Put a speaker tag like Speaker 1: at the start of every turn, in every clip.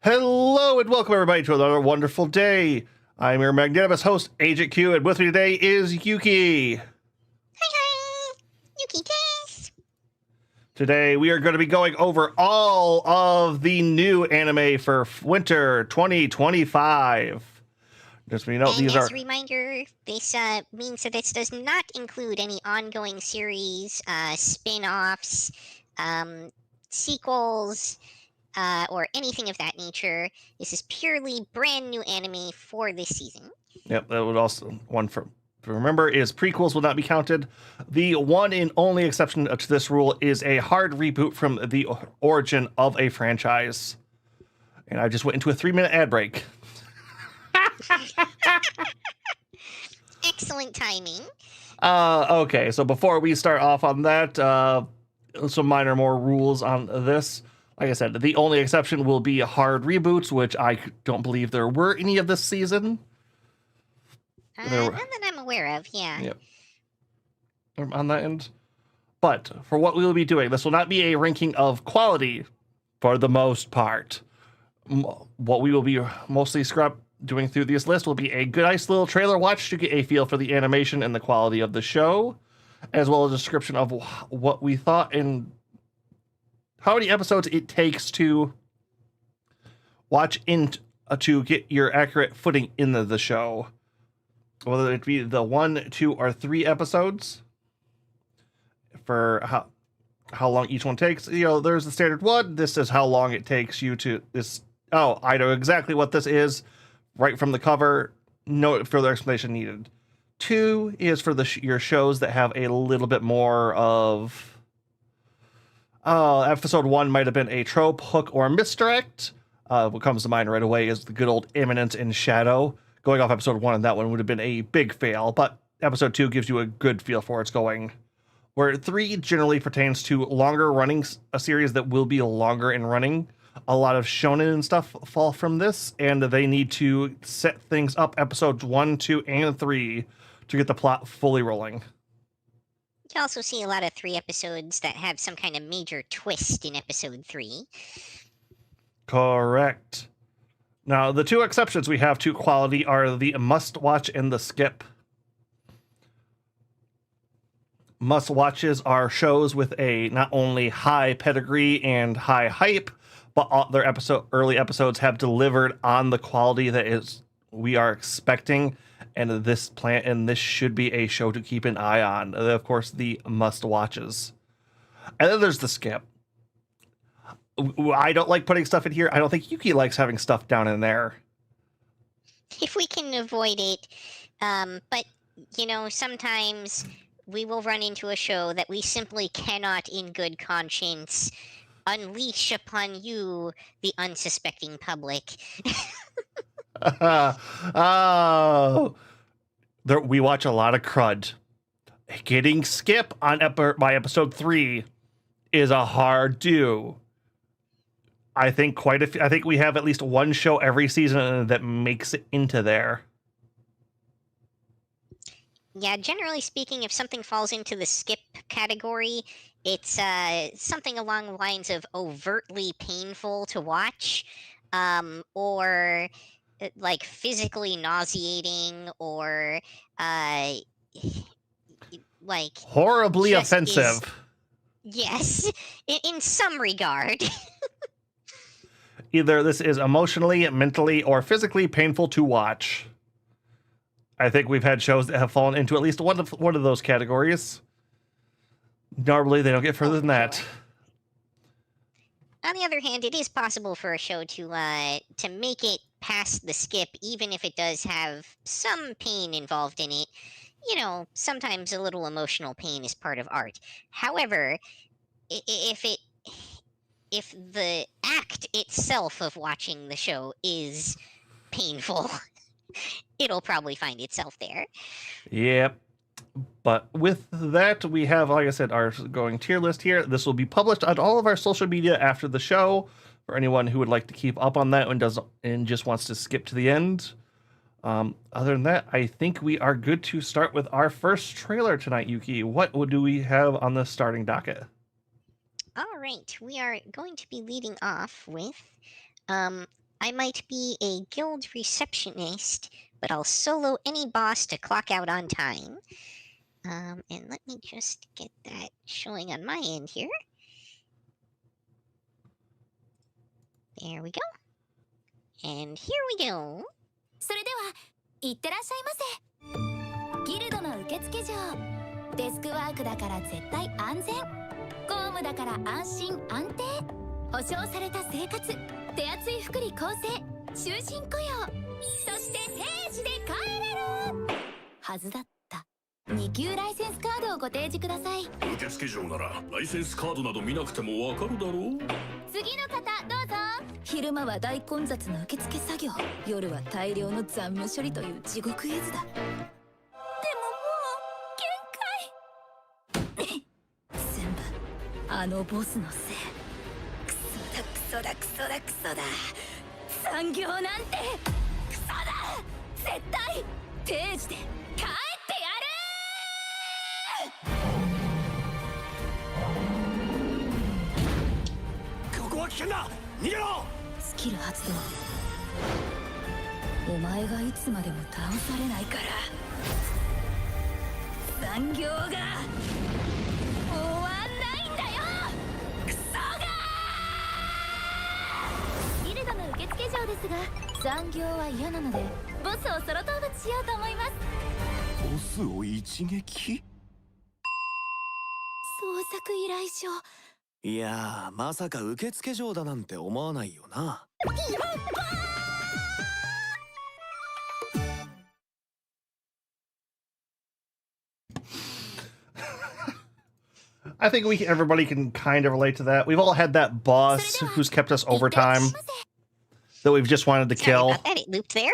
Speaker 1: Hello and welcome everybody to another wonderful day. I'm your magnanimous host, Agent Q, and with me today is Yuki.
Speaker 2: Hi, Yuki Tess.
Speaker 1: Today we are going to be going over all of the new anime for winter 2025. Just so you know,
Speaker 2: And
Speaker 1: these
Speaker 2: as
Speaker 1: are
Speaker 2: a reminder, this means that this does not include any ongoing series, spin-offs, sequels, or anything of that nature. This is purely brand new anime for this season.
Speaker 1: Yep, that would also one for remember is prequels will not be counted. The one and only exception to this rule is a hard reboot from the origin of a franchise. And I just went into a 3-minute ad break.
Speaker 2: Excellent timing.
Speaker 1: Okay, so before we start off on that, some more rules on this. Like I said, the only exception will be hard reboots, which I don't believe there were any of this season.
Speaker 2: None that I'm aware of, yeah.
Speaker 1: Yep. On that end. But for what we will be doing, this will not be a ranking of quality for the most part. What we will be mostly doing through this list will be a good, nice little trailer watch to get a feel for the animation and the quality of the show, as well as a description of what we thought and how many episodes it takes to watch to get your accurate footing in the show. Whether it be the 1, 2, or 3 episodes for how long each one takes. You know, there's the standard one. This is how long it takes you to this. Oh, I know exactly what this is right from the cover. No further explanation needed. 2 is for your shows that have a little bit more of. Episode 1 might have been a trope, hook, or misdirect. What comes to mind right away is the good old Imminent in Shadow. Going off episode 1 and that one would have been a big fail, but episode 2 gives you a good feel for where it's going. Where 3 generally pertains to longer running, a series that will be longer in running. A lot of shonen and stuff fall from this, and they need to set things up episodes 1, 2, and 3 to get the plot fully rolling.
Speaker 2: You also see a lot of 3 episodes that have some kind of major twist in episode 3.
Speaker 1: Correct. Now, the 2 exceptions we have to quality are the must-watch and the skip. Must-watches are shows with a not only high pedigree and high hype, but all their early episodes have delivered on the quality that we are expecting, and this should be a show to keep an eye on. Of course, the must-watches. And then there's the skip. I don't like putting stuff in here. I don't think Yuki likes having stuff down in there.
Speaker 2: If we can avoid it. But, you know, sometimes we will run into a show that we simply cannot, in good conscience, unleash upon you, the unsuspecting public.
Speaker 1: We watch a lot of crud. Getting skip on by episode 3 is a hard do. I think I think we have at least one show every season that makes it into there.
Speaker 2: Yeah, generally speaking, if something falls into the skip category, it's something along the lines of overtly painful to watch, or like physically nauseating, or like
Speaker 1: horribly offensive.
Speaker 2: Yes, in some regard.
Speaker 1: Either this is emotionally, mentally, or physically painful to watch. I think we've had shows that have fallen into at least one of those categories. Normally, they don't get further than that.
Speaker 2: On the other hand, it is possible for a show to make it past the skip, even if it does have some pain involved in it. You know, sometimes a little emotional pain is part of art. However, if the act itself of watching the show is painful, it'll probably find itself there.
Speaker 1: Yep. But with that, we have, like I said, our going tier list here. This will be published on all of our social media after the show for anyone who would like to keep up on that and just wants to skip to the end. Other than that, I think we are good to start with our first trailer tonight, Yuki. What do we have on the starting docket?
Speaker 2: All right, we are going to be leading off with I might be a guild receptionist, but I'll solo any boss to clock out on time. And let me just get that showing on my end here. There we go. And here we go.
Speaker 3: それではいってらっしゃいませ。ギルドの受付嬢。デスクワークだから絶対安全。公務だから安心安定。保証された生活。手厚い福利厚生。終身雇用。そして定時で帰れるはずだった。2級ライセンスカードをご提示ください。
Speaker 4: 受付嬢ならライセンスカードなど見なくてもわかるだろう。
Speaker 3: 次の方どうぞ。昼間は大混雑な受付作業、夜は大量の残務処理という地獄絵図だ。でももう限界全部あのボスのせい。クソだクソだクソだクソだ。残業なんてクソだ。絶対定時で帰ってやる。
Speaker 4: ここは危険だ。逃げろ。
Speaker 3: スキル発動。お前がいつまでも倒されないから残業が終わんないんだよ。クソが。ギルドの受付嬢ですが残業は嫌なのでボスをソロ討伐しようと思います。
Speaker 4: ボスを一撃。
Speaker 3: 創作依頼書。
Speaker 5: いやー、まさか受付嬢だなんて思わないよな。
Speaker 1: I think everybody can kind of relate to that. We've all had that boss who's kept us overtime that we've just wanted to
Speaker 2: Sorry
Speaker 1: kill.
Speaker 2: about that, it looped there.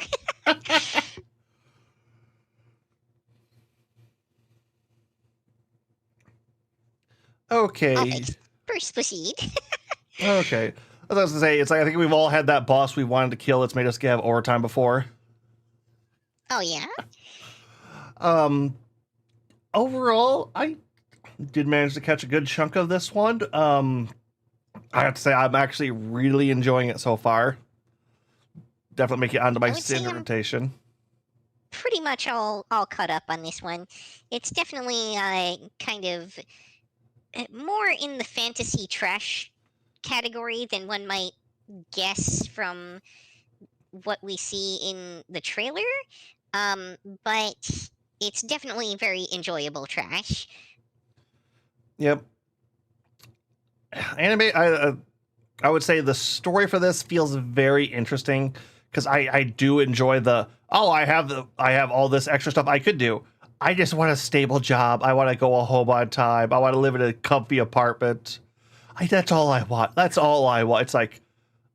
Speaker 1: Okay.
Speaker 2: Thanks. First proceed.
Speaker 1: Okay. I was gonna say, it's like I think we've all had that boss we wanted to kill that's made us have overtime before.
Speaker 2: Oh yeah?
Speaker 1: Overall, I did manage to catch a good chunk of this one. I have to say I'm actually really enjoying it so far. Definitely make it onto my
Speaker 2: I would say
Speaker 1: standard
Speaker 2: I'm-
Speaker 1: rotation.
Speaker 2: Pretty much all caught up on this one. It's definitely kind of more in the fantasy trash category than one might guess from what we see in the trailer. But it's definitely very enjoyable trash.
Speaker 1: Yep. Anime, I would say the story for this feels very interesting because I do enjoy I have all this extra stuff I could do. I just want a stable job. I want to go home on time. I want to live in a comfy apartment. That's all I want. That's all I want. It's like,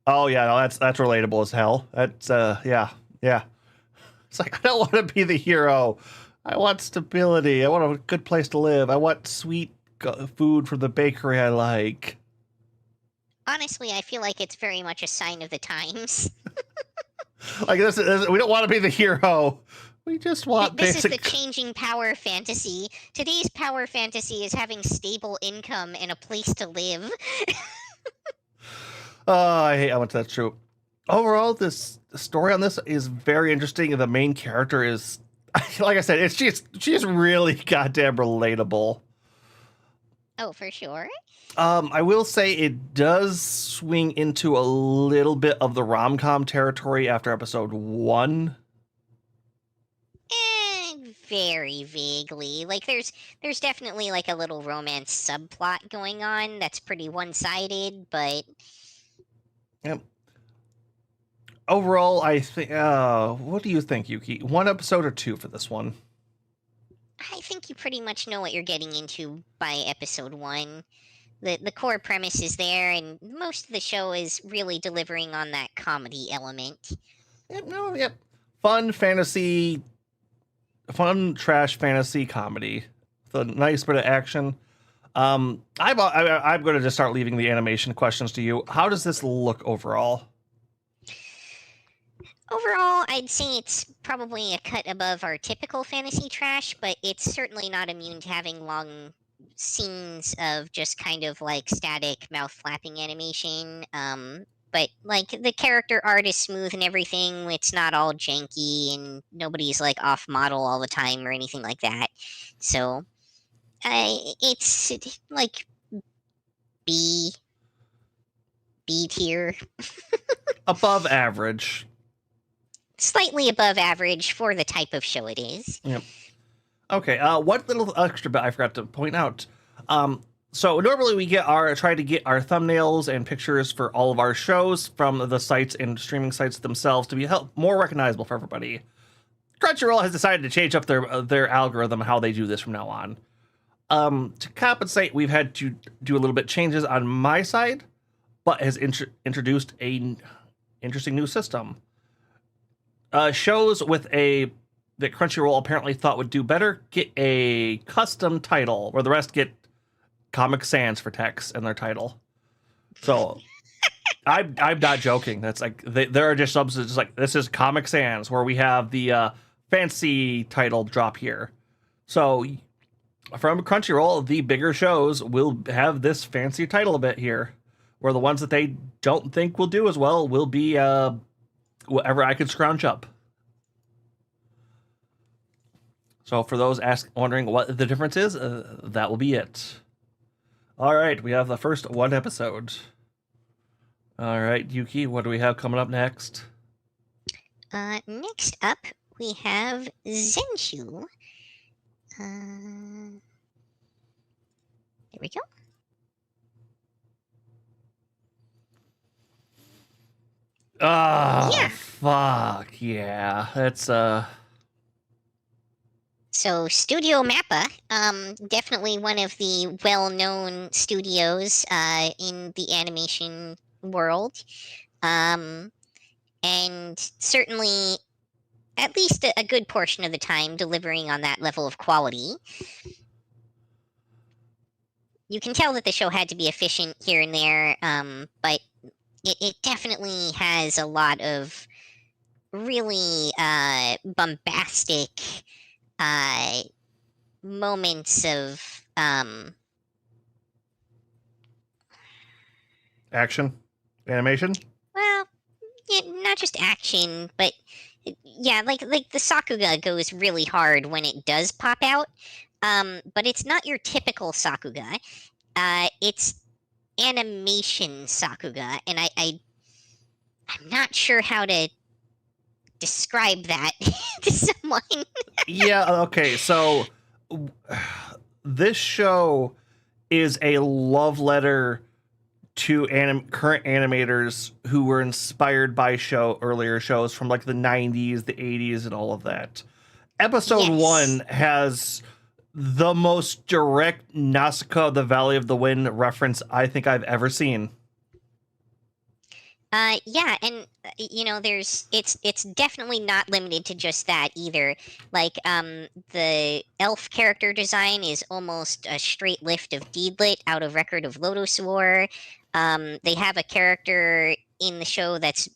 Speaker 1: oh yeah, no, that's relatable as hell. That's yeah. It's like I don't want to be the hero. I want stability. I want a good place to live. I want sweet food from the bakery I like.
Speaker 2: Honestly, I feel like it's very much a sign of the times.
Speaker 1: Like this, we don't want to be the hero. We just want
Speaker 2: This is
Speaker 1: basic.
Speaker 2: the changing power fantasy. Today's power fantasy is having stable income and a place to live.
Speaker 1: I hate how much that's true. Overall, the story on this is very interesting. The main character is, like I said, she's really goddamn relatable.
Speaker 2: Oh, for sure.
Speaker 1: I will say it does swing into a little bit of the rom-com territory after episode 1.
Speaker 2: Very vaguely. Like there's definitely like a little romance subplot going on that's pretty one-sided, but
Speaker 1: Yep. Overall, I think. What do you think, Yuki? 1 episode or 2 for this one?
Speaker 2: I think you pretty much know what you're getting into by episode 1. The core premise is there, and most of the show is really delivering on that comedy element.
Speaker 1: Yep. Fun trash fantasy comedy. With a nice bit of action. I'm going to just start leaving the animation questions to you. How does this look overall?
Speaker 2: Overall, I'd say it's probably a cut above our typical fantasy trash, but it's certainly not immune to having long scenes of just kind of like static mouth flapping animation. but like the character art is smooth and everything. It's not all janky and nobody's like off model all the time or anything like that. So it's like B tier,
Speaker 1: Above average.
Speaker 2: slightly above average for the type of show it is.
Speaker 1: Yep. Okay. One little extra bit I forgot to point out. So normally we try to get our thumbnails and pictures for all of our shows from the sites and streaming sites themselves to be more recognizable for everybody. Crunchyroll has decided to change up their algorithm, how they do this from now on. To compensate, we've had to do a little bit changes on my side, but has introduced a interesting new system. Shows that Crunchyroll apparently thought would do better get a custom title, where the rest get Comic Sans for text in their title. So I'm not joking. That's like there are just subs that's just like, this is Comic Sans, where we have the fancy title drop here. So from Crunchyroll, the bigger shows will have this fancy title bit here, where the ones that they don't think will do as well will be whatever I could scrounge up. So for those wondering what the difference is, that will be it. All right, we have the first one episode. All right, Yuki, what do we have coming up next?
Speaker 2: Next up, we have Zenshu. There we go.
Speaker 1: Oh,
Speaker 2: Yeah.
Speaker 1: fuck, yeah. That's,
Speaker 2: So Studio Mappa, definitely one of the well-known studios in the animation world, and certainly at least a good portion of the time delivering on that level of quality. You can tell that the show had to be efficient here and there, but it definitely has a lot of really bombastic moments of
Speaker 1: action, animation.
Speaker 2: well, yeah, not just action, but yeah, like the Sakuga goes really hard when it does pop out. But it's not your typical Sakuga. It's animation Sakuga, and I'm not sure how to describe that to someone.
Speaker 1: Yeah, okay, so this show is a love letter to current animators who were inspired by earlier shows from like the 90s, the 80s, and all of that. Episode
Speaker 2: Yes.
Speaker 1: 1 has the most direct Nausicaa, the Valley of the Wind reference I think I've ever seen.
Speaker 2: Yeah, and it's definitely not limited to just that either. Like, the elf character design is almost a straight lift of Deedlit out of Record of Lotus War. They have a character in the show that's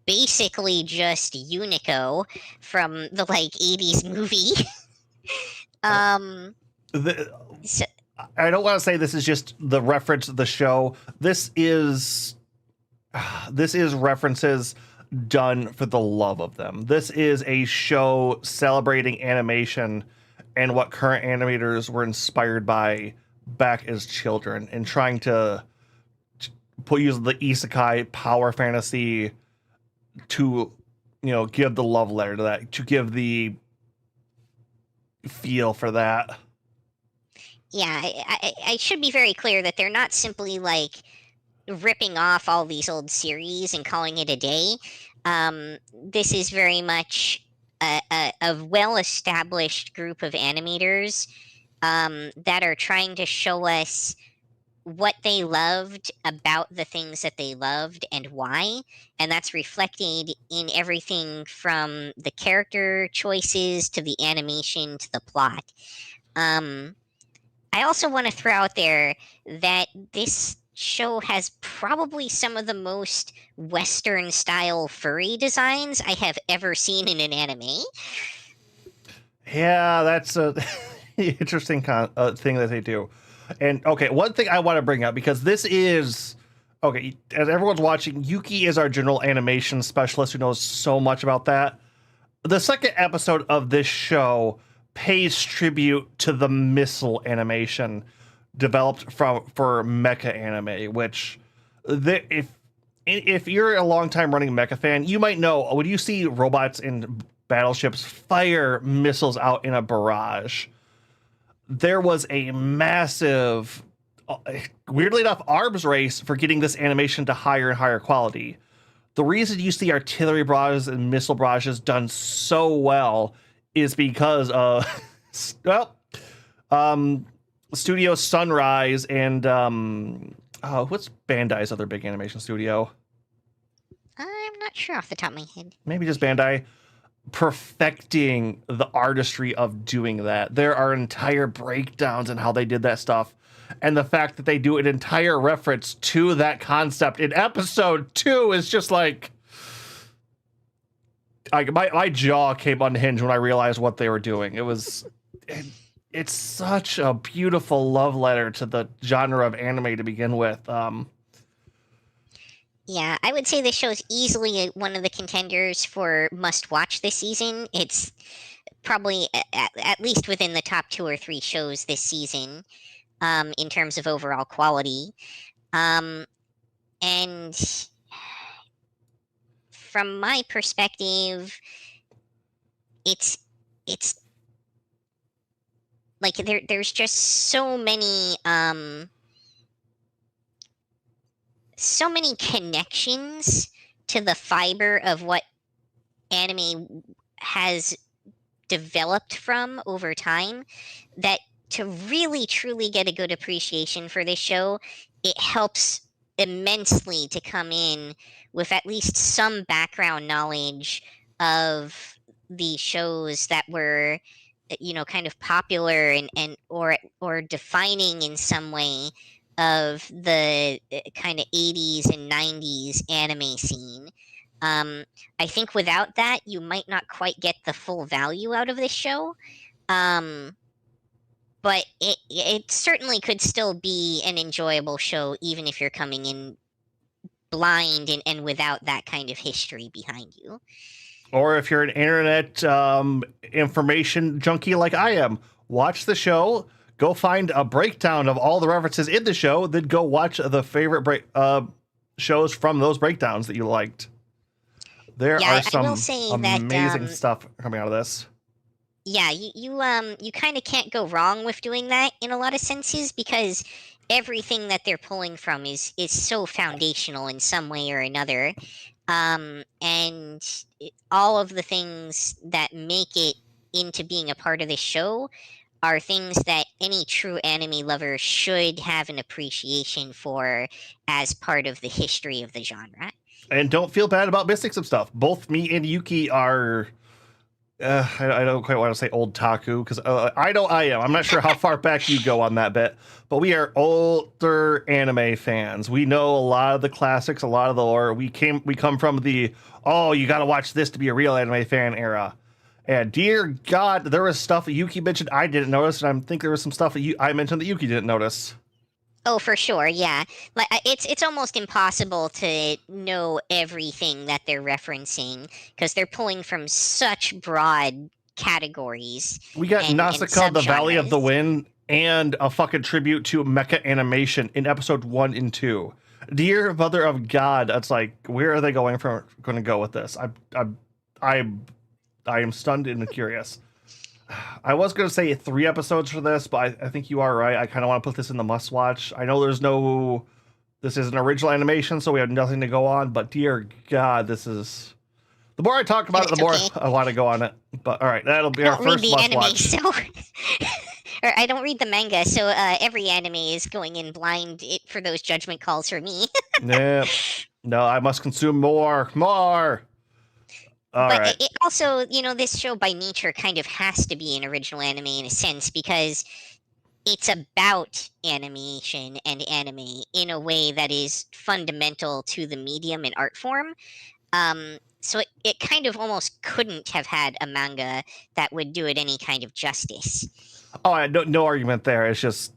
Speaker 2: basically just Unico from the like 80s movie. So,
Speaker 1: I don't want to say this is just the reference of the show. This is references done for the love of them. This is a show celebrating animation and what current animators were inspired by back as children, and trying to use the isekai power fantasy to, give the love letter to that, to give the feel for that.
Speaker 2: yeah, I should be very clear that they're not simply like ripping off all these old series and calling it a day. This is very much a well-established group of animators that are trying to show us what they loved about the things that they loved and why, and that's reflected in everything from the character choices to the animation to the plot. I also want to throw out there that this show has probably some of the most Western style furry designs I have ever seen in an anime.
Speaker 1: Yeah, that's a interesting thing that they do. And okay, one thing I want to bring up, because this is Okay, as everyone's watching, Yuki is our general animation specialist who knows so much about that. The second episode of this show pays tribute to the missile animation developed for mecha anime, which if you're a long time running mecha fan, you might know when you see robots in battleships fire missiles out in a barrage. There was a massive, weirdly enough, arms race for getting this animation to higher and higher quality. The reason you see artillery barrages and missile barrages done so well is because Studio Sunrise and what's Bandai's other big animation studio?
Speaker 2: I'm not sure off the top of my head.
Speaker 1: Maybe just Bandai. Perfecting the artistry of doing that. There are entire breakdowns in how they did that stuff. And the fact that they do an entire reference to that concept in episode 2 is just like my jaw came unhinged when I realized what they were doing. It's such a beautiful love letter to the genre of anime to begin with.
Speaker 2: Yeah, I would say this show's easily one of the contenders for must-watch this season. It's probably at least within the top 2 or 3 shows this season in terms of overall quality. And from my perspective, it's like there's just so many connections to the fiber of what anime has developed from over time that to really truly get a good appreciation for this show, it helps immensely to come in with at least some background knowledge of the shows that were kind of popular and or defining in some way of the kind of 80s and 90s anime scene. I think without that, you might not quite get the full value out of this show. But it certainly could still be an enjoyable show, even if you're coming in blind and without that kind of history behind you.
Speaker 1: Or if you're an internet information junkie like I am, watch the show, go find a breakdown of all the references in the show, then go watch the favorite shows from those breakdowns that you liked. There are some amazing stuff coming out of this.
Speaker 2: Yeah, you kind of can't go wrong with doing that in a lot of senses because everything that they're pulling from is so foundational in some way or another. And all of the things that make it into being a part of this show are things that any true anime lover should have an appreciation for as part of the history of the genre.
Speaker 1: And don't feel bad about missing some stuff. Both me and Yuki are... I don't quite want to say old taku because I know I am. I'm not sure how far back you go on that bit, but we are older anime fans. We know a lot of the classics, a lot of the lore. We come from the you got to watch this to be a real anime fan era. And dear God, there was stuff that Yuki mentioned I didn't notice, and I think there was some stuff that I mentioned that Yuki didn't notice.
Speaker 2: Oh, for sure, yeah. Like it's almost impossible to know everything that they're referencing because they're pulling from such broad categories.
Speaker 1: We got Nausicaa, the Valley of the Wind, and a fucking tribute to mecha animation in episode 1 and 2. Dear Mother of God, that's like, where are they going to go with this? I am stunned and curious. I was going to say 3 episodes for this, but I think you are right. I kind of want to put this in the must watch. I know this is an original animation, so we have nothing to go on, but dear God, the more I talk about it, the more I want to go on it. But all right, that'll be our first must watch.
Speaker 2: Or I don't read the manga, so every anime is going in blind for those judgment calls for me.
Speaker 1: Yeah. No, I must consume more.
Speaker 2: But it also, this show by nature kind of has to be an original anime in a sense because it's about animation and anime in a way that is fundamental to the medium and art form. So it kind of almost couldn't have had a manga that would do it any kind of justice.
Speaker 1: Oh, no argument there. It's just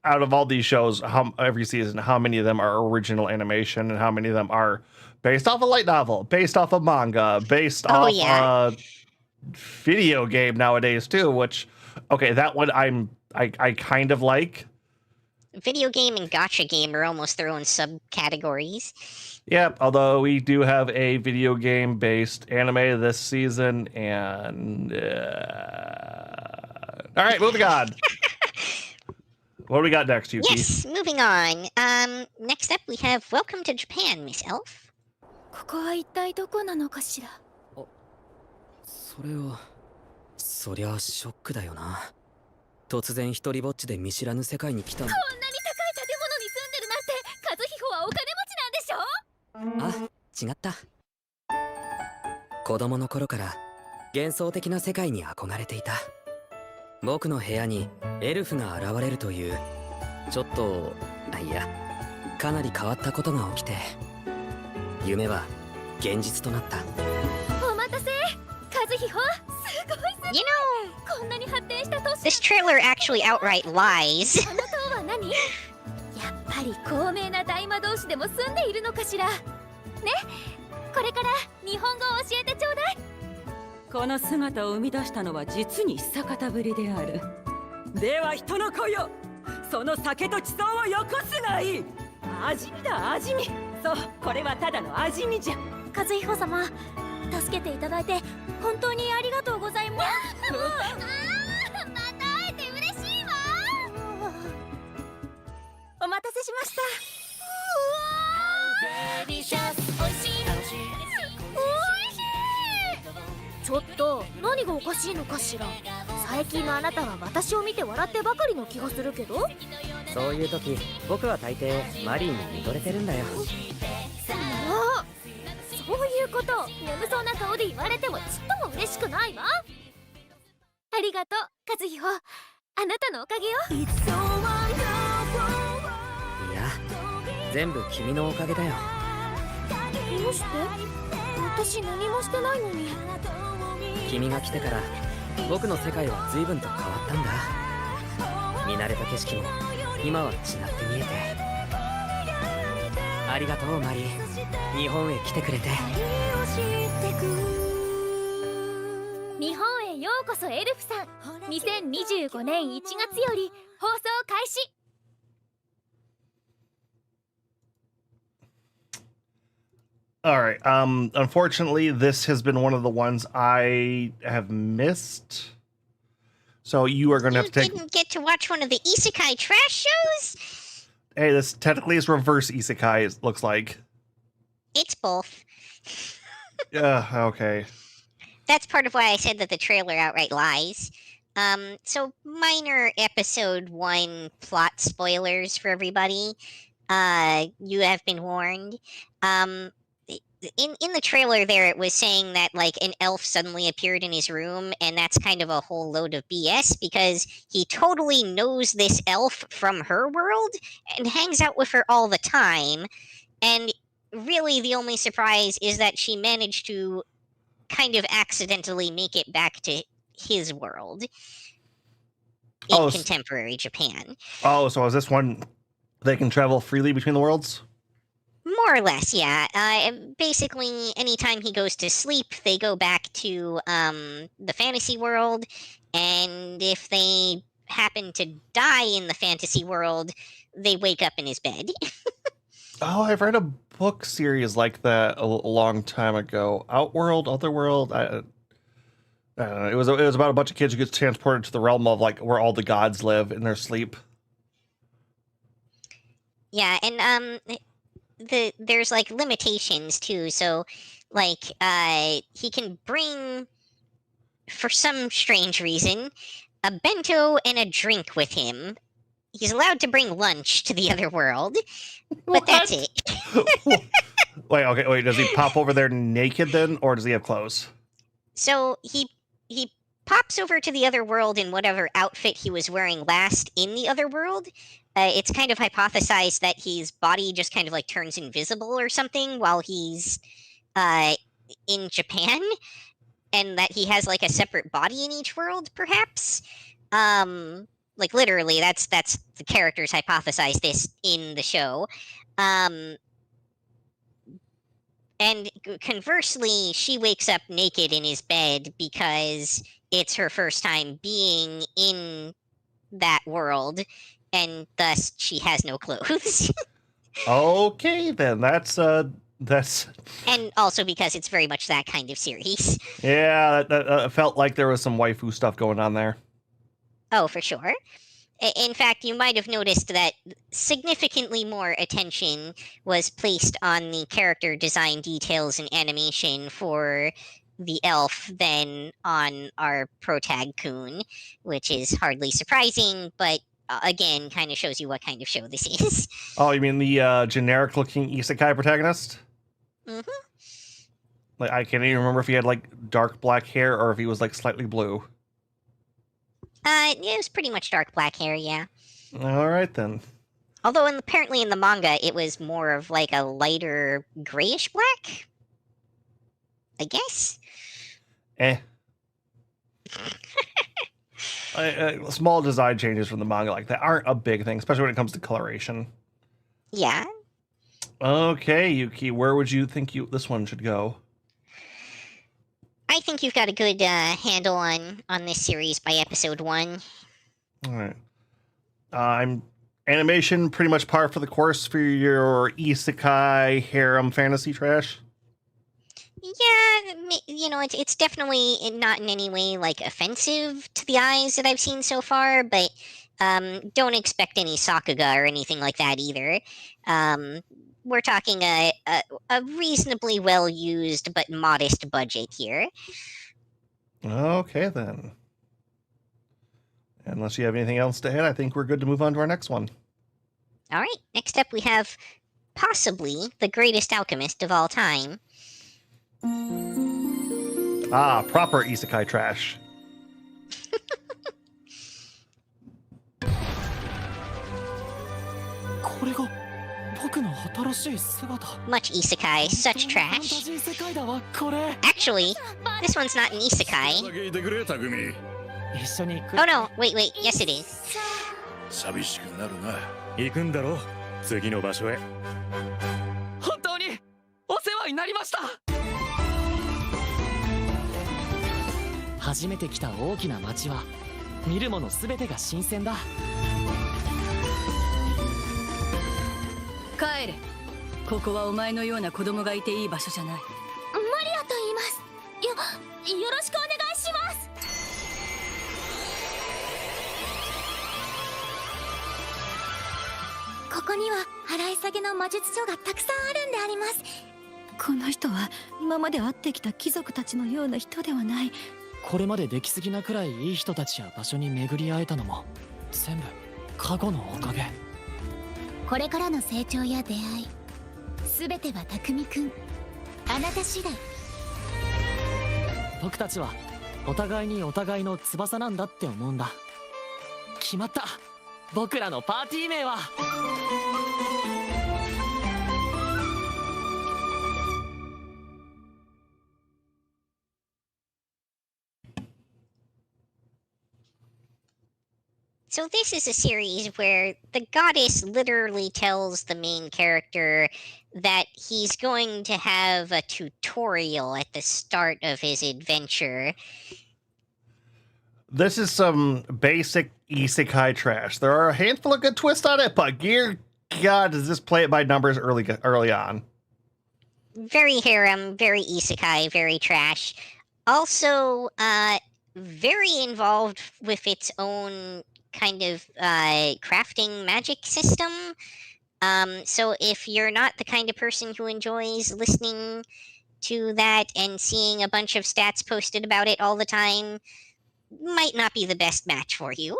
Speaker 1: out of all these shows, every season, how many of them are original animation and how many of them are based off a light novel, based off a manga, based off a video game nowadays too, which, okay, that one I kind of like.
Speaker 2: Video game and gacha game are almost their own subcategories.
Speaker 1: Yep, although we do have a video game based anime this season, and all right, moving on. What do we got next, Yuki?
Speaker 2: Yes, moving on. Next up we have Welcome to Japan, Miss Elf.
Speaker 3: ここは一体どこなのかしら。
Speaker 6: それはそりゃショックだよな。突然一人ぼっちで見知らぬ世界に来たの。
Speaker 3: こんなに高い建物に住んでるなんて、和彦はお金持ちなんでしょ。
Speaker 6: あ、違った。子供の頃から幻想的な世界に憧れていた。僕の部屋にエルフが現れるというちょっといやかなり変わったことが起きて、夢は現実となった。
Speaker 3: お待たせ、和彦。すごいすごい。
Speaker 2: You know,
Speaker 3: こんなに発展した都市。
Speaker 2: this trailer actually outright lies.
Speaker 3: あの塔は何？やっぱり高名な大魔導士でも住んでいるのかしら。ね、これから日本語を教えてちょうだい。
Speaker 7: この姿を生み出したのは実に久方ぶりである。では人の子よ、その酒と地層をよこすがいい。味見だ、味見。そう、これはただの味見じゃ。
Speaker 3: 和彦様、助けていただいて本当にありがとうございます。また会えて嬉しいわ。お待たせしました。おいしい。ちょっと何がおかしいのかしら。最近のあなたは私を見て笑ってばかりの気がするけど。
Speaker 6: そういう時僕は大抵マリーに見とれてるんだよ。
Speaker 3: そういうこと眠そうな顔で言われてもちっとも嬉しくないわ。ありがとう和彦、あなたのおかげよ。
Speaker 6: いや全部君のおかげだよ。
Speaker 3: どうして？私何もしてないのに。
Speaker 6: 君が来てから僕の世界は随分と変わったんだ。見慣れた景色も今は違って見えて。ありがとうマリー、日本へ来てくれて。
Speaker 3: 日本へようこそエルフさん。2025年1月より放送開始。
Speaker 1: All right. Unfortunately, this has been one of the ones I have missed. So you are going to have to take.
Speaker 2: You didn't get to watch one of the isekai trash shows?
Speaker 1: Hey, this technically is reverse isekai. It looks like.
Speaker 2: It's both.
Speaker 1: Yeah. Okay.
Speaker 2: That's part of why I said that the trailer outright lies. So minor episode 1 plot spoilers for everybody. You have been warned. In the trailer there, it was saying that like an elf suddenly appeared in his room, and that's kind of a whole load of BS because he totally knows this elf from her world and hangs out with her all the time. And really the only surprise is that she managed to kind of accidentally make it back to his world in contemporary Japan.
Speaker 1: Oh, so is this one they can travel freely between the worlds?
Speaker 2: More or less, yeah. Basically, anytime he goes to sleep, they go back to the fantasy world, and if they happen to die in the fantasy world, they wake up in his bed.
Speaker 1: Oh, I've read a book series like that a long time ago. Outworld, Otherworld. I don't know. It was about a bunch of kids who gets transported to the realm of like where all the gods live in their sleep.
Speaker 2: Yeah, and there's like limitations too. So like he can bring, for some strange reason, a bento and a drink with him. He's allowed to bring lunch to the other world, but that's it.
Speaker 1: Wait, does he pop over there naked then, or does he have clothes?
Speaker 2: So he pops over to the other world in whatever outfit he was wearing last in the other world. It's kind of hypothesized that his body just kind of like turns invisible or something while he's in Japan, and that he has like a separate body in each world, perhaps. like literally, that's the characters hypothesized this in the show. And conversely, she wakes up naked in his bed because it's her first time being in that world, and thus she has no clothes.
Speaker 1: Okay, then that's
Speaker 2: And also because it's very much that kind of series.
Speaker 1: yeah. That felt like there was some waifu stuff going on there.
Speaker 2: Oh, for sure. In fact, you might have noticed that significantly more attention was placed on the character design details and animation for the elf than on our protag-kun, which is hardly surprising, but again, kind of shows you what kind of show this is.
Speaker 1: Oh, you mean the generic-looking isekai protagonist?
Speaker 2: Mhm.
Speaker 1: Like, I can't even remember if he had like dark black hair or if he was like slightly blue.
Speaker 2: It was pretty much dark black hair, yeah.
Speaker 1: All right then.
Speaker 2: Although apparently in the manga, it was more of like a lighter grayish black, I guess.
Speaker 1: Small design changes from the manga like that aren't a big thing, especially when it comes to coloration.
Speaker 2: Yeah.
Speaker 1: Okay, Yuki, where would you think this one should go?
Speaker 2: I think you've got a good handle on this series by episode 1.
Speaker 1: All right. I'm animation pretty much par for the course for your isekai harem fantasy trash.
Speaker 2: Yeah, it's definitely not in any way like offensive to the eyes that I've seen so far, but don't expect any sakuga or anything like that either. We're talking a reasonably well used but modest budget here.
Speaker 1: Okay then. Unless you have anything else to add, I think we're good to move on to our next one.
Speaker 2: All right, next up we have possibly the greatest alchemist of all time.
Speaker 1: Ah, proper isekai trash.
Speaker 2: Much isekai, such trash. Actually, this one's not an isekai.
Speaker 4: 聞いてくれ匠
Speaker 2: Oh no, wait, yes it is.
Speaker 4: 寂しくなるな
Speaker 8: 行くんだろ次の場所へ
Speaker 5: 本当にお世話になりました。初めて来た大きな町は見るものすべてが新鮮だ。
Speaker 7: 帰れ。ここはお前のような子供がいていい場所じゃない。
Speaker 3: マリアと言います。よろしくお願いします。ここには払い下げの魔術書がたくさんあるんであります。
Speaker 9: この人は今まで会ってきた貴族たちのような人ではない。
Speaker 5: これまでできすぎなくらいいい人たちや場所に巡り会えたのも全部過去のおかげ。
Speaker 3: これからの成長や出会い、すべては匠くん、あなた次第。
Speaker 5: 僕たちはお互いにお互いの翼なんだって思うんだ。決まった。僕らのパーティー名は
Speaker 2: So this is a series where the goddess literally tells the main character that he's going to have a tutorial at the start of his adventure.
Speaker 1: This is some basic isekai trash. There are a handful of good twists on it, but dear God, does this play it by numbers early on?
Speaker 2: Very harem, very isekai, very trash. Also, very involved with its own kind of crafting magic system. So if you're not the kind of person who enjoys listening to that and seeing a bunch of stats posted about it all the time, might not be the best match for you.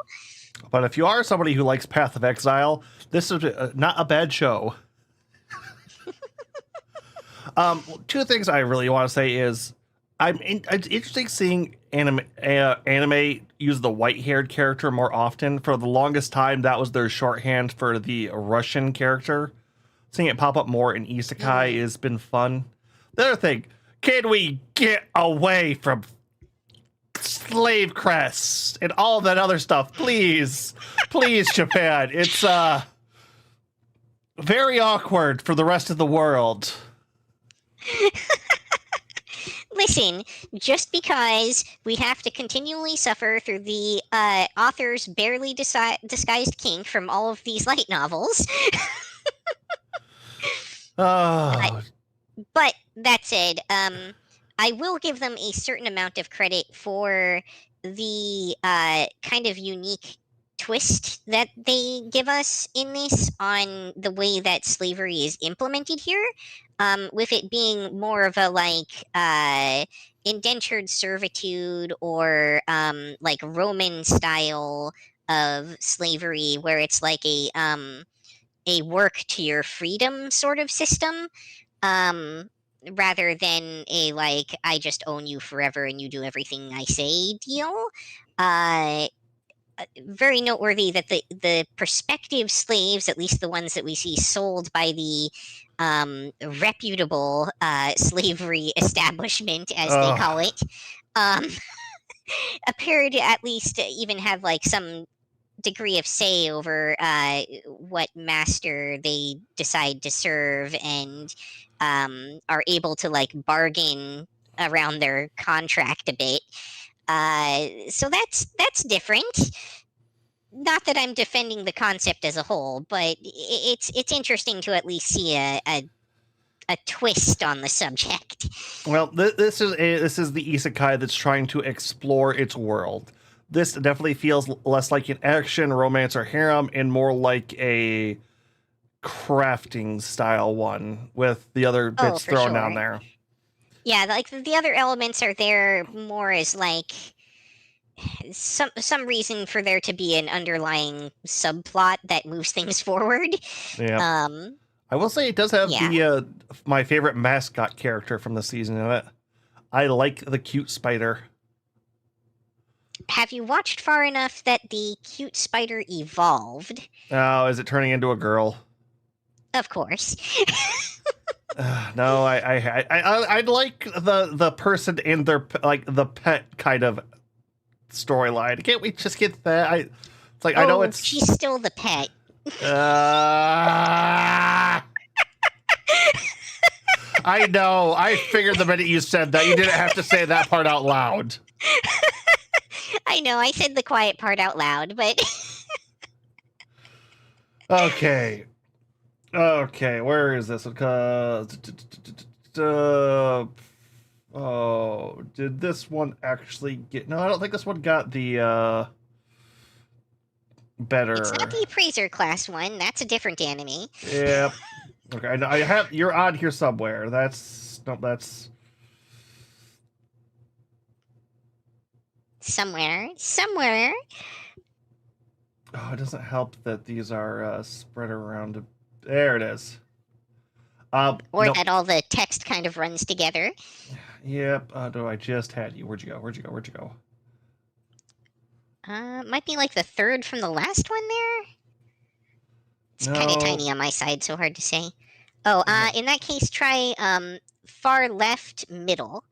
Speaker 1: But if you are somebody who likes Path of Exile, this is not a bad show. Two things I really want to say is it's interesting seeing anime use the white-haired character more often. For the longest time, that was their shorthand for the Russian character. Seeing it pop up more in isekai has been fun. The other thing, can we get away from slave crests and all that other stuff. Please. Please, Japan. It's very awkward for the rest of the world.
Speaker 2: Listen, just because we have to continually suffer through the author's barely disguised kink from all of these light novels.
Speaker 1: Oh,
Speaker 2: But that said, I will give them a certain amount of credit for the kind of unique twist that they give us in this on the way that slavery is implemented here, with it being more of a indentured servitude or like Roman style of slavery, where it's like a work to your freedom sort of system. Rather than a like I just own you forever and you do everything I say deal. Very noteworthy that the prospective slaves, at least the ones that we see sold by the reputable slavery establishment, as they call it, appear to at least even have like some degree of say over what master they decide to serve, and are able to like bargain around their contract a bit. So that's different. Not that I'm defending the concept as a whole, but it's interesting to at least see a twist on the subject.
Speaker 1: well, this is the isekai that's trying to explore its world. This definitely feels less like an action, romance, or harem, and more like a crafting style one with the other bits
Speaker 2: for
Speaker 1: thrown
Speaker 2: sure.
Speaker 1: down there.
Speaker 2: Yeah, like the other elements are there more as like some reason for there to be an underlying subplot that moves things forward.
Speaker 1: Yeah. I will say it does have the my favorite mascot character from the season in it. I like the cute spider.
Speaker 2: Have you watched far enough that the cute spider evolved?
Speaker 1: Oh, is it turning into a girl?
Speaker 2: Of course.
Speaker 1: No, I'd like the person in their like the pet kind of storyline. Can't we just get that? It's like I know it's
Speaker 2: she's still the pet.
Speaker 1: I know. I figured the minute you said that, you didn't have to say that part out loud.
Speaker 2: I know. I said the quiet part out loud, but
Speaker 1: okay. Where is this? Oh, did this one actually get? No, I don't think this one got the better.
Speaker 2: It's not the appraiser class one. That's a different anime.
Speaker 1: Yep. Okay, I have. You're on here somewhere. That's
Speaker 2: somewhere.
Speaker 1: Oh, it doesn't help that these are spread around. There it is.
Speaker 2: Or that all the text kind of runs together.
Speaker 1: Yep. No, I just had you. Where'd you go?
Speaker 2: Might be like the third from the last one there. It's kind of tiny on my side, so hard to say. Oh, in that case, try far left middle.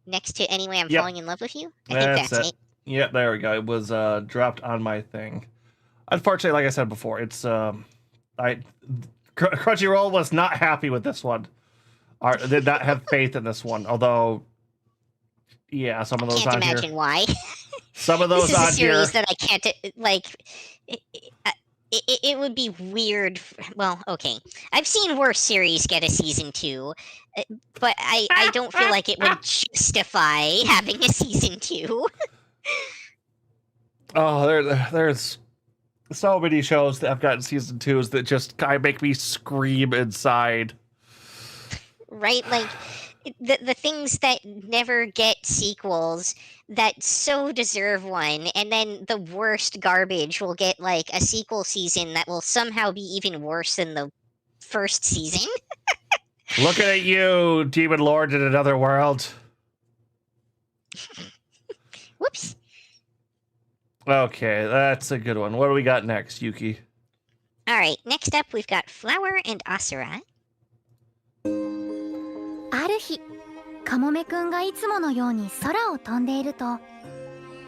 Speaker 2: Next to Anyway I'm Falling in Love with You. I think that's it.
Speaker 1: Yep, there we go. It was dropped on my thing. Unfortunately, like I said before, it's Crunchyroll was not happy with this one. Or did not have faith in this one. Although, yeah, some of those on here.
Speaker 2: Can't imagine why.
Speaker 1: Some of those
Speaker 2: this is
Speaker 1: on
Speaker 2: a series
Speaker 1: here
Speaker 2: that I can't like. It would be weird. Well, okay. I've seen worse series get a season 2, but I don't feel like it would justify having a season 2.
Speaker 1: Oh, there's so many shows that have gotten season 2s that just kind of make me scream inside.
Speaker 2: Right? Like, the things that never get sequels that so deserve one, and then the worst garbage will get like a sequel season that will somehow be even worse than the first season.
Speaker 1: Looking at you, Demon Lord in another world.
Speaker 2: Whoops.
Speaker 1: Okay, that's a good one. What do we got next, Yuki?
Speaker 2: All right, next up we've got Flower and Asura.
Speaker 3: ある日カモメくんがいつものように空を飛んでいると、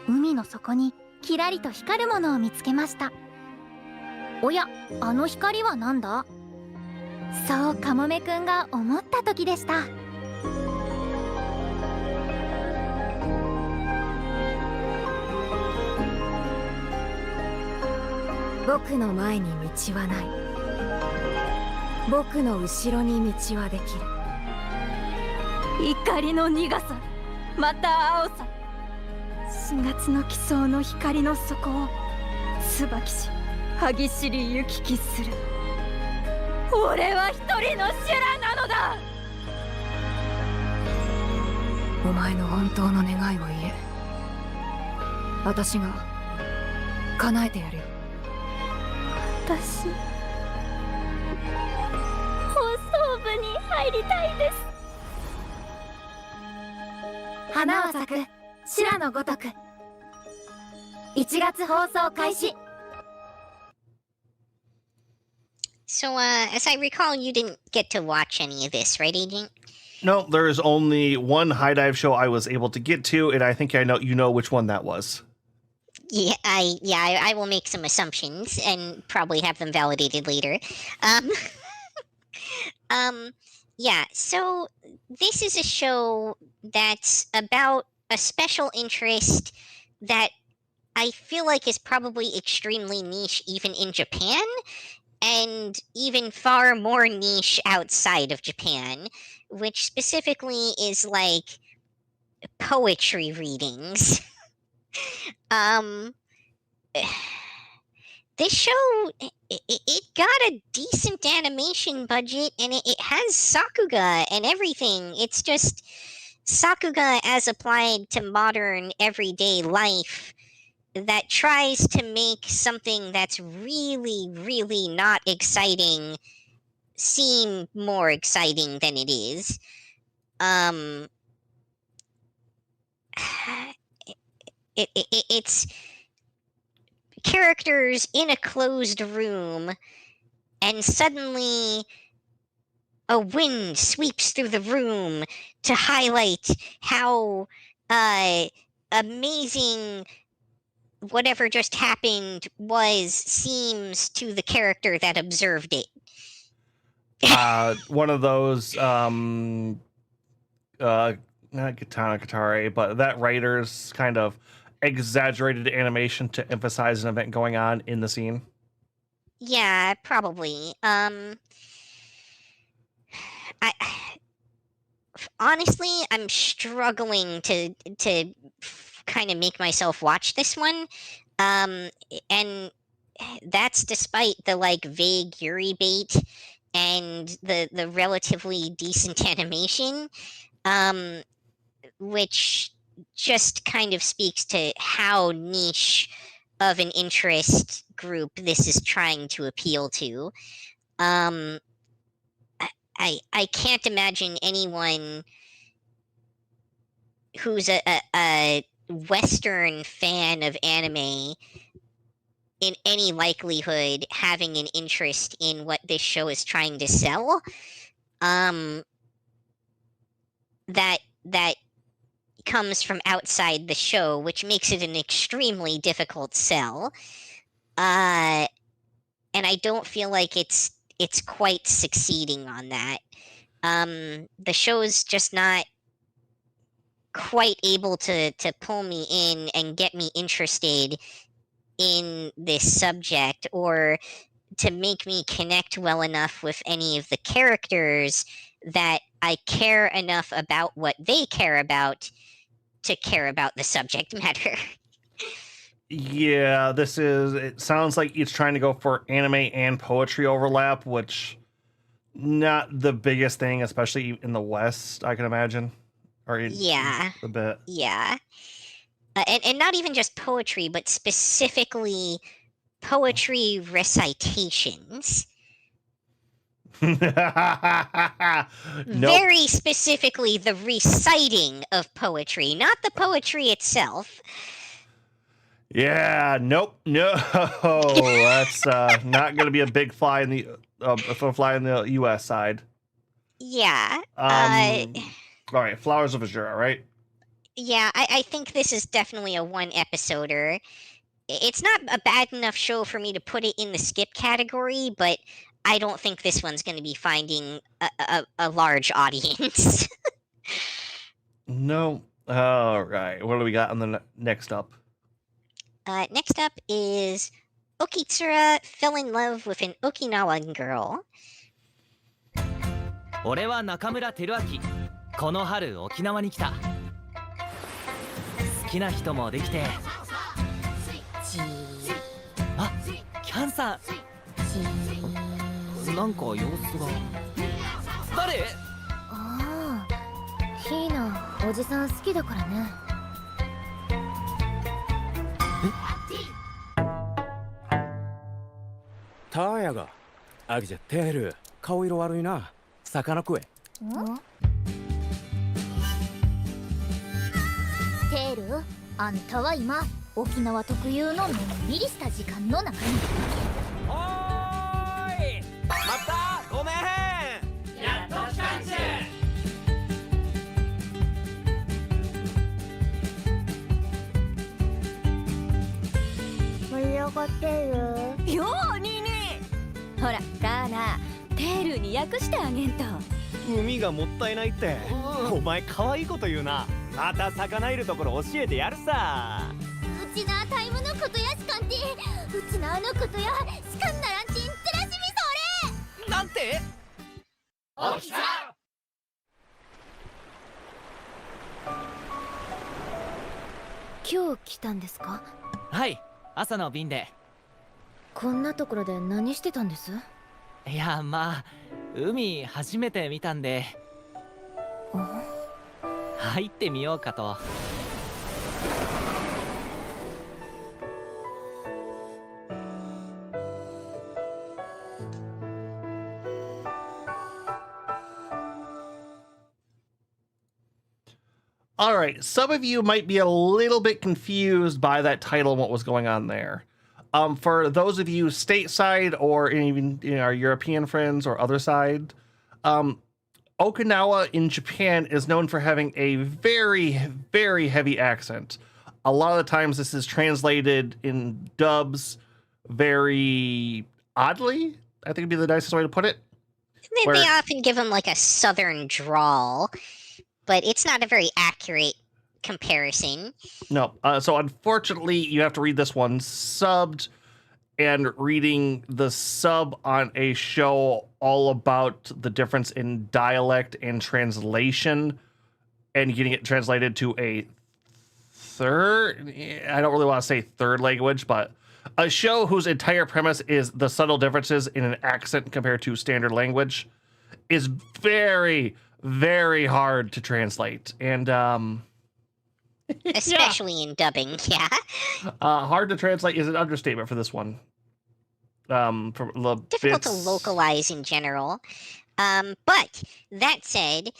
Speaker 3: 海の底にキラリと光るものを見つけました。おや、あの光は何だ？そうカモメくんが思った時でした。
Speaker 10: 僕の前に道はない。僕の後ろに道はできる。
Speaker 9: 光の苦さ、また青さ。4月の奇想の光の底を椿し歯ぎしり行き来する。俺は一人の修羅なのだ。
Speaker 10: お前の本当の願いを言え。私が叶えてやるよ。
Speaker 9: 私、放送部に入りたいです。
Speaker 10: 花は咲く修羅のごとく。1月放送開始。
Speaker 2: So, as I recall, you didn't get to watch any of this, right, Agent?
Speaker 1: No, there's only one high dive show I was able to get to, and I think I know you know which one that was.
Speaker 2: Yeah, I will make some assumptions and probably have them validated later. Yeah, so this is a show that's about a special interest that I feel like is probably extremely niche even in Japan, and even far more niche outside of Japan, which specifically is like poetry readings. This show, it got a decent animation budget, and it has Sakuga and everything. It's just Sakuga as applied to modern everyday life that tries to make something that's really, really not exciting seem more exciting than it is. It's characters in a closed room, and suddenly a wind sweeps through the room to highlight how amazing whatever just happened seems to the character that observed it.
Speaker 1: One of those not Katana Katare, but that writer's kind of exaggerated animation to emphasize an event going on in the scene.
Speaker 2: Yeah, probably. I honestly, I'm struggling to kind of make myself watch this one, and that's despite the like vague Yuri bait and the relatively decent animation, which just kind of speaks to how niche of an interest group this is trying to appeal to. I can't imagine anyone who's a Western fan of anime in any likelihood having an interest in what this show is trying to sell. That comes from outside the show, which makes it an extremely difficult sell. And I don't feel like it's quite succeeding on that. The show's just not quite able to pull me in and get me interested in this subject, or to make me connect well enough with any of the characters that I care enough about what they care about to care about the subject matter.
Speaker 1: Yeah, it sounds like it's trying to go for anime and poetry overlap, which not the biggest thing, especially in the West, I can imagine. Or
Speaker 2: yeah,
Speaker 1: a bit.
Speaker 2: Yeah. And not even just poetry, but specifically poetry recitations.
Speaker 1: Nope.
Speaker 2: Very specifically the reciting of poetry, not the poetry itself.
Speaker 1: Yeah, nope, no, that's not going to be a big fly in the U.S. side.
Speaker 2: Yeah.
Speaker 1: All right, Flowers of Azura, right?
Speaker 2: Yeah, I think this is definitely a one episoder. It's not a bad enough show for me to put it in the skip category, but I don't think this one's going to be finding a large audience.
Speaker 1: No. All right. What do we got on the next up?
Speaker 2: Next up is Okitsura fell in love with an Okinawan girl.
Speaker 5: 俺は中村照明。この春沖縄に来た。好きな人もできて。あ、キャンさん。なんか様子が。誰？
Speaker 3: ああ、ヒーナおじさん好きだからね。
Speaker 8: ターヤがアギジェテール顔色悪いな。魚食え。
Speaker 3: テール、あんたは今沖縄特有ののんびりした時間の中に。
Speaker 5: おーい。またごめん。やっと来たんじゃ。
Speaker 3: 盛り上がってる。
Speaker 9: ようニーニー。ほらガーナ、テールに訳してあげんと。
Speaker 11: 海がもったいないって、お前可愛いこと言うな。また魚いるところ教えてやるさ。
Speaker 3: うちなタイムのことやしかんて、うちなのことやしかんならんちんてらしみそれ。
Speaker 5: なんて？
Speaker 3: おきさ。今日来たんですか？
Speaker 5: はい、朝の便で。
Speaker 3: こんなところで何してたんです？
Speaker 5: いや、まあ海初めて見たんで入ってみようかと。
Speaker 1: All right, some of you might be a little bit confused by that title and what was going on there. For those of you stateside or even our European friends or other side, Okinawa in Japan is known for having a very, very heavy accent. A lot of the times this is translated in dubs very oddly, I think would be the nicest way to put it.
Speaker 2: They often give him like a southern drawl, but it's not a very accurate comparison.
Speaker 1: No, so unfortunately you have to read this one subbed, and reading the sub on a show all about the difference in dialect and translation and getting it translated to a third, I don't really want to say third language, but a show whose entire premise is the subtle differences in an accent compared to standard language is very, very hard to translate. And
Speaker 2: especially in dubbing, yeah.
Speaker 1: Hard to translate is an understatement for this one.
Speaker 2: Difficult to localize in general. But that said,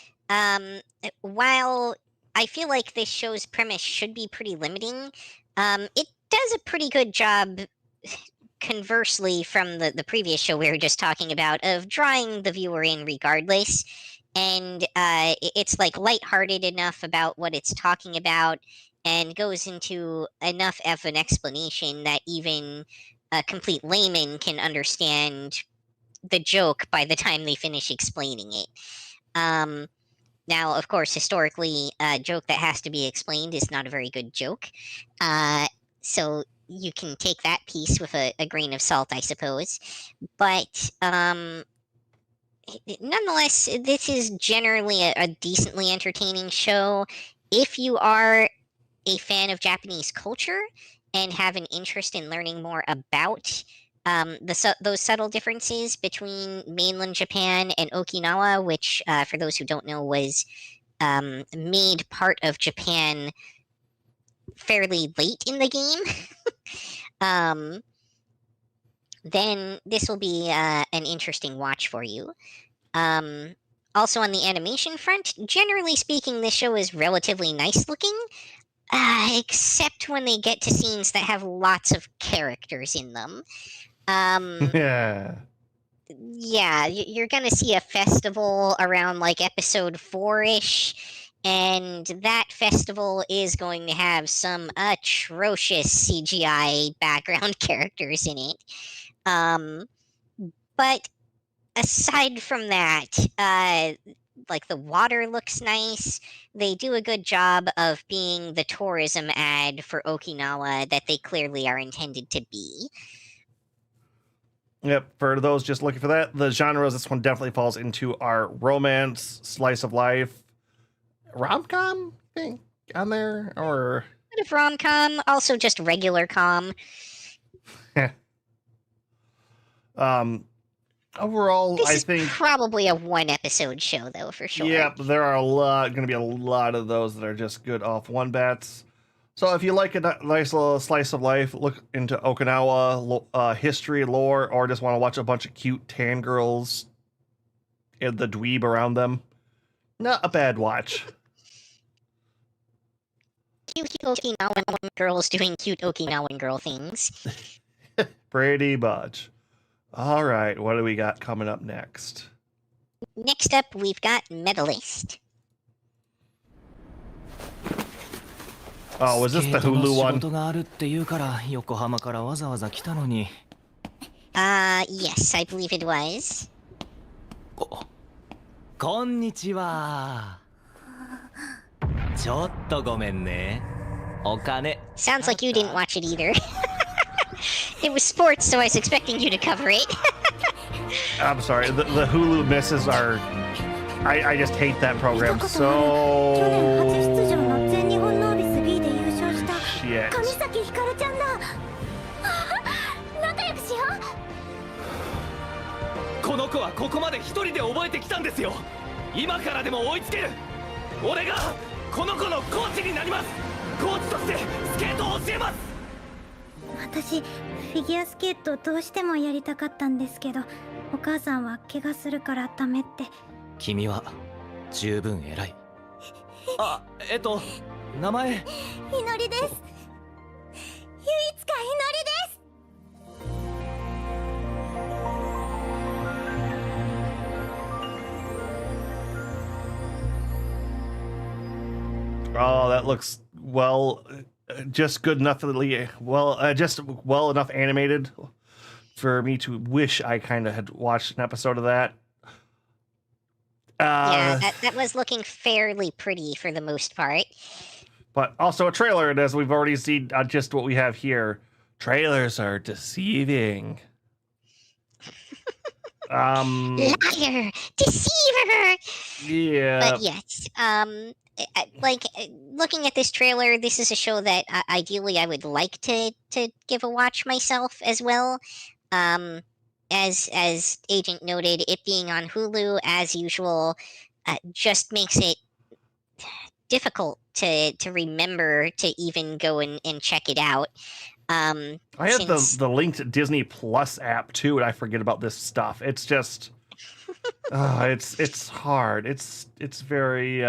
Speaker 2: while I feel like this show's premise should be pretty limiting, it does a pretty good job, conversely from the previous show we were just talking about, of drawing the viewer in regardless. And it's like lighthearted enough about what it's talking about and goes into enough of an explanation that even a complete layman can understand the joke by the time they finish explaining it. Now, of course, historically, a joke that has to be explained is not a very good joke. So you can take that piece with a grain of salt, I suppose. But nonetheless, this is generally a decently entertaining show. If you are a fan of Japanese culture and have an interest in learning more about those subtle differences between mainland Japan and Okinawa, which, for those who don't know, was made part of Japan fairly late in the game, then this will be an interesting watch for you. Also, on the animation front, generally speaking, this show is relatively nice looking, except when they get to scenes that have lots of characters in them. Yeah, you're gonna see a festival around like episode 4-ish, And that festival is going to have some atrocious CGI background characters in it. But aside from that, like the water looks nice. They do a good job of being the tourism ad for Okinawa that they clearly are intended to be.
Speaker 1: Yep, for those just looking for that, the genres, this one definitely falls into our romance, slice of life, rom-com thing on there, or
Speaker 2: Bit of rom-com, also just regular com.
Speaker 1: Overall,
Speaker 2: This
Speaker 1: I
Speaker 2: is
Speaker 1: think
Speaker 2: probably a one-episode show, though, for sure.
Speaker 1: Yep, there are going to be a lot of those that are just good off one bats. So if you like a nice little slice of life, look into Okinawa history, lore, or just want to watch a bunch of cute tan girls and the dweeb around them, not a bad watch.
Speaker 2: Cute Okinawan girls doing cute Okinawan girl things.
Speaker 1: Pretty much. All right, what do we got coming up next?
Speaker 2: Next up, we've got Medalist.
Speaker 1: Oh, was this the Hulu one?
Speaker 2: Yes, I believe it was.
Speaker 5: こんにちは。ちょっとごめんね。お金。
Speaker 2: Sounds like you didn't watch it either. It was sports, so I was expecting you to cover it.
Speaker 1: I'm sorry, the Hulu misses are... I just hate that program so... Shit.
Speaker 5: この子はここまで一人で覚えてきたんですよ。今からでも追いつける。俺がこの子のコーチになります。コーチとしてスケートを教えます。
Speaker 12: 私フィギュアスケートどうしてもやりたかったんですけど、お母さんは怪我するからダメって。
Speaker 5: 君は十分偉い。あ、名前。
Speaker 12: 祈りです。唯一か祈りです。
Speaker 1: Oh, that looks just good enough, just well enough animated for me to wish I kind of had watched an episode of that.
Speaker 2: Yeah, that was looking fairly pretty for the most part.
Speaker 1: But also a trailer, and as we've already seen just what we have here, trailers are deceiving.
Speaker 2: Liar! Deceiver!
Speaker 1: Yeah.
Speaker 2: But yes, looking at this trailer, this is a show that ideally I would like to give a watch myself as well. As Agent noted, it being on Hulu as usual just makes it difficult to remember to even go and check it out.
Speaker 1: I have the linked Disney Plus app too, and I forget about this stuff. It's just, it's hard. It's very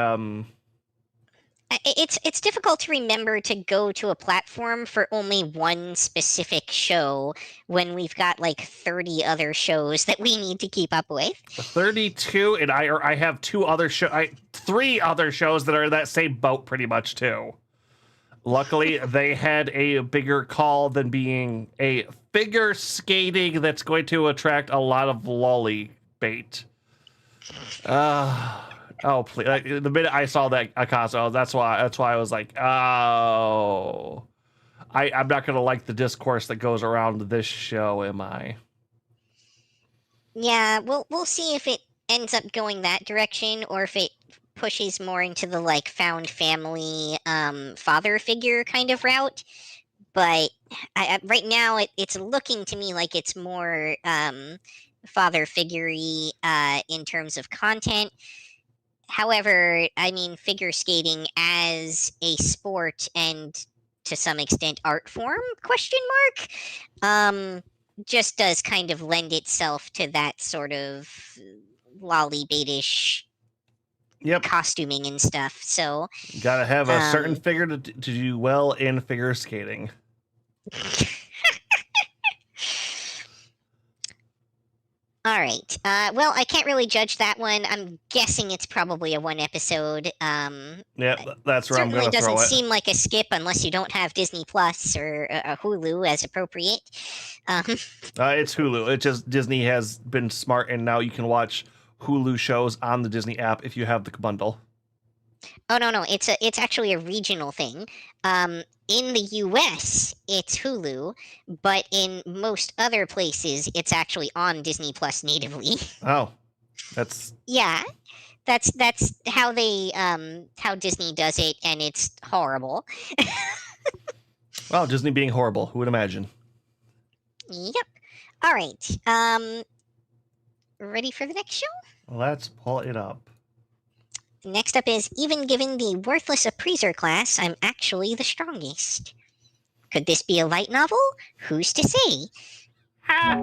Speaker 2: It's difficult to remember to go to a platform for only one specific show when we've got like 30 other shows that we need to keep up with.
Speaker 1: 32, and I have three other shows that are in that same boat pretty much too. Luckily, they had a bigger call than being a figure skating that's going to attract a lot of lolly bait. Oh, please. Like, the minute I saw that Akazo, that's why I was like, oh, I'm not going to like the discourse that goes around this show, am I?
Speaker 2: Yeah, we'll see if it ends up going that direction or if it pushes more into the like found family father figure kind of route. But right now it's looking to me like it's more father figure-y in terms of content. However, I mean, figure skating as a sport and to some extent art form, ? Just does kind of lend itself to that sort of lolly baitish costuming and stuff. So
Speaker 1: you gotta have a certain figure to do well in figure skating.
Speaker 2: All right. Well, I can't really judge that one. I'm guessing it's probably a one episode.
Speaker 1: Yeah, that's where I'm
Speaker 2: Certainly
Speaker 1: going to throw
Speaker 2: doesn't
Speaker 1: it.
Speaker 2: seem like a skip unless you don't have Disney Plus or Hulu as appropriate.
Speaker 1: It's Hulu. It just Disney has been smart, and now you can watch Hulu shows on the Disney app if you have the bundle.
Speaker 2: Oh no, it's actually a regional thing. In the US, it's Hulu, but in most other places, it's actually on Disney Plus natively.
Speaker 1: Oh, that's
Speaker 2: Yeah, that's how they how Disney does it, and it's horrible.
Speaker 1: well, Disney being horrible. Who would imagine?
Speaker 2: Yep. All right. Ready for the next show?
Speaker 1: Let's pull it up.
Speaker 2: Next up is, even given the worthless appraiser class, I'm actually the strongest. Could this be a light novel? Who's to say? Ha!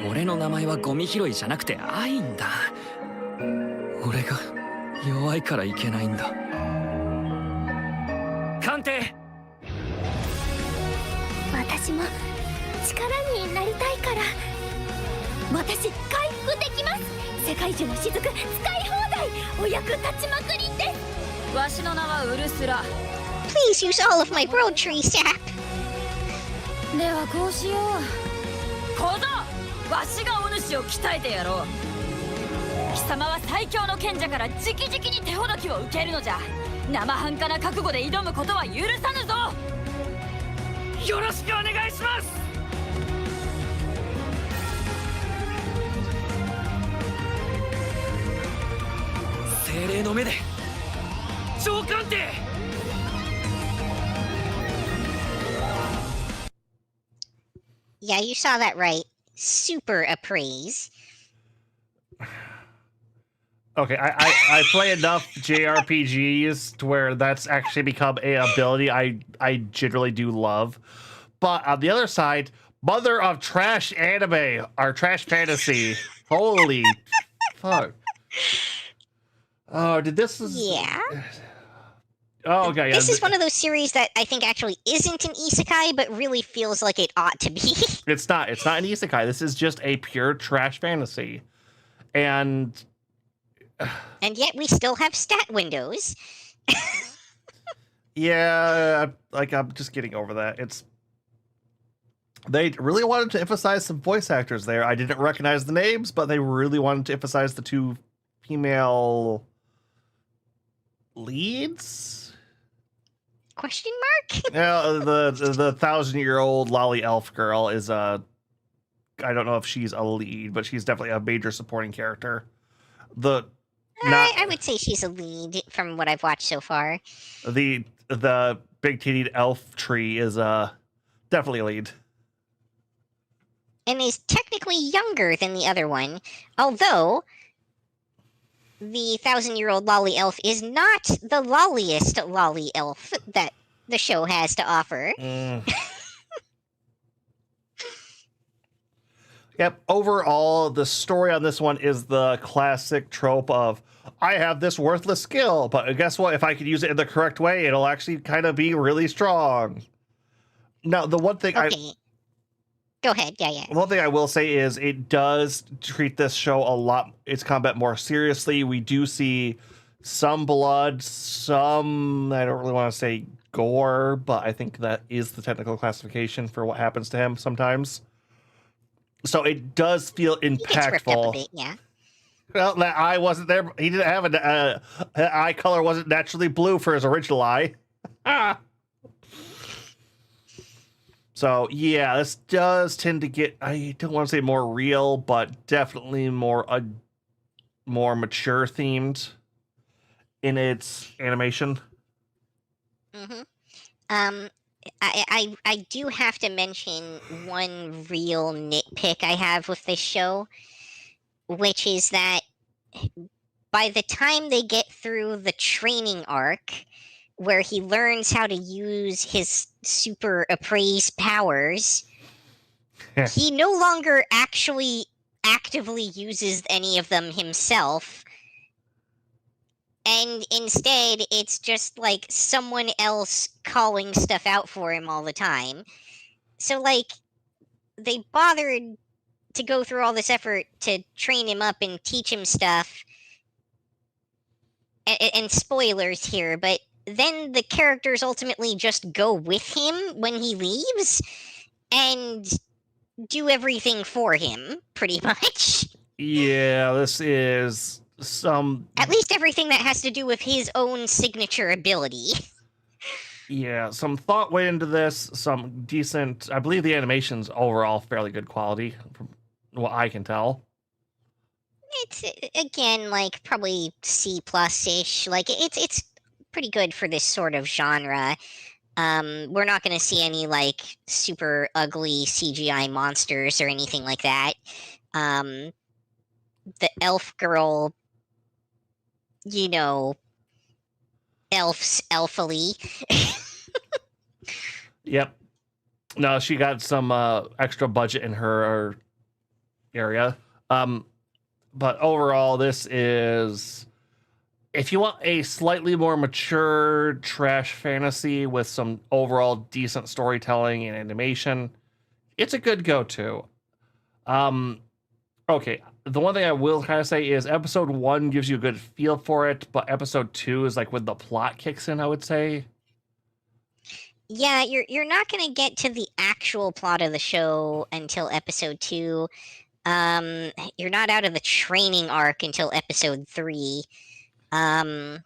Speaker 6: 俺の名前はゴミ拾いじゃなくてアインだ。俺が弱いからいけないんだ。
Speaker 5: 鑑定。
Speaker 3: 私も力になりたいから。私回復できます。世界中の雫使い放題。お役立ちまくりです。
Speaker 7: わしの名はウルスラ。
Speaker 2: Please use all of my broad tree sap.
Speaker 7: ではこうしよう。小僧、わしがお主を鍛えてやろう。貴様は最強の賢者から直々に手ほどきを受けるのじゃ。生半可な覚悟で挑むことは許さぬぞ。
Speaker 5: よろしくお願いします。
Speaker 6: 精霊の目で
Speaker 5: 超鑑定。
Speaker 2: Yeah, you saw that right. Super appraise.
Speaker 1: Okay, I play enough JRPGs to where that's actually become a ability I generally do love. But on the other side, mother of trash anime or trash fantasy. Holy fuck. Oh, did this is
Speaker 2: Yeah.
Speaker 1: Oh, okay. Yeah.
Speaker 2: This is one of those series that I think actually isn't an isekai, but really feels like it ought to be.
Speaker 1: It's not an isekai. This is just a pure trash fantasy. And
Speaker 2: yet we still have stat windows.
Speaker 1: yeah, like I'm just getting over that. They really wanted to emphasize some voice actors there. I didn't recognize the names, but they really wanted to emphasize the two female leads.
Speaker 2: Question mark?
Speaker 1: Yeah, the 1,000-year-old lolly elf girl is I don't know if she's a lead, but she's definitely a major supporting character.
Speaker 2: I would say she's a lead from what I've watched so far.
Speaker 1: The big-titted elf tree is definitely a lead.
Speaker 2: And is technically younger than the other one, although the 1,000-year-old lolly elf is not the lolliest lolly elf that the show has to offer.
Speaker 1: Yep, overall, the story on this one is the classic trope of, I have this worthless skill, but guess what? If I could use it in the correct way, it'll actually kind of be really strong. Now, the one thing
Speaker 2: Go ahead, yeah.
Speaker 1: One thing I will say is it does treat this show its combat more seriously. We do see some blood, some, I don't really want to say gore, but I think that is the technical classification for what happens to him sometimes. So it does feel impactful.
Speaker 2: He gets ripped up a bit, yeah.
Speaker 1: Well, that eye wasn't there. He didn't have an eye color wasn't naturally blue for his original eye. So yeah, this does tend to get, I don't want to say more real, but definitely more mature themed in its animation.
Speaker 2: I do have to mention one real nitpick I have with this show, which is that by the time they get through the training arc, where he learns how to use his super appraise powers, he no longer actually actively uses any of them himself. and instead it's just like someone else calling stuff out for him all the time. So like they bothered to go through all this effort to train him up and teach him stuff. And spoilers here, but then the characters ultimately just go with him when he leaves and do everything for him, pretty much.
Speaker 1: Yeah, this is some.
Speaker 2: At least everything that has to do with his own signature ability.
Speaker 1: Yeah, some thought went into this, some decent. I believe the animation's overall fairly good quality, from what I can tell.
Speaker 2: It's again like probably C plus ish. Like it's pretty good for this sort of genre. We're not going to see any like super ugly CGI monsters or anything like that. The elf girl, you know, elfs elfily.
Speaker 1: Yep. No, she got some extra budget in her area. But overall, this is, if you want a slightly more mature trash fantasy with some overall decent storytelling and animation, it's a good go-to. Okay, the one thing I will kind of say is episode 1 gives you a good feel for it, but episode 2 is like when the plot kicks in, I would say.
Speaker 2: Yeah, you're not going to get to the actual plot of the show until episode 2. You're not out of the training arc until episode 3.
Speaker 1: I'm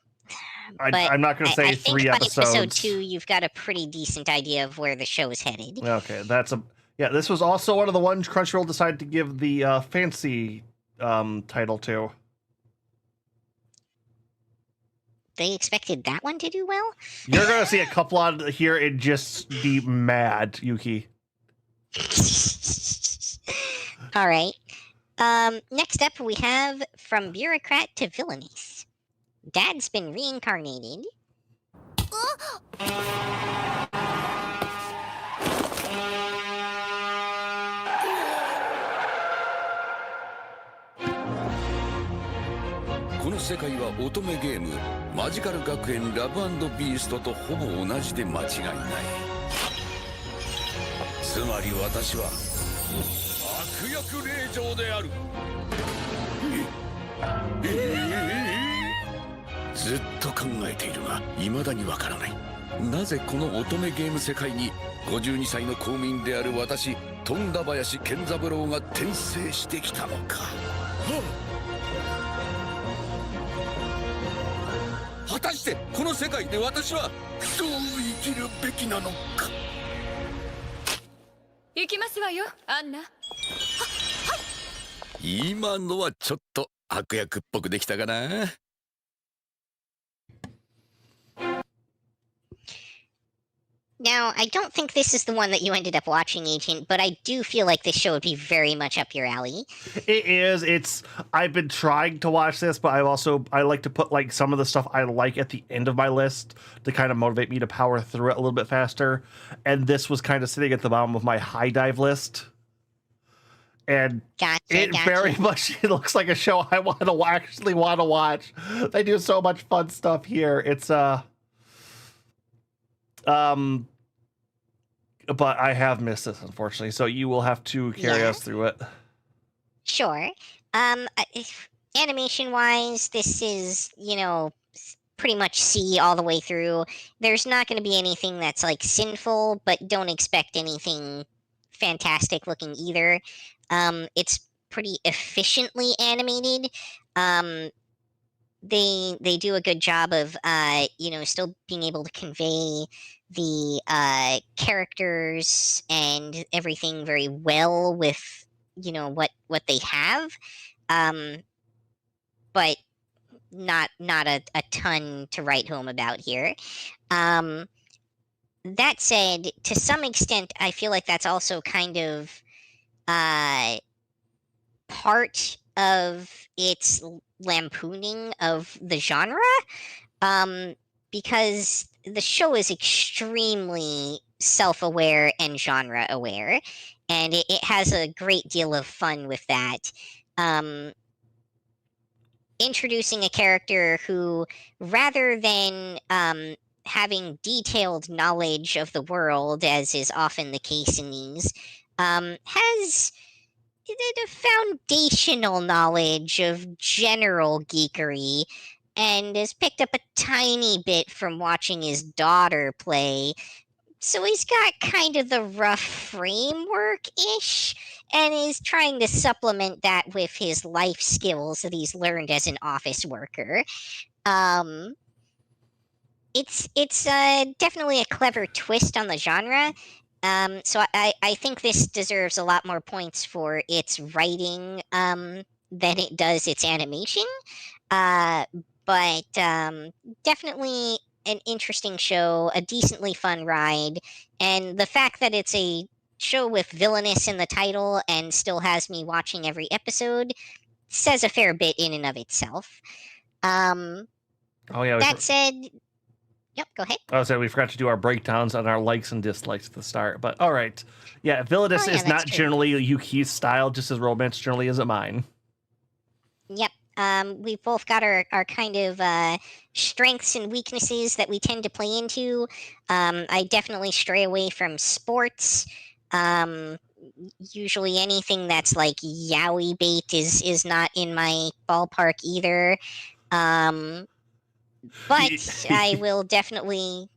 Speaker 1: not going to say
Speaker 2: I
Speaker 1: 3
Speaker 2: think
Speaker 1: episodes.
Speaker 2: By episode 2, you've got a pretty decent idea of where the show is headed.
Speaker 1: Okay, yeah. This was also one of the ones Crunchyroll decided to give the fancy title to.
Speaker 2: They expected that one to do well?
Speaker 1: You're going to see a couple out here and just be mad, Yuki.
Speaker 2: All right. Next up, we have From Bureaucrat to Villainous. Dad's been reincarnated. Oh!
Speaker 4: この世界は乙女ゲームマジカル学園ラブ&ビーストとほぼ同じで間違いない。つまり私は悪役令嬢である。ずっと考えているが未だにわからない。なぜこの乙女ゲーム世界に52歳の公民である私富田林健三郎が転生してきたのか。果たしてこの世界で私はどう生きるべきなのか。
Speaker 3: 行きますわよ、アンナ。
Speaker 4: 今のはちょっと悪役っぽくできたかな。
Speaker 2: Now, I don't think this is the one that you ended up watching, Agent, but I do feel like this show would be very much up your alley.
Speaker 1: It is. I've been trying to watch this, but I like to put like some of the stuff I like at the end of my list to kind of motivate me to power through it a little bit faster. And this was kind of sitting at the bottom of my high dive list. And very much it looks like a show I actually want to watch. They do so much fun stuff here. It's but I have missed this, unfortunately, so you will have to carry us through it.
Speaker 2: Sure. Animation-wise, this is, pretty much C all the way through. There's not going to be anything that's, like, sinful, but don't expect anything fantastic looking either. It's pretty efficiently animated. They do a good job of, still being able to convey the characters and everything very well with, what they have. But not a ton to write home about here. That said, to some extent, I feel like that's also kind of part of its lampooning of the genre, because the show is extremely self-aware and genre-aware, and it has a great deal of fun with that. introducing a character who, rather than having detailed knowledge of the world, as is often the case in these, has the foundational knowledge of general geekery and has picked up a tiny bit from watching his daughter play. So he's got kind of the rough framework-ish and is trying to supplement that with his life skills that he's learned as an office worker. It's definitely a clever twist on the genre. So I think this deserves a lot more points for its writing than it does its animation. But definitely an interesting show, a decently fun ride, and the fact that it's a show with villainous in the title and still has me watching every episode says a fair bit in and of itself.
Speaker 1: Oh yeah.
Speaker 2: That said, yep, go ahead.
Speaker 1: I was saying we forgot to do our breakdowns on our likes and dislikes at the start, but all right. Yeah, Villainous is not generally Yuki's style, just as romance generally isn't mine.
Speaker 2: Yep. We've both got our kind of strengths and weaknesses that we tend to play into. I definitely stray away from sports. Usually anything that's like yaoi bait is not in my ballpark either. But I will definitely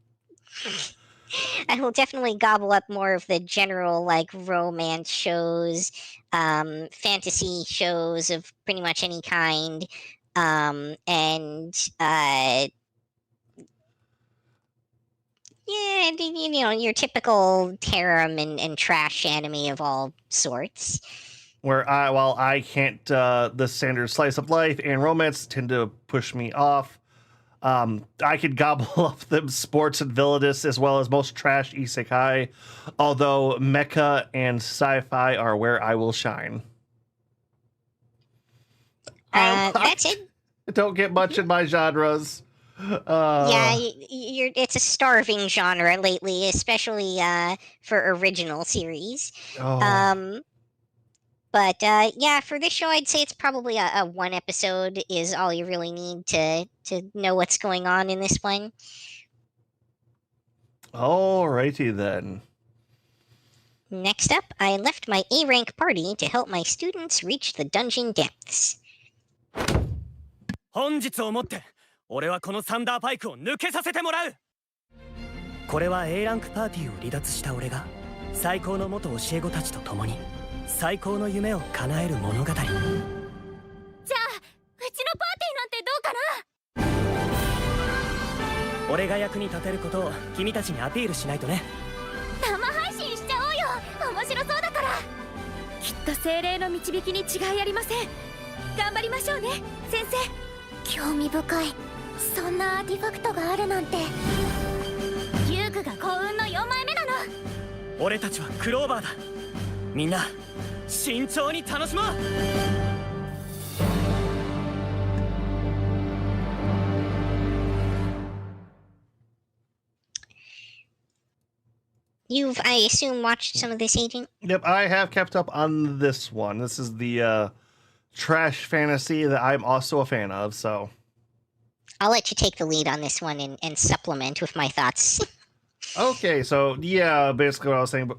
Speaker 2: gobble up more of the general like romance shows, fantasy shows of pretty much any kind, and yeah, your typical harem and trash anime of all sorts.
Speaker 1: While I can't, the standard slice of life and romance tend to push me off. I could gobble up them sports and villainous as well as most trash isekai, although mecha and sci-fi are where I will shine.
Speaker 2: That's it.
Speaker 1: Don't get much in my genres.
Speaker 2: Yeah, it's a starving genre lately, especially for original series.
Speaker 1: Oh.
Speaker 2: But yeah, for this show, I'd say it's probably a one episode is all you really need to know what's going on in this one.
Speaker 1: Alrighty then.
Speaker 2: Next up, I left my A rank party to help my students reach the dungeon depths.
Speaker 5: 本日をもって俺はこのサンダーパイクを抜けさせてもらう。これは A ランクパーティーを離脱した俺が最高の元教え子たちと共に最高の夢を叶える物語。じゃあうちのパーティーなんてどうかな。俺が役に立てることを君たちにアピールしないとね。
Speaker 3: 生配信しちゃおうよ。面白そうだから。きっと精霊の導きに違いありません。頑張りましょうね、先生。
Speaker 12: 興味深い。そんなアーティファクトがあるなんて。
Speaker 3: 遊具が幸運の4枚目なの。
Speaker 5: 俺たちはクローバーだ。みんな慎重に楽しもう。
Speaker 2: You've, I assume, watched some of this, Agent?
Speaker 1: Yep, I have kept up on this one. This is the trash fantasy that I'm also a fan of, so.
Speaker 2: I'll let you take the lead on this one and supplement with my thoughts.
Speaker 1: Okay, so yeah, basically what I was saying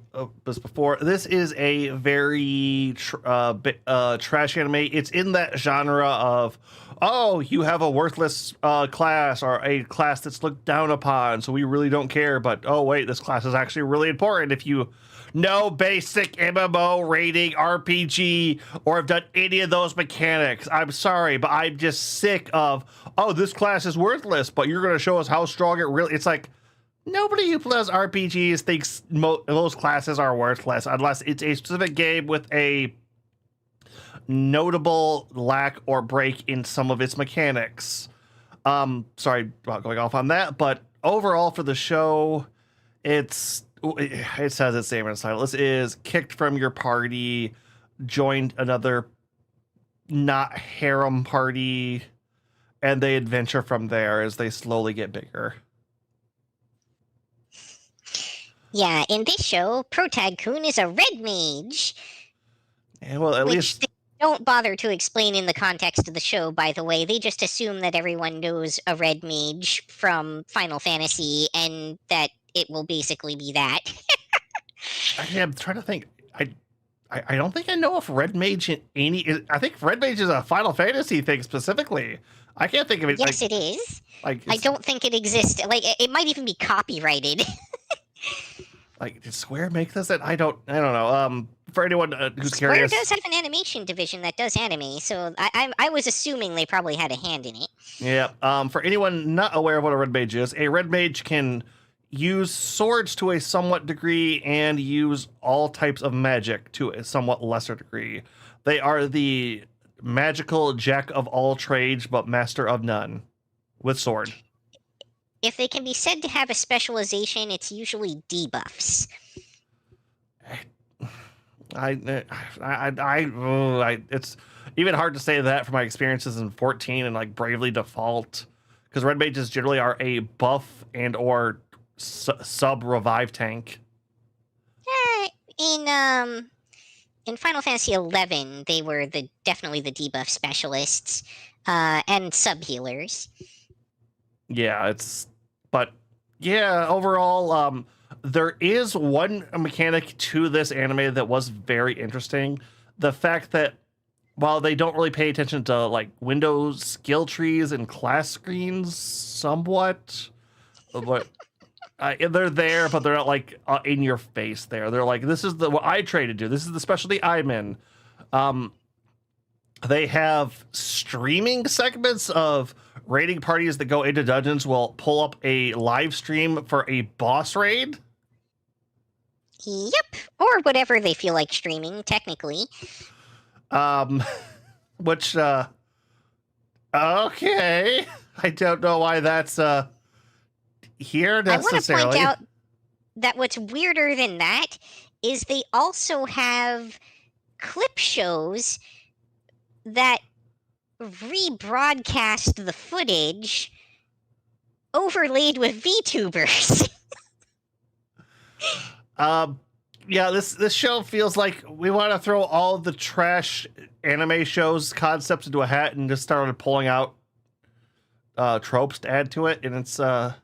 Speaker 1: was before. This is a very trash anime. It's in that genre of, oh, you have a worthless class or a class that's looked down upon, so we really don't care. But oh wait, this class is actually really important if you know basic MMO rating RPG or have done any of those mechanics. I'm sorry, but I'm just sick of, oh, this class is worthless, but you're going to show us how strong it really. It's like, nobody who plays RPGs thinks most classes are worthless unless it's a specific game with a notable lack or break in some of its mechanics. Sorry about going off on that, but overall for the show, it says its name in its title. This is kicked from your party, joined another not harem party, and they adventure from there as they slowly get bigger.
Speaker 2: Yeah, in this show, Protag-kun is a red mage.
Speaker 1: Yeah, well, at least
Speaker 2: don't bother to explain in the context of the show, by the way. They just assume that everyone knows a red mage from Final Fantasy and that it will basically be that.
Speaker 1: Actually, I'm trying to think. I don't think I know if red mage in any. I think red mage is a Final Fantasy thing specifically. I can't think of it.
Speaker 2: Yes, it is.
Speaker 1: Like,
Speaker 2: I don't think it exists. Like, it might even be copyrighted.
Speaker 1: Like, did Square make this? I don't know. For anyone who's
Speaker 2: Square
Speaker 1: curious,
Speaker 2: does have an animation division that does anime, so I was assuming they probably had a hand in it.
Speaker 1: yeah. For anyone not aware of what a red mage is, a red mage can use swords to a somewhat degree and use all types of magic to a somewhat lesser degree. They are the magical jack of all trades, but master of none, with sword.
Speaker 2: If they can be said to have a specialization, it's usually debuffs.
Speaker 1: It's even hard to say that from my experiences in 14 and like Bravely Default, because red mages generally are a buff and or sub revive tank.
Speaker 2: In Final Fantasy 11, they were definitely the debuff specialists and sub healers.
Speaker 1: Yeah, overall, there is one mechanic to this anime that was very interesting. The fact that while they don't really pay attention to like Windows skill trees and class screens somewhat, but they're there, but they're not like in your face there. They're like, this is what I try to do. This is the specialty I'm in. They have streaming segments of raiding parties that go into dungeons will pull up a live stream for a boss raid.
Speaker 2: Yep, or whatever they feel like streaming, technically.
Speaker 1: Which, okay. I don't know why that's, here necessarily.
Speaker 2: I want to point out that what's weirder than that is they also have clip shows that rebroadcast the footage overlaid with VTubers.
Speaker 1: Yeah, this show feels like we want to throw all the trash anime shows concepts into a hat and just started pulling out tropes to add to it, and it's I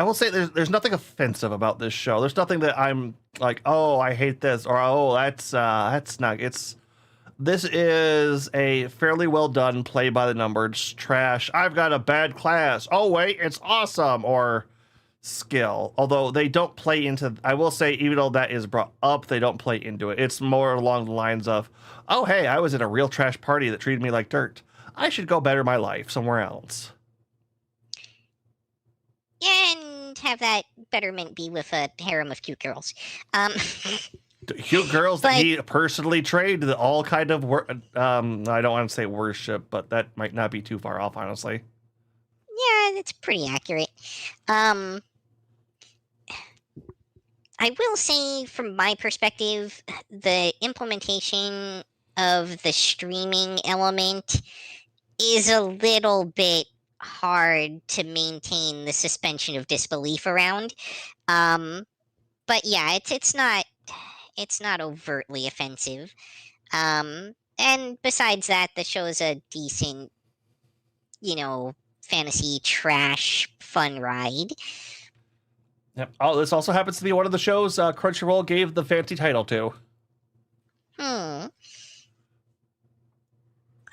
Speaker 1: will say there's nothing offensive about this show. There's nothing that I'm like, oh, I hate this, or oh, that's not. This is a fairly well done play by the numbers trash. I've got a bad class. Oh wait, it's awesome, or skill. Although they don't play into, I will say, even though that is brought up, they don't play into it. It's more along the lines of, oh hey, I was in a real trash party that treated me like dirt. I should go better my life somewhere else.
Speaker 2: And have that betterment be with a harem of cute girls.
Speaker 1: Cute girls that he personally trained that all kind of I don't want to say worship, but that might not be too far off, honestly.
Speaker 2: Yeah, that's pretty accurate. I will say, from my perspective, the implementation of the streaming element is a little bit hard to maintain the suspension of disbelief around. But yeah, it's not overtly offensive. And besides that, the show's a decent, fantasy trash fun ride.
Speaker 1: Yep. Oh, this also happens to be one of the shows Crunchyroll gave the fancy title to.
Speaker 2: I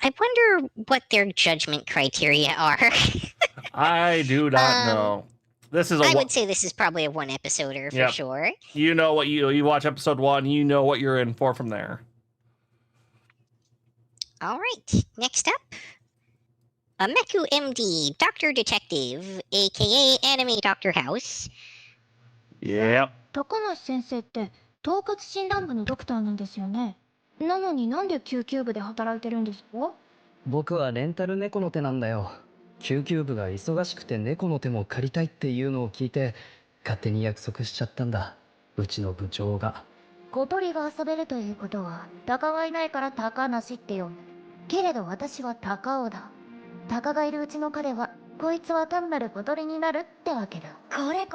Speaker 2: wonder what their judgment criteria are.
Speaker 1: I do not know. This is
Speaker 2: I would say this is probably a one episoder for sure.
Speaker 1: You know what you watch episode 1, you know what you're in for from there.
Speaker 2: All right, next up, Ameku MD, Doctor Detective, aka Anime Doctor House.
Speaker 1: Yep.
Speaker 12: 高梨先生って統括診断部のドクターなんですよね。なのになんで救急部で働いてるんですか？
Speaker 13: 僕はレンタル猫の手なんだよ。救急部が忙しくて猫の手も借りたいっていうのを聞いて勝手に約束しちゃったんだ。うちの部長が。
Speaker 12: 小鳥が遊べるということは鷹がいないから高梨って呼ぶ。けれど私は高尾だ。鷹がいるうちの彼はこいつは単なる小鳥になるってわけだ。これ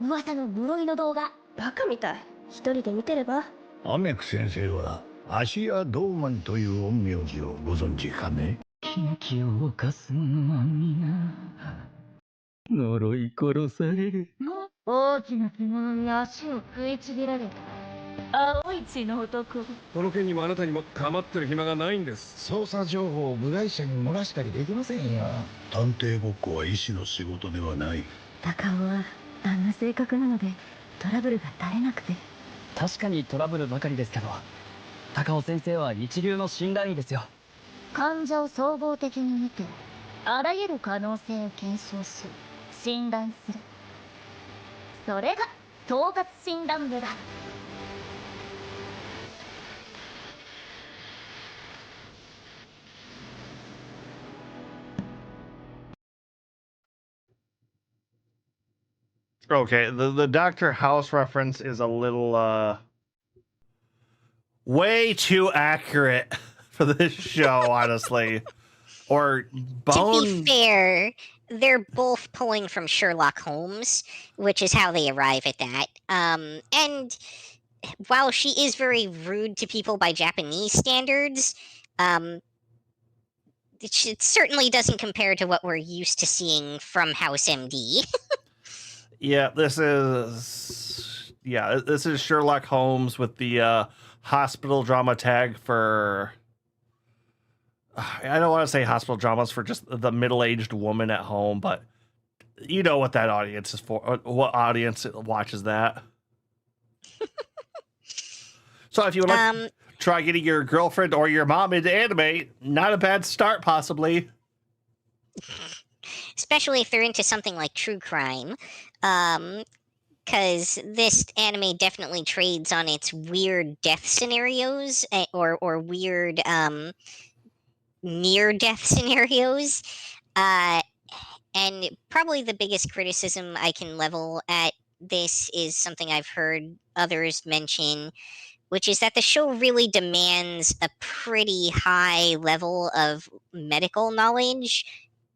Speaker 12: 噂の室井の動画。バカみたい。一人で見てれば。
Speaker 14: アメク先生は芦屋道満という陰陽師をご存知かね。
Speaker 13: 禁忌を犯す者は皆呪い殺される。
Speaker 12: 大きな着物に足を食いちぎられた青い血の男。
Speaker 8: この件にもあなたにも構ってる暇がないんです。
Speaker 14: 捜査情報を部外者に漏らしたりできませんよ。探偵ごっこは医師の仕事ではない。
Speaker 12: 高尾はあんな性格なのでトラブルが絶えなくて。
Speaker 13: 確かにトラブルばかりですけど、高尾先生は一流の診断医ですよ。
Speaker 12: 患者を総合的に見てあらゆる可能性を検証し診断する。それが統括診断部だ。
Speaker 1: Okay, the Dr. House reference is a little way too accurate for this show, honestly. Or Bone.
Speaker 2: To be fair, they're both pulling from Sherlock Holmes, which is how they arrive at that. And while she is very rude to people by Japanese standards, it certainly doesn't compare to what we're used to seeing from House MD.
Speaker 1: Yeah, this is Sherlock Holmes with the hospital drama tag for. I don't want to say hospital dramas for just the middle-aged woman at home, but you know what that audience is for. What audience watches that? So if you would like to try getting your girlfriend or your mom into anime, not a bad start, possibly.
Speaker 2: Especially if they're into something like true crime. Because this anime definitely trades on its weird death scenarios or weird near-death scenarios. And probably the biggest criticism I can level at this is something I've heard others mention, which is that the show really demands a pretty high level of medical knowledge,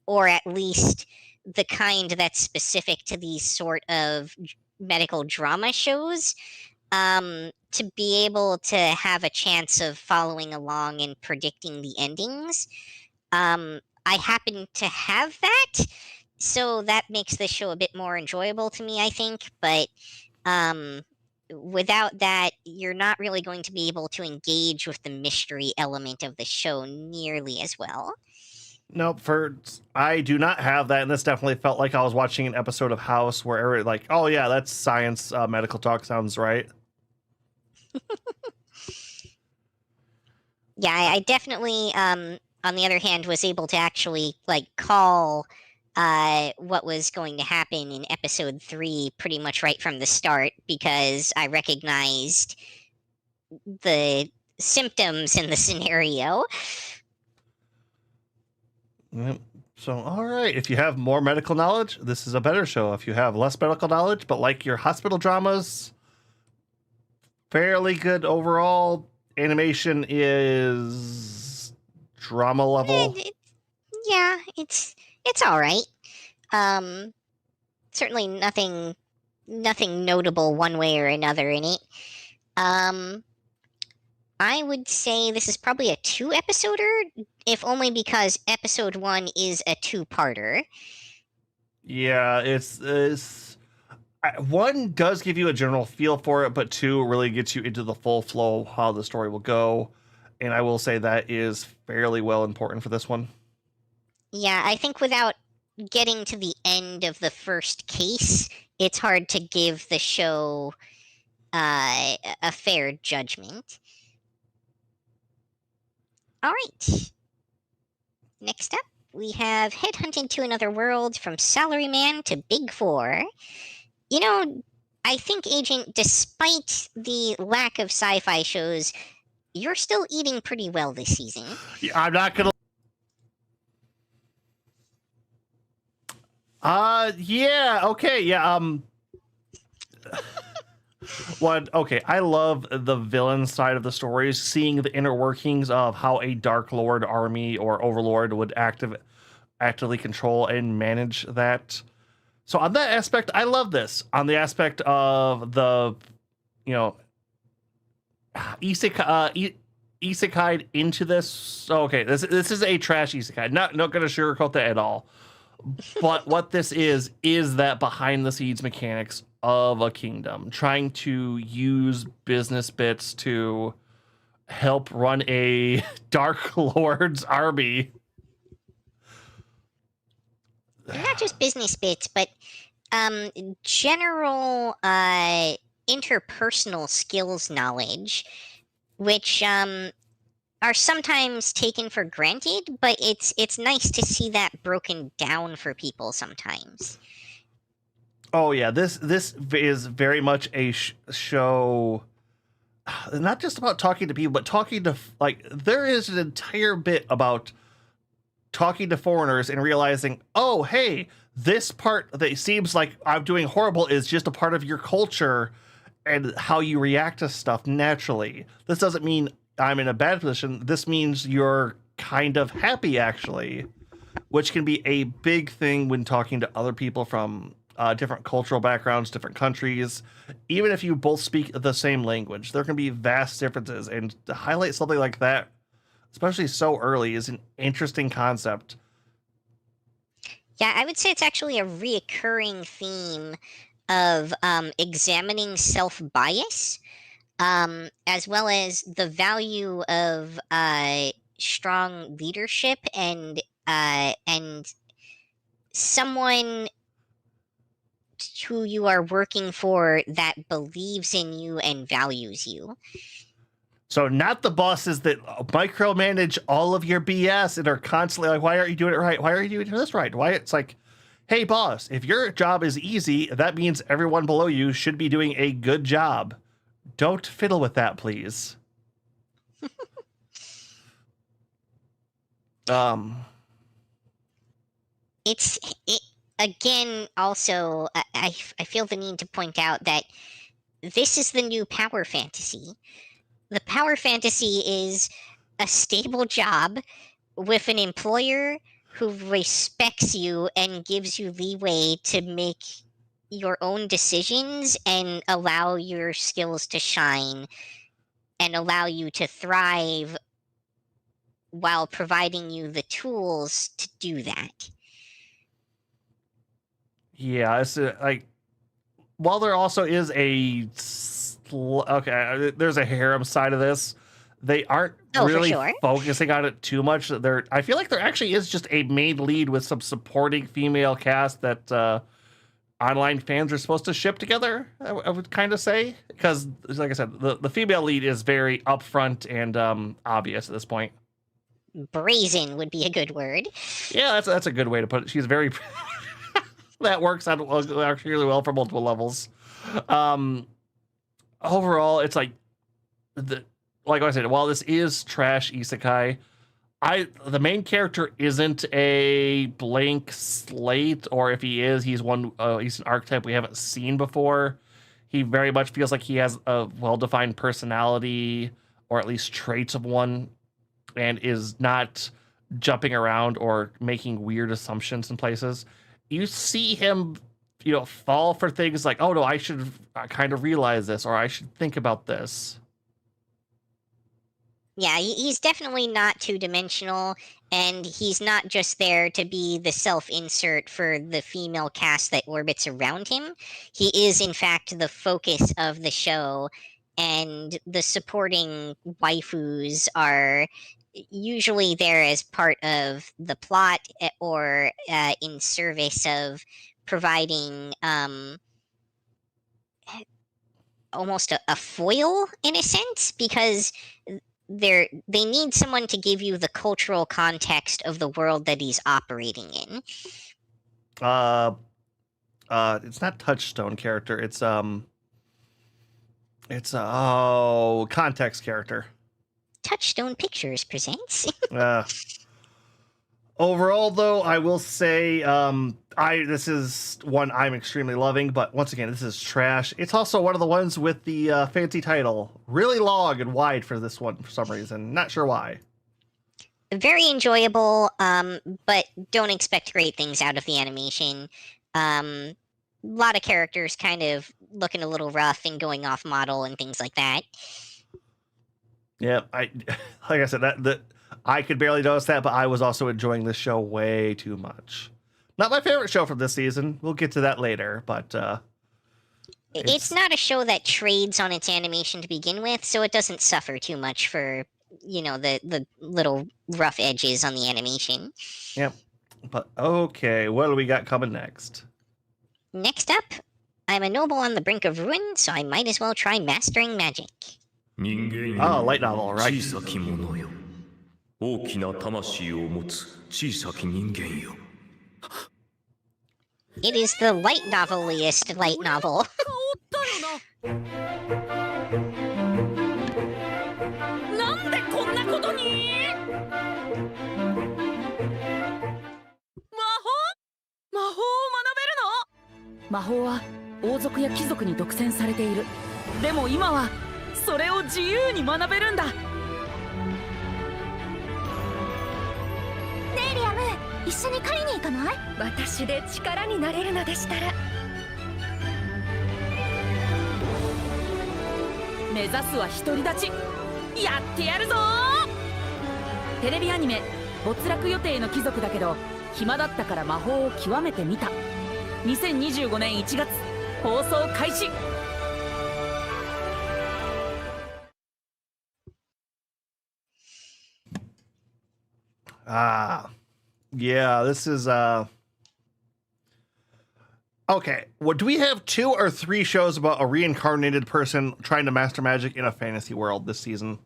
Speaker 2: or at least the kind that's specific to these sort of medical drama shows, to be able to have a chance of following along and predicting the endings. I happen to have that, so that makes the show a bit more enjoyable to me, I think, but without that, you're not really going to be able to engage with the mystery element of the show nearly as well.
Speaker 1: Nope, I do not have that, and this definitely felt like I was watching an episode of House where like, oh yeah, that's science, medical talk, sounds right.
Speaker 2: Yeah, I definitely, on the other hand, was able to actually like call what was going to happen in episode 3 pretty much right from the start, because I recognized the symptoms in the scenario.
Speaker 1: So, all right, if you have more medical knowledge, this is a better show. If you have less medical knowledge, but like your hospital dramas, fairly good overall. Animation is drama level.
Speaker 2: Yeah, it's all right. Certainly nothing notable one way or another in it. I would say this is probably a 2-episoder, if only because episode 1 is a 2-parter.
Speaker 1: Yeah, it's 1 does give you a general feel for it, but 2 really gets you into the full flow of how the story will go. And I will say that is fairly well important for this one.
Speaker 2: Yeah, I think without getting to the end of the first case, it's hard to give the show a fair judgment. All right. Next up, we have Headhunted to Another World from Salaryman to Big 4. You know, I think, Agent, despite the lack of sci-fi shows, you're still eating pretty well this season.
Speaker 1: Yeah, I'm not gonna. Yeah, okay, yeah. Okay, I love the villain side of the stories, seeing the inner workings of how a Dark Lord army or Overlord would actively control and manage that. So on that aspect, I love this. On the aspect of the, isekai, isekai into this. Okay, this is a trash isekai. Not going to sugarcoat that at all. But what this is that behind the scenes mechanics of a kingdom, trying to use business bits to help run a Dark Lord's army.
Speaker 2: And not just business bits, but general interpersonal skills knowledge, which are sometimes taken for granted, but it's nice to see that broken down for people sometimes.
Speaker 1: Oh yeah, this is very much a show, not just about talking to people, but talking to, like, there is an entire bit about talking to foreigners and realizing, oh hey, this part that seems like I'm doing horrible is just a part of your culture and how you react to stuff naturally. This doesn't mean I'm in a bad position. This means you're kind of happy, actually, which can be a big thing when talking to other people from different cultural backgrounds, different countries. Even if you both speak the same language, there can be vast differences. And to highlight something like that, especially so early, is an interesting concept.
Speaker 2: Yeah, I would say it's actually a reoccurring theme of examining self-bias, as well as the value of strong leadership and someone who you are working for that believes in you and values you.
Speaker 1: So not the bosses that micromanage all of your BS and are constantly like, why aren't you doing it right? Why are you doing this right? Why? It's like, hey boss, if your job is easy, that means everyone below you should be doing a good job. Don't fiddle with that, please.
Speaker 2: It again, also, I feel the need to point out that this is the new power fantasy. The power fantasy is a stable job with an employer who respects you and gives you leeway to make your own decisions and allow your skills to shine and allow you to thrive while providing you the tools to do that.
Speaker 1: Yeah, it's like, while there also is a there's a harem side of this, they aren't really focusing on it too much. I feel like there actually is just a main lead with some supporting female cast that online fans are supposed to ship together, I would kind of say, because like I said, the female lead is very upfront and obvious at this point.
Speaker 2: Brazen would be a good word.
Speaker 1: Yeah, that's a good way to put it. She's very that works out actually really well for multiple levels. Overall, it's like I said, while this is trash isekai, the main character isn't a blank slate, or if he is, he's an archetype we haven't seen before. He very much feels like he has a well-defined personality, or at least traits of one, and is not jumping around or making weird assumptions in places. You see him, fall for things like, oh no, I should kind of realize this, or I should think about this.
Speaker 2: Yeah, he's definitely not two-dimensional, and he's not just there to be the self-insert for the female cast that orbits around him. He is, in fact, the focus of the show, and the supporting waifus are usually there as part of the plot or in service of providing almost a foil, in a sense, because they need someone to give you the cultural context of the world that he's operating in.
Speaker 1: It's not Touchstone character. It's context character.
Speaker 2: Touchstone Pictures presents.
Speaker 1: Overall, though, I will say this is one I'm extremely loving, but once again, this is trash. It's also one of the ones with the fancy title. Really long and wide for this one for some reason. Not sure why.
Speaker 2: Very enjoyable, but don't expect great things out of the animation. A lot of characters kind of looking a little rough and going off model and things like that.
Speaker 1: Yeah, like I said, that I could barely notice that, but I was also enjoying this show way too much. Not my favorite show from this season. We'll get to that later, but
Speaker 2: it's not a show that trades on its animation to begin with, so it doesn't suffer too much for, the little rough edges on the animation.
Speaker 1: Yep. But okay, what do we got coming next?
Speaker 2: Next up, I'm a noble on the brink of ruin, so I might as well try mastering magic.
Speaker 1: Oh, light novel, right?
Speaker 4: 小さき者よ。大きな魂を持つ小さき人間よ。
Speaker 2: It is the light noveliest light novel.
Speaker 7: なんでこんなことに？魔法を学べるの？魔法は王族や貴族に独占されている。でも今はそれを自由に学べるんだ。ね
Speaker 3: えリアム、一緒に狩りに行かない？私で力になれるのでしたら。
Speaker 7: 目指すは独り立ち。やってやるぞ。テレビアニメ「没落予定の貴族」だけど暇だったから魔法を極めてみた。2025年1月放送開始。
Speaker 1: Yeah, this is okay. What do we have 2 or 3 shows about a reincarnated person trying to master magic in a fantasy world this season?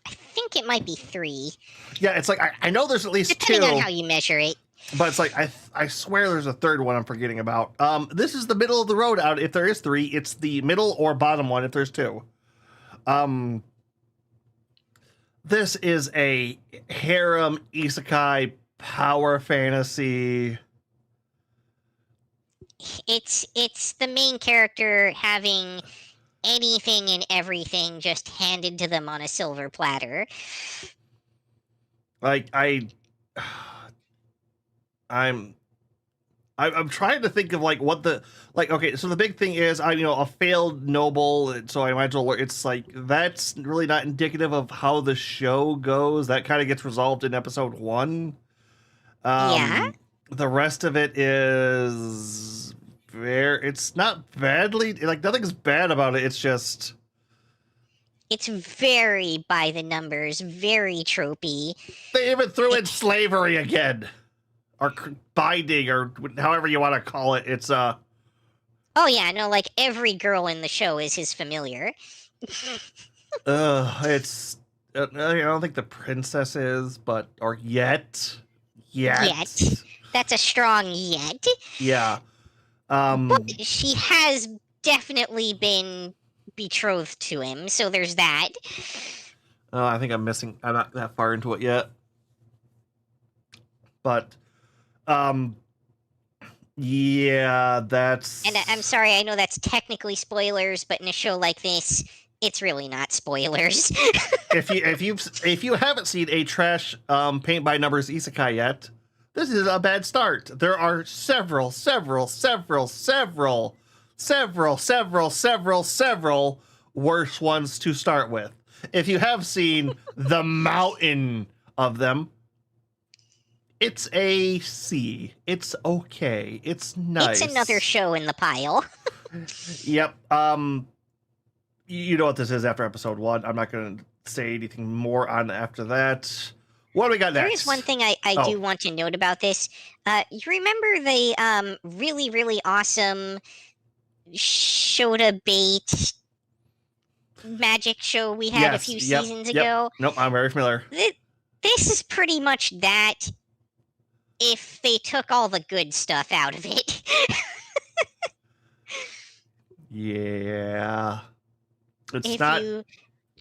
Speaker 2: I think it might be 3.
Speaker 1: Yeah, it's like I know there's at least
Speaker 2: Depending
Speaker 1: 2.
Speaker 2: on how you measure it.
Speaker 1: But it's like I swear there's a 3rd one I'm forgetting about. This is the middle of the road out. If there is 3, it's the middle or bottom one if there's 2. This is a harem isekai power fantasy.
Speaker 2: It's the main character having anything and everything just handed to them on a silver platter.
Speaker 1: Like I'm trying to think of like what the okay, so the big thing is I'm a failed noble, so I might as well, it's like that's really not indicative of how the show goes. That kind of gets resolved in episode 1.
Speaker 2: Yeah.
Speaker 1: The rest of it is it's not badly, like nothing's bad about it. It's just
Speaker 2: it's very by the numbers, very tropey.
Speaker 1: They even threw in slavery again. Or binding, or however you want to call it. It's
Speaker 2: Oh yeah, no, like every girl in the show is his familiar.
Speaker 1: It's I don't think the princess is, but or yet.
Speaker 2: That's a strong yet.
Speaker 1: Yeah.
Speaker 2: But she has definitely been betrothed to him, so there's that.
Speaker 1: Oh, I think I'm not that far into it yet. But yeah, that's.
Speaker 2: And I'm sorry, I know that's technically spoilers, but in a show like this, it's really not spoilers.
Speaker 1: if you haven't seen a trash paint by numbers isekai yet, this is a bad start. There are several worse ones to start with. If you have seen the mountain of them, it's a C. It's okay. It's nice.
Speaker 2: It's another show in the pile.
Speaker 1: Yep. You know what this is after episode 1. I'm not going to say anything more on after that. What do we got next?
Speaker 2: There is one thing I do want to note about this. You remember the really, really awesome Shota Bait magic show we had a few seasons ago?
Speaker 1: Nope, I'm very familiar.
Speaker 2: This is pretty much that if they took all the good stuff out of it.
Speaker 1: Yeah.
Speaker 2: If you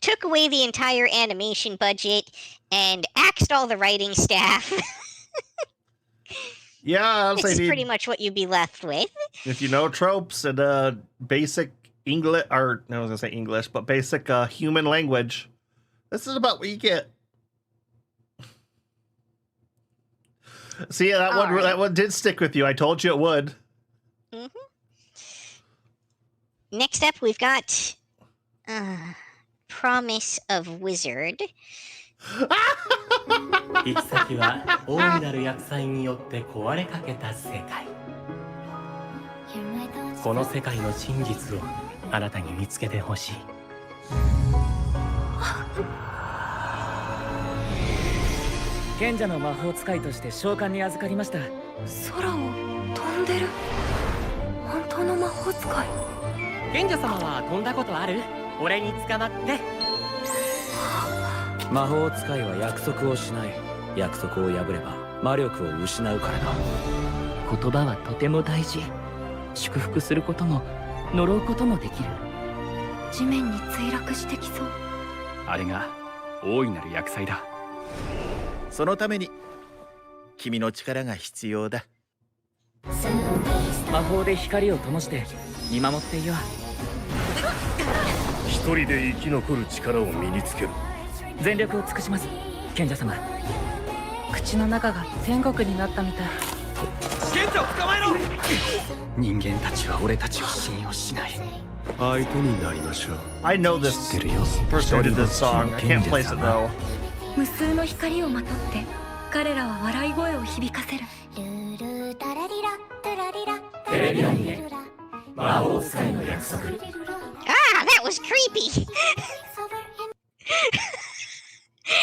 Speaker 2: took away the entire animation budget and axed all the writing staff.
Speaker 1: Yeah,
Speaker 2: this is pretty much what you'd be left with.
Speaker 1: If you know tropes and basic English, or I was gonna say English, but basic human language, this is about what you get. See, that one did stick with you. I told you it would.
Speaker 2: Next up, we've got promise of wizard.
Speaker 5: 行き先は大いなる厄災によって壊れかけた世界。この世界の真実をあなたに見つけてほしい。
Speaker 6: 賢者の魔法使いとして召喚に預かりました。
Speaker 10: 空を飛んでる本当の魔法使い。
Speaker 5: 賢者様は飛んだことある？俺に捕まって。
Speaker 8: 魔法使いは約束をしない。約束を破れば魔力を失うからだ。
Speaker 6: 言葉はとても大事。祝福することも呪うこともできる。
Speaker 10: 地面に墜落してきそう。
Speaker 15: あれが大いなる厄災だ。
Speaker 16: そのために君の力が必要だ。
Speaker 6: 魔法で光を灯して見守っていよう。
Speaker 4: 一人で生き残る力を身につける。
Speaker 6: 全力を尽くします、賢者様。口の中が天国になったみたい。
Speaker 11: 賢者を捕まえろ。
Speaker 15: 人間たちは俺たちを信用しない。
Speaker 4: 相手になりましょう。
Speaker 1: I know this person who did this song. I can't place it though.
Speaker 10: 無数の光をまとって彼らは笑い声を響かせる。
Speaker 5: テレビアニメ魔法使いの約束。
Speaker 2: That was creepy.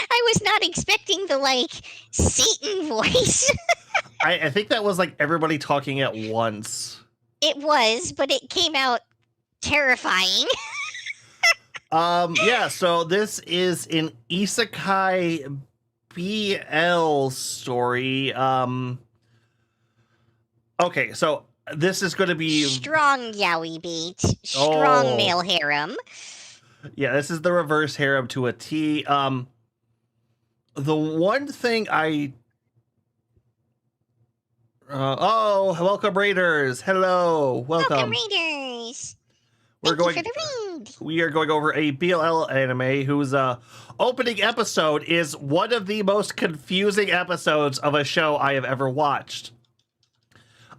Speaker 2: I was not expecting the Satan voice.
Speaker 1: I think that was like everybody talking at once.
Speaker 2: It was, but it came out terrifying.
Speaker 1: Yeah, so this is an isekai BL story. Okay, so this is going to be
Speaker 2: strong yaoi bait, strong male harem.
Speaker 1: Yeah, this is the reverse harem to a T. The one thing welcome Raiders. Hello, welcome
Speaker 2: Raiders.
Speaker 1: We are going over a BLL anime whose opening episode is one of the most confusing episodes of a show I have ever watched.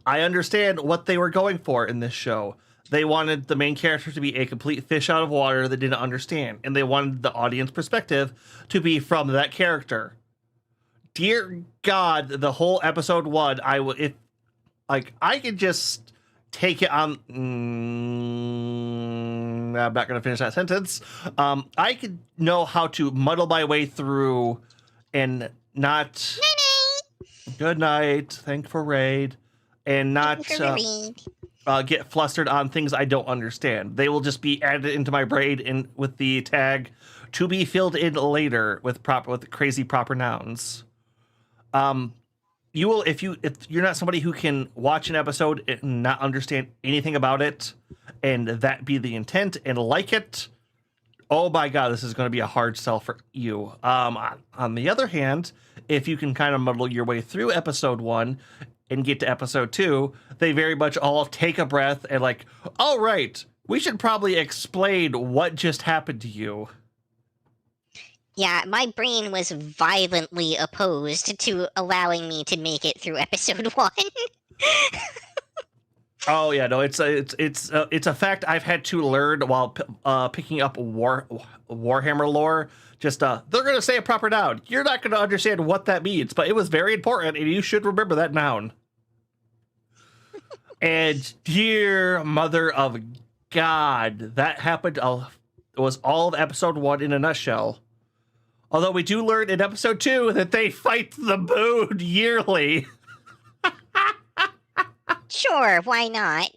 Speaker 1: I understand what they were going for in this show. They wanted the main character to be a complete fish out of water that didn't understand, and they wanted the audience perspective to be from that character. Dear God, the whole episode 1, I could just take it on. I'm not going to finish that sentence. I could know how to muddle my way through and not. Good night. Thank for raid, and not get flustered on things I don't understand. They will just be added into my brain with the tag "to be filled in later" with crazy proper nouns. You will if you're not somebody who can watch an episode and not understand anything about it, and that be the intent and like it. Oh my God, this is going to be a hard sell for you. On the other hand, if you can kind of muddle your way through episode 1 and get to episode 2, they very much all take a breath and all right, we should probably explain what just happened to you.
Speaker 2: Yeah, my brain was violently opposed to allowing me to make it through episode 1.
Speaker 1: Oh yeah, no, it's a fact I've had to learn while picking up Warhammer lore. Just they're gonna say a proper noun. You're not gonna understand what that means, but it was very important, and you should remember that noun. And dear mother of God, that happened. It was all of episode 1 in a nutshell. Although we do learn in episode 2 that they fight the moon yearly.
Speaker 2: Sure, why not?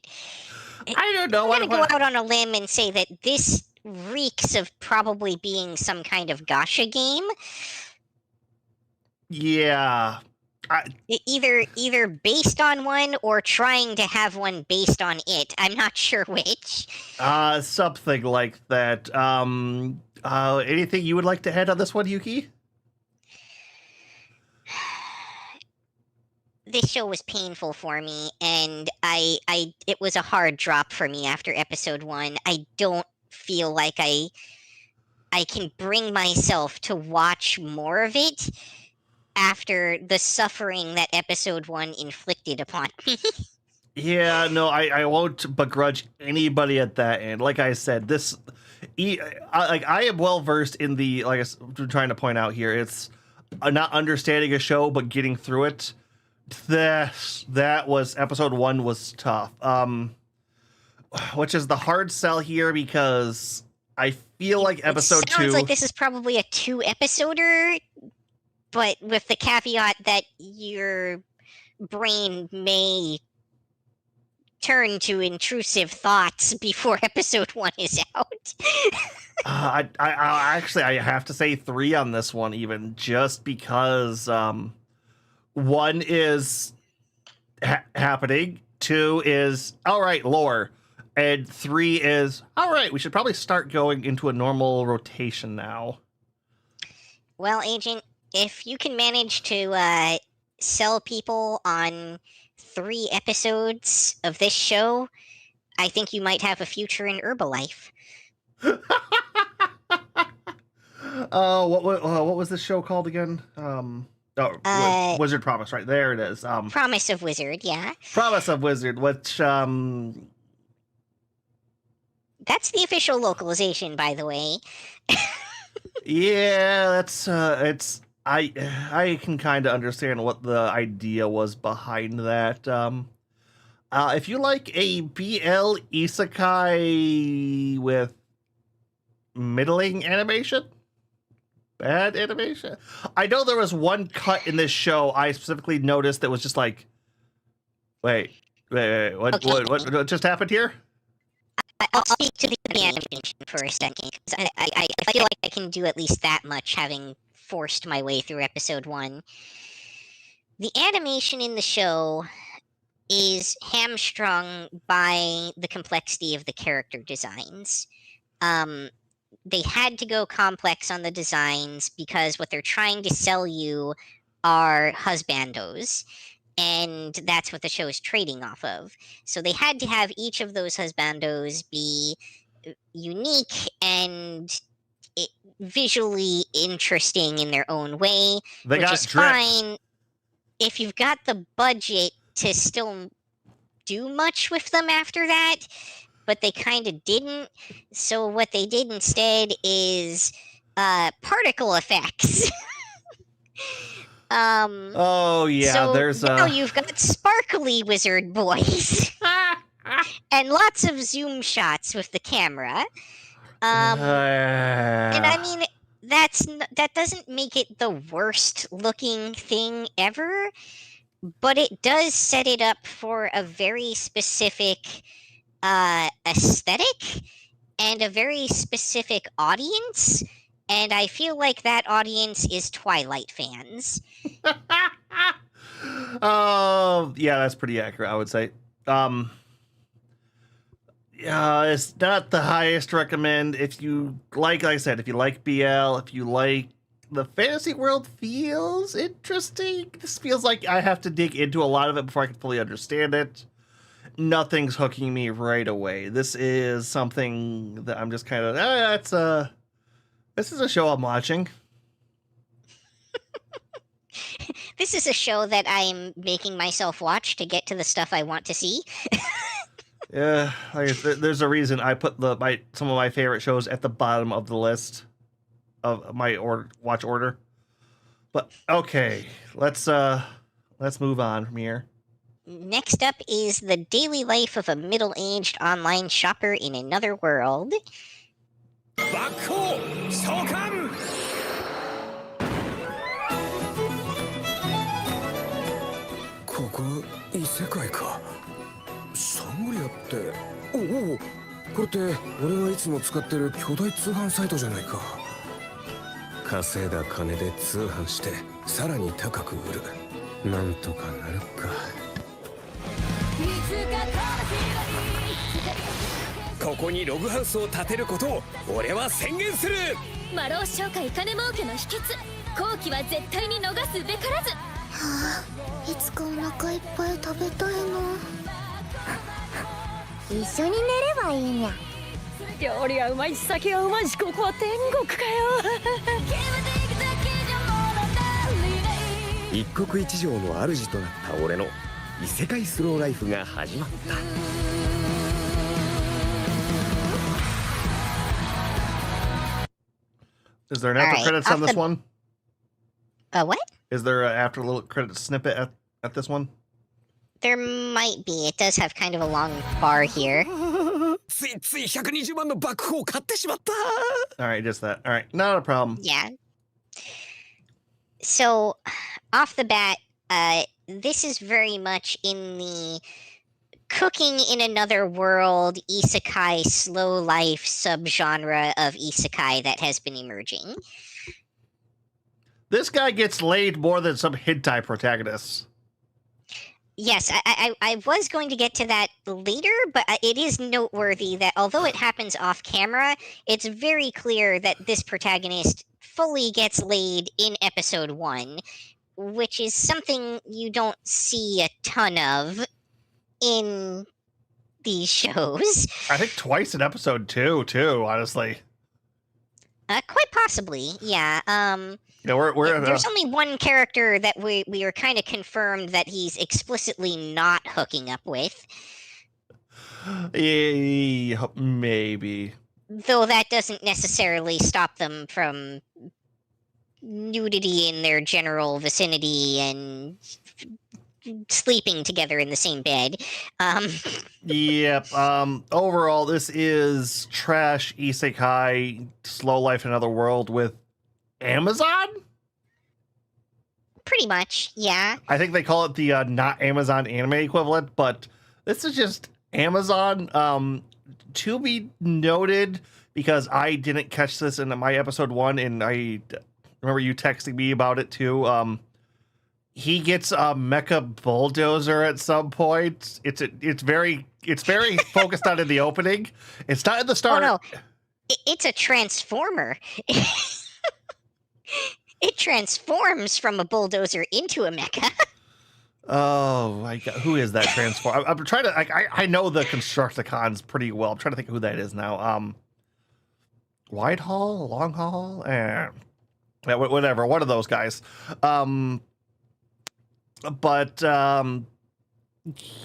Speaker 1: I don't know.
Speaker 2: I'm gonna go out on a limb and say that this reeks of probably being some kind of gacha game.
Speaker 1: Yeah.
Speaker 2: Either based on one or trying to have one based on it. I'm not sure which.
Speaker 1: Something like that. Anything you would like to add on this one, Yuki?
Speaker 2: This show was painful for me, and it was a hard drop for me after episode 1. I don't feel like I can bring myself to watch more of it after the suffering that episode 1 inflicted upon me.
Speaker 1: Yeah, no, I won't begrudge anybody at that end. Like I said, I am well versed in the, like I'm trying to point out here, it's not understanding a show but getting through it. That was episode 1 was tough. Which is the hard sell here because I feel like episode 2
Speaker 2: sounds like this is probably a 2-episoder, but with the caveat that your brain may turn to intrusive thoughts before episode 1 is out.
Speaker 1: I actually I have to say 3 on this one, even just because 1 is happening, 2 is all right lore, and 3 is all right. We should probably start going into a normal rotation now.
Speaker 2: Well, Agent, if you can manage to sell people on 3 episodes of this show, I think you might have a future in Herbalife.
Speaker 1: What was this show called again? Wizard Promise, right? There it is.
Speaker 2: Promise of Wizard, yeah.
Speaker 1: Promise of Wizard, which
Speaker 2: that's the official localization, by the way.
Speaker 1: yeah, that's it's I can kind of understand what the idea was behind that. If you like a BL isekai with middling animation, bad animation. I know there was one cut in this show I specifically noticed that was just like, wait, what just happened here?
Speaker 2: I'll speak to the animation for a second, because I feel like I can do at least that much, having forced my way through episode 1. The animation in the show is hamstrung by the complexity of the character designs. They had to go complex on the designs because what they're trying to sell you are husbandos, and that's what the show is trading off of. So they had to have each of those husbandos be unique and visually interesting in their own way, which is fine if you've got the budget to still do much with them after that, but they kind of didn't. So what they did instead is particle effects.
Speaker 1: Oh yeah,
Speaker 2: so
Speaker 1: there's
Speaker 2: now you've got sparkly wizard boys and lots of zoom shots with the camera. And I mean, that doesn't make it the worst looking thing ever, but it does set it up for a very specific aesthetic and a very specific audience, and I feel like that audience is Twilight fans.
Speaker 1: Oh yeah, that's pretty accurate, I would say. Yeah, it's not the highest recommend. If you like I said, if you like BL, if you like the fantasy world feels interesting, this feels like I have to dig into a lot of it before I can fully understand it. Nothing's hooking me right away. This is something that I'm just kind of, this is a show I'm watching.
Speaker 2: This is a show that I'm making myself watch to get to the stuff I want to see.
Speaker 1: Yeah, there's a reason I put some of my favorite shows at the bottom of the list of my watch order. But okay, let's move on from here.
Speaker 2: Next up is the daily life of a middle-aged online shopper in another world.
Speaker 3: 魔老商会金儲けの秘訣後期は絶対に逃すべからず。はあ、いつかお腹いっぱい食べたいな。
Speaker 12: 一緒に寝ればいいにゃ。
Speaker 7: 料理はうまいし酒はうまいし、ここは天国かよ。
Speaker 8: 一国一城の主となった俺の異世界スローライフが始まった。
Speaker 1: Is there an
Speaker 2: All
Speaker 1: after
Speaker 2: right,
Speaker 1: credits
Speaker 2: off
Speaker 1: on this
Speaker 2: the-
Speaker 1: one?
Speaker 2: What?
Speaker 1: Is there an after little credit snippet at this one?
Speaker 2: There might be. It does have kind of a long bar here.
Speaker 8: ついつい120万の爆砲を買ってしまった
Speaker 1: All right, just that. All right, not a problem.
Speaker 2: Yeah. So, off the bat, this is very much in the cooking in another world isekai slow life subgenre of isekai that has been emerging.
Speaker 1: This guy gets laid more than some hentai protagonists.
Speaker 2: Yes, I was going to get to that later, but it is noteworthy that although it happens off camera, it's very clear that this protagonist fully gets laid in episode 1, which is something you don't see a ton of in these shows.
Speaker 1: I think twice in episode 2, too, honestly.
Speaker 2: Quite possibly, yeah.
Speaker 1: Yeah, we're
Speaker 2: There's only one character that we are kind of confirmed that he's explicitly not hooking up with.
Speaker 1: Yeah, maybe.
Speaker 2: Though that doesn't necessarily stop them from nudity in their general vicinity and sleeping together in the same bed.
Speaker 1: Yep. Overall, this is trash isekai slow life in another world with Amazon?
Speaker 2: Pretty much, yeah.
Speaker 1: I think they call it the not Amazon anime equivalent, but this is just Amazon. To be noted, because I didn't catch this in my episode 1, and I remember you texting me about it too. He gets a mecha bulldozer at some point. It's very focused on in the opening. It's not in the start.
Speaker 2: Oh no, it's a transformer. It transforms from a bulldozer into a mecha.
Speaker 1: Oh, who is that transform? I'm trying to. I know the Constructicons pretty well. I'm trying to think of who that is now. Wide haul, long haul, yeah, whatever. One of those guys. But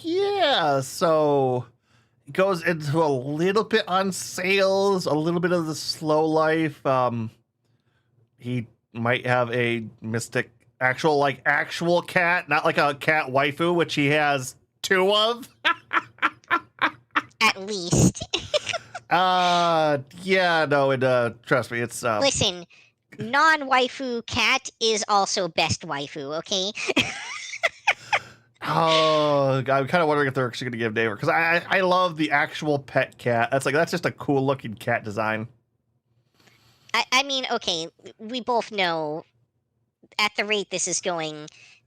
Speaker 1: yeah. So it goes into a little bit on sales, a little bit of the slow life. He might have a mystic actual cat, not like a cat waifu, which he has 2 of.
Speaker 2: At least.
Speaker 1: Yeah, no, and trust me, it's
Speaker 2: Listen, non-waifu cat is also best waifu, okay?
Speaker 1: Oh, I'm kind of wondering if they're actually going to give David, because I love the actual pet cat. That's just a cool looking cat design.
Speaker 2: I mean, okay, we both know at the rate this is going,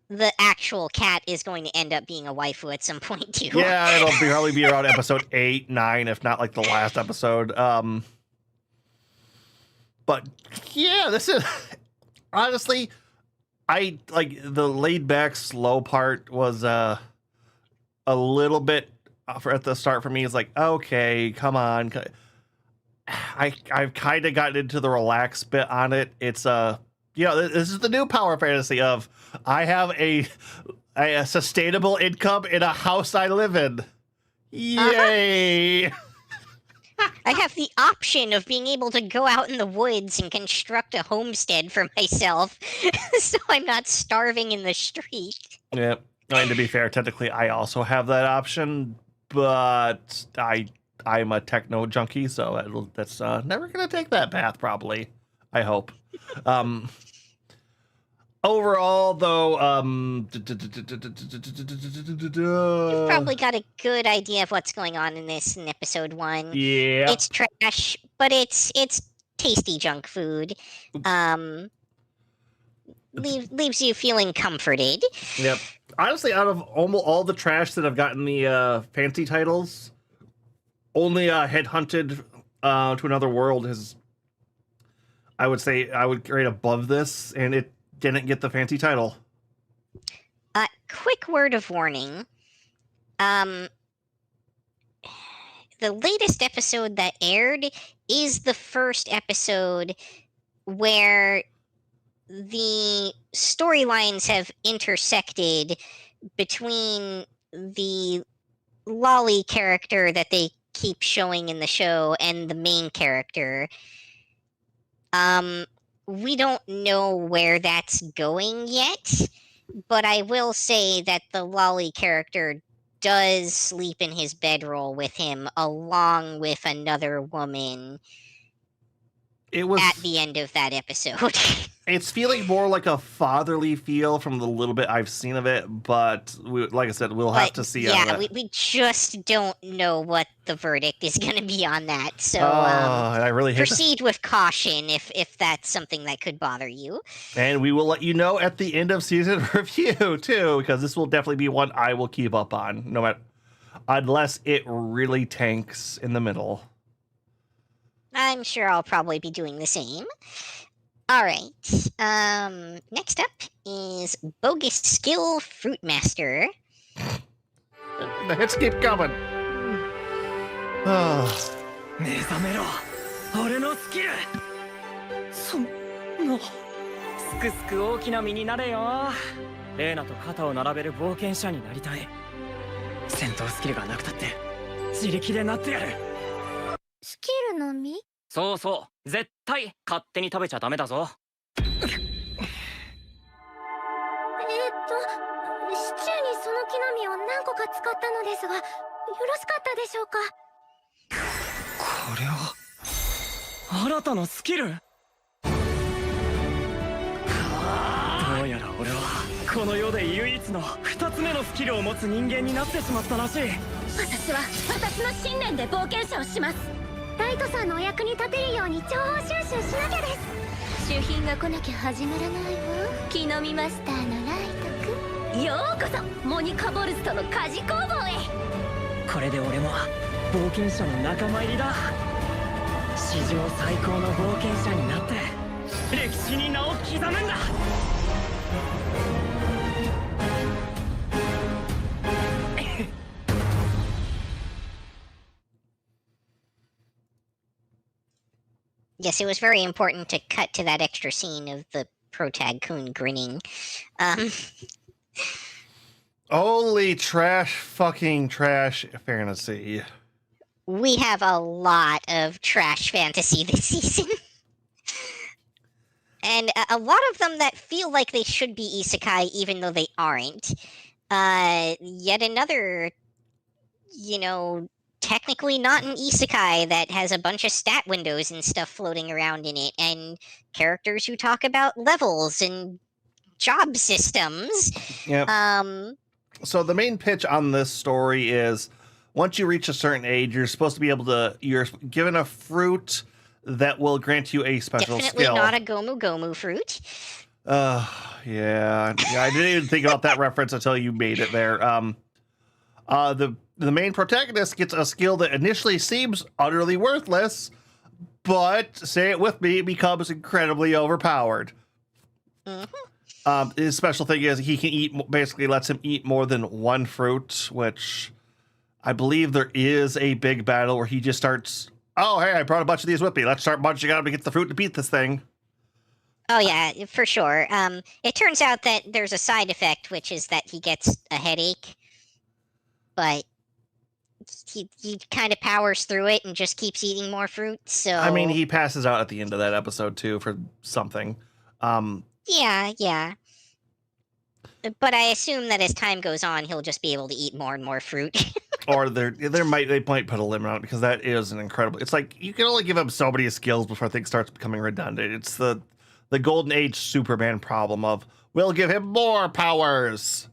Speaker 2: the actual cat is going to end up being a waifu at some point too.
Speaker 1: Yeah, it'll probably be around episode 8, 9, if not like the last episode. But yeah, this is honestly, I like the laid back slow part was a little bit at the start for me. It's like, okay, come on. I've kind of gotten into the relax bit on it. It's this is the new power fantasy of I have a sustainable income in a house I live in. Yay!
Speaker 2: I have the option of being able to go out in the woods and construct a homestead for myself, so I'm not starving in the street.
Speaker 1: Yeah. And to be fair, technically I also have that option, but I'm a techno junkie, so that's never going to take that path, probably. I hope. Overall, though,
Speaker 2: You've probably got a good idea of what's going on in this in episode 1.
Speaker 1: Yeah.
Speaker 2: It's trash, but it's tasty junk food. Leaves you feeling comforted.
Speaker 1: Yep. Honestly, out of almost all the trash that I've gotten the fancy titles, only Headhunted to Another World is, I would say, I would rate above this, and it didn't get the fancy title.
Speaker 2: Quick word of warning. The latest episode that aired is the first episode where the storylines have intersected between the lolly character that they keep showing in the show and the main character. we don't know where that's going yet, but I will say that the Lolly character does sleep in his bedroll with him along with another woman
Speaker 1: It was
Speaker 2: at the end of that episode.
Speaker 1: It's feeling more like a fatherly feel from the little bit I've seen of it, but like I said, we'll have to see.
Speaker 2: Yeah, we just don't know what the verdict is going to be on that. So
Speaker 1: I really hate
Speaker 2: proceed with caution if that's something that could bother you.
Speaker 1: And we will let you know at the end of season review too, because this will definitely be one I will keep up on, no matter, unless it really tanks in the middle.
Speaker 2: I'm sure I'll probably be doing the same. All right. Next up is Bogus Skill Fruit Master.
Speaker 1: The hits keep coming.
Speaker 5: 目覚めろ俺のスキルそのすくすく大きな身になれよレーナと肩を並べる冒険者になりたい戦闘スキルがなくたって自力でなってやる
Speaker 3: スキルの実
Speaker 5: そうそう絶対勝手に食べちゃダメだぞ
Speaker 3: シチューにその木の実を何個か使ったのですがよろしかったでしょうか
Speaker 5: これは新たなスキルどうやら俺はこの世で唯一の2つ目のスキルを持つ人間になってしまったらしい
Speaker 3: 私は私の信念で冒険者をしますライトさんのお役に立てるように情報収集しなきゃです主品が来なきゃ始まらないわ木の実マスターのライトくんようこそモニカボルストの鍛冶工房へ
Speaker 5: これで俺も冒険者の仲間入りだ史上最高の冒険者になって歴史に名を刻むんだ
Speaker 2: Yes, it was very important to cut to that extra scene of the protag-kun grinning.
Speaker 1: Only fucking trash fantasy.
Speaker 2: We have a lot of trash fantasy this season. And a lot of them that feel like they should be isekai even though they aren't. Yet another, technically not an isekai that has a bunch of stat windows and stuff floating around in it, and characters who talk about levels and job systems.
Speaker 1: Yep. So the main pitch on this story is once you reach a certain age, you're supposed to be able to, you're given a fruit that will grant you a special
Speaker 2: Definitely
Speaker 1: skill.
Speaker 2: not a Gomu Gomu fruit.
Speaker 1: Yeah, I didn't even think about that reference until you made it there. The main protagonist gets a skill that initially seems utterly worthless, but say it with me, it becomes incredibly overpowered.
Speaker 2: Mm-hmm.
Speaker 1: His special thing is he can eat, basically lets him eat more than one fruit, which I believe there is a big battle where he just starts, oh, hey, I brought a bunch of these with me. Let's start munching on them to get the fruit to beat this thing.
Speaker 2: Oh, yeah, for sure. It turns out that there's a side effect, which is that he gets a headache, but he kind of powers through it and just keeps eating more fruit, so...
Speaker 1: I mean, he passes out at the end of that episode, too, for something.
Speaker 2: Yeah. But I assume that as time goes on, he'll just be able to eat more and more fruit.
Speaker 1: Or they might put a limit on it, because that is an incredible... It's like, you can only give him so many skills before things starts becoming redundant. It's the Golden Age Superman problem of, we'll give him more powers!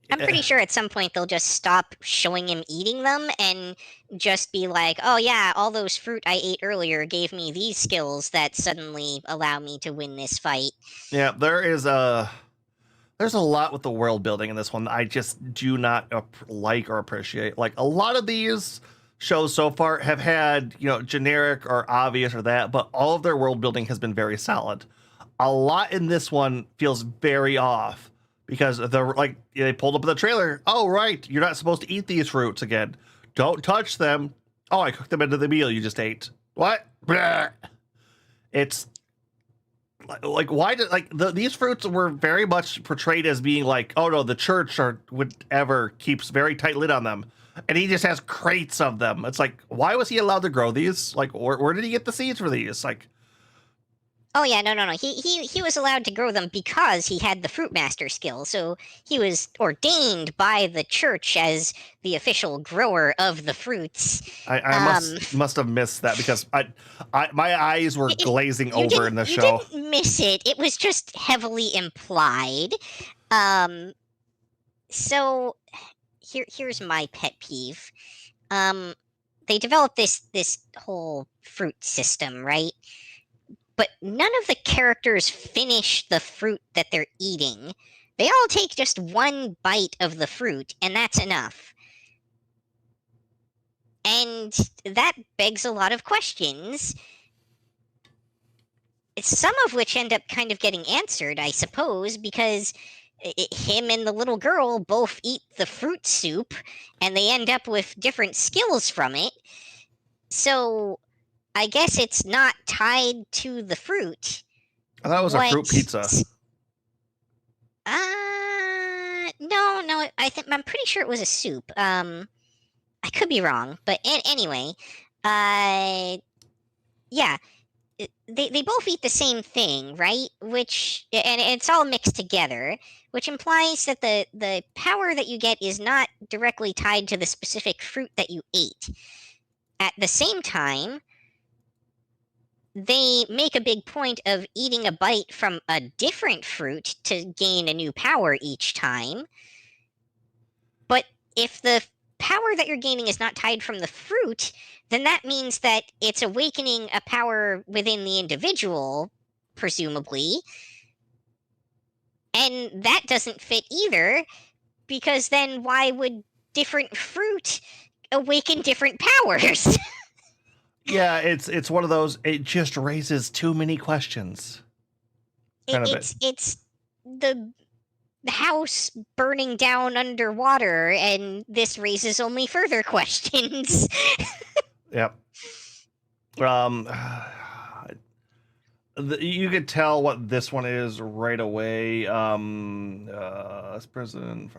Speaker 2: I'm pretty sure at some point they'll just stop showing him eating them and just be like, oh yeah, all those fruit I ate earlier gave me these skills that suddenly allow me to win this fight.
Speaker 1: Yeah, there's a lot with the world building in this one that I just do not like or appreciate. Like, a lot of these shows so far have had, generic or obvious or that, but all of their world building has been very solid. A lot in this one feels very off. Because they pulled up in the trailer. Oh, right. You're not supposed to eat these fruits again. Don't touch them. Oh, I cooked them into the meal you just ate. What? Blah. It's like, why did these fruits were very much portrayed as being like, oh no, the church or whatever keeps very tight lid on them. And he just has crates of them. It's like, why was he allowed to grow these? Like, where did he get the seeds for these? Like,
Speaker 2: Oh yeah, no. He was allowed to grow them because he had the fruit master skill. So he was ordained by the church as the official grower of the fruits.
Speaker 1: I must have missed that because my eyes were glazing over in the show.
Speaker 2: You didn't miss it. It was just heavily implied. So here's my pet peeve. They developed this whole fruit system, right? But none of the characters finish the fruit that they're eating. They all take just one bite of the fruit, and that's enough. And that begs a lot of questions, some of which end up kind of getting answered, I suppose, because him and the little girl both eat the fruit soup, and they end up with different skills from it. So I guess it's not tied to the fruit.
Speaker 1: I thought it was a fruit pizza.
Speaker 2: No. I'm pretty sure it was a soup. I could be wrong, but anyway, yeah, they both eat the same thing, right? Which, and it's all mixed together, which implies that the power that you get is not directly tied to the specific fruit that you ate. At the same time, they make a big point of eating a bite from a different fruit to gain a new power each time. But if the power that you're gaining is not tied from the fruit, then that means that it's awakening a power within the individual, presumably. And that doesn't fit either, because then why would different fruit awaken different powers?
Speaker 1: Yeah, it's one of those. It just raises too many questions.
Speaker 2: It's the house burning down underwater, and this raises only further questions.
Speaker 1: Yep. You could tell what this one is right away. This prison.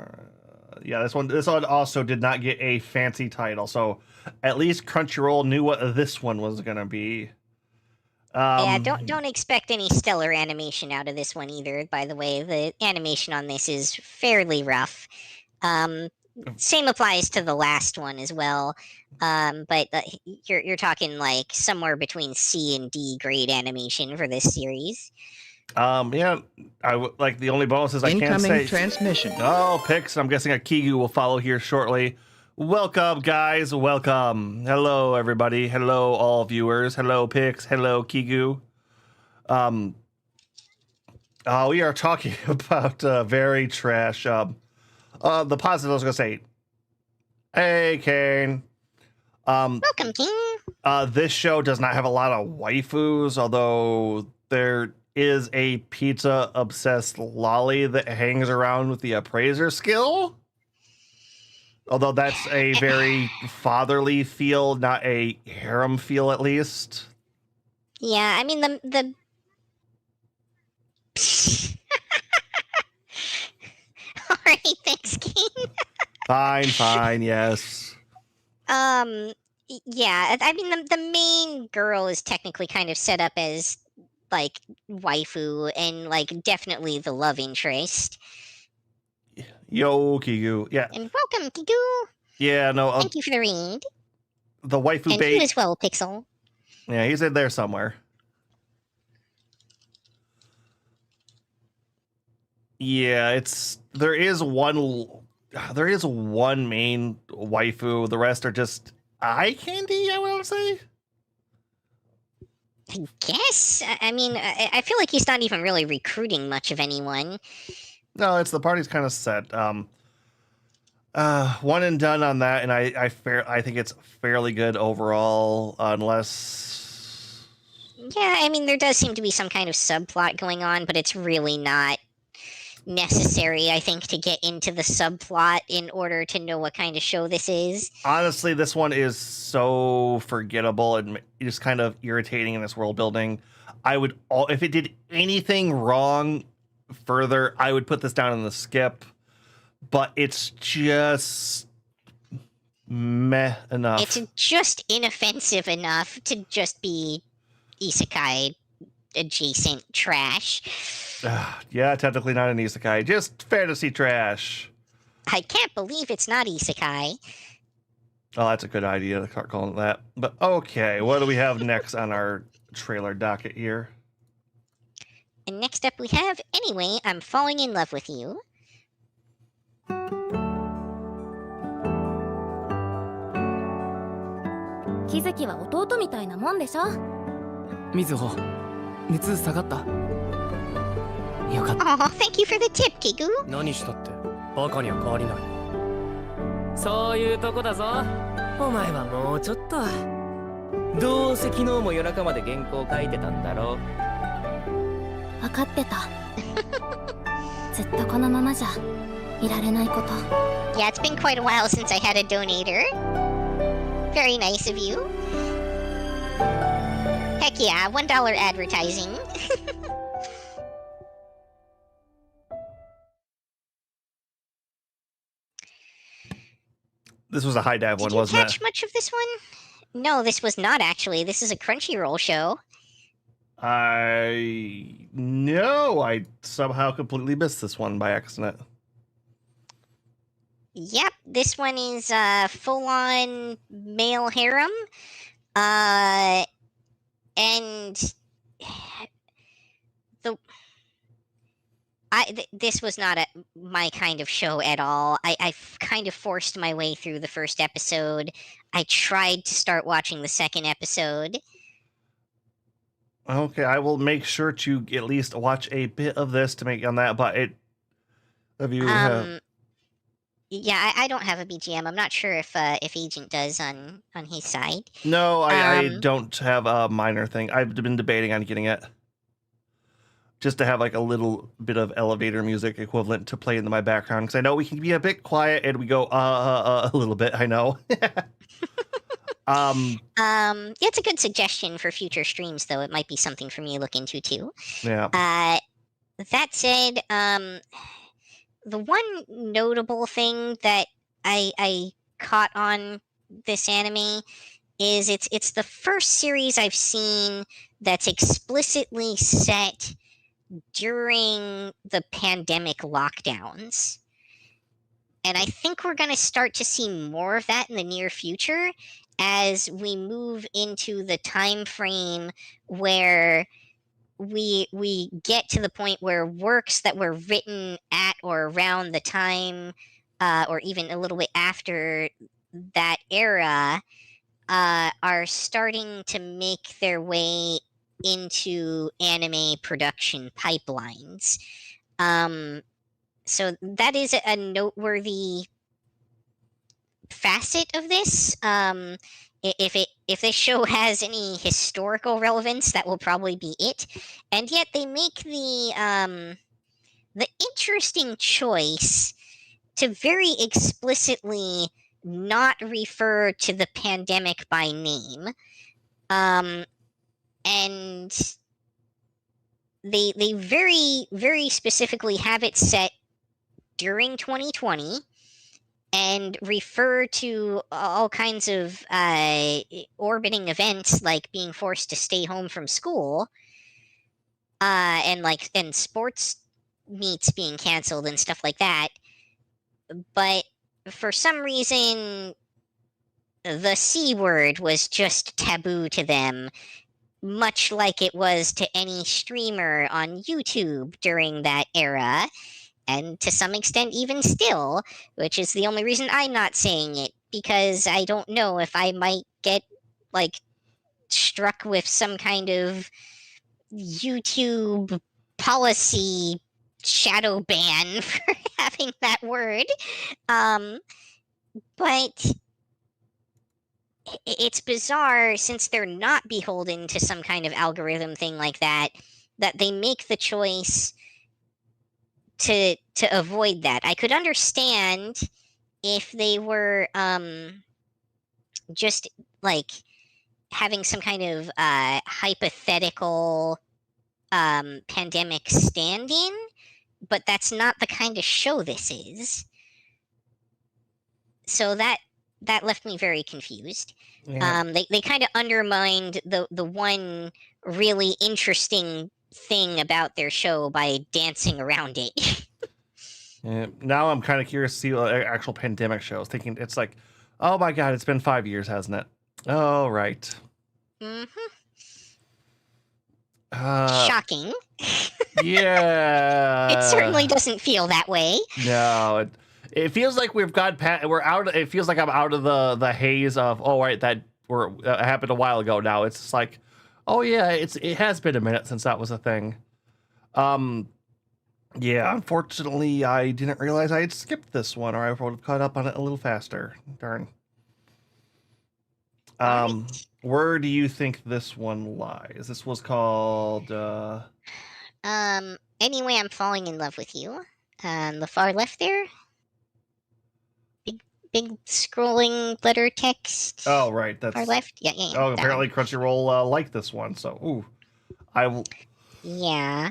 Speaker 1: Yeah, this one also did not get a fancy title, so at least Crunchyroll knew what this one was gonna be.
Speaker 2: Yeah, don't expect any stellar animation out of this one either. By the way, the animation on this is fairly rough. Same applies to the last one as well. But you're talking like somewhere between C and D grade animation for this series.
Speaker 1: Yeah, like the only bonus is I can't say.
Speaker 17: Incoming transmission.
Speaker 1: Oh, Pix. I'm guessing a Kigu will follow here shortly. Welcome, guys. Welcome. Hello, everybody. Hello, all viewers. Hello, Pix. Hello, Kigu. We are talking about very trash. The positive I was gonna say. Hey, Kane.
Speaker 2: Welcome, King.
Speaker 1: This show does not have a lot of waifus, although there is a pizza obsessed lolly that hangs around with the appraiser skill. Although that's a very fatherly feel, not a harem feel, at least.
Speaker 2: Yeah, I mean the Alright, thanks, King.
Speaker 1: Fine, yes.
Speaker 2: Yeah, I mean the main girl is technically kind of set up as like waifu and like definitely the love interest.
Speaker 1: Yo, Kigu. Yeah.
Speaker 2: And welcome, Kigu.
Speaker 1: Yeah, no.
Speaker 2: Thank you for the read.
Speaker 1: The waifu
Speaker 2: and
Speaker 1: bait.
Speaker 2: you as well, Pixel.
Speaker 1: Yeah, he's in there somewhere. Yeah, there is one main waifu. The rest are just eye candy, I would say.
Speaker 2: I guess. I mean, I feel like he's not even really recruiting much of anyone.
Speaker 1: No, it's the party's kind of set. One and done on that, and I think it's fairly good overall, unless.
Speaker 2: Yeah, I mean, there does seem to be some kind of subplot going on, but it's really not necessary, I think, to get into the subplot in order to know what kind of show this is.
Speaker 1: Honestly, this one is so forgettable and just kind of irritating in this world building. If it did anything wrong further, I would put this down in the skip, but it's just meh enough.
Speaker 2: It's just inoffensive enough to just be isekai adjacent trash.
Speaker 1: Yeah, technically not an isekai, just fantasy trash.
Speaker 2: I can't believe it's not isekai.
Speaker 1: Oh, that's a good idea to start calling it that. But okay, what do we have next on our trailer docket here?
Speaker 2: And next up we have Anyway, I'm Falling in Love with You.
Speaker 3: 木月は弟みたいなもんでしょ。
Speaker 15: みずほ、熱下がった。よかった。
Speaker 2: Oh, thank you for the tip, Kiku.
Speaker 5: 何したってバカには変わりない。
Speaker 6: そういうとこだぞ。お前はもうちょっと。どうせ昨日も夜中まで原稿書いてたんだろ。
Speaker 3: 分かってた。ずっとこのままじゃいられないこと。
Speaker 2: Yeah, it's been quite a while since I had a donator. Very nice of you. Heck yeah, $1 advertising.
Speaker 1: This was a high dive one,
Speaker 2: Did you
Speaker 1: wasn't
Speaker 2: catch
Speaker 1: it?
Speaker 2: much of this one? No, this was not actually. This is a Crunchyroll show.
Speaker 1: No, I somehow completely missed this one by accident.
Speaker 2: Yep, this one is full-on male harem. And this was not my kind of show at all. I kind of forced my way through the first episode. I tried to start watching the second episode.
Speaker 1: Okay, I will make sure to at least watch a bit of this to make on that. But have you?
Speaker 2: Yeah, I don't have a BGM. I'm not sure if Agent does on his side.
Speaker 1: No, I don't have a minor thing. I've been debating on getting it. Just to have like a little bit of elevator music equivalent to play in my background. Because I know we can be a bit quiet and we go a little bit, I know.
Speaker 2: It's a good suggestion for future streams, though. It might be something for me to look into, too.
Speaker 1: Yeah.
Speaker 2: That said, the one notable thing that I caught on this anime is it's the first series I've seen that's explicitly set during the pandemic lockdowns. And I think we're going to start to see more of that in the near future as we move into the time frame where we get to the point where works that were written at or around the time or even a little bit after that era are starting to make their way into anime production pipelines. So that is a noteworthy facet of this. If this show has any historical relevance, that will probably be it. And yet they make the interesting choice to very explicitly not refer to the pandemic by name. And they very, very specifically have it set during 2020 and refer to all kinds of orbiting events like being forced to stay home from school and sports meets being canceled and stuff like that. But for some reason, the C word was just taboo to them, much like it was to any streamer on YouTube during that era, and to some extent even still, which is the only reason I'm not saying it, because I don't know if I might get, struck with some kind of YouTube policy shadow ban for having that word. But it's bizarre, since they're not beholden to some kind of algorithm thing like that, that they make the choice to avoid that. I could understand if they were just having some kind of hypothetical pandemic stand-in, but that's not the kind of show this is. So that left me very confused.
Speaker 1: Yeah.
Speaker 2: They kind of undermined the one really interesting thing about their show by dancing around it.
Speaker 1: Now I'm kind of curious to see what actual pandemic shows. Thinking it's like, oh my god, it's been 5 years, hasn't it? Oh right.
Speaker 2: Shocking.
Speaker 1: Yeah.
Speaker 2: It certainly doesn't feel that way.
Speaker 1: No, it feels like we've got we're out. It feels like I'm out of the haze of right, that happened a while ago. Now it's just like, oh yeah, it has been a minute since that was a thing. Yeah, unfortunately, I didn't realize I had skipped this one, or I would have caught up on it a little faster. Darn. Where do you think this one lies? This was called.
Speaker 2: Anyway, I'm falling in love with you. On the far left there. Big scrolling letter text.
Speaker 1: Oh, right. That's
Speaker 2: far left. Yeah.
Speaker 1: Oh, apparently Crunchyroll liked this one. So, ooh, I will.
Speaker 2: Yeah.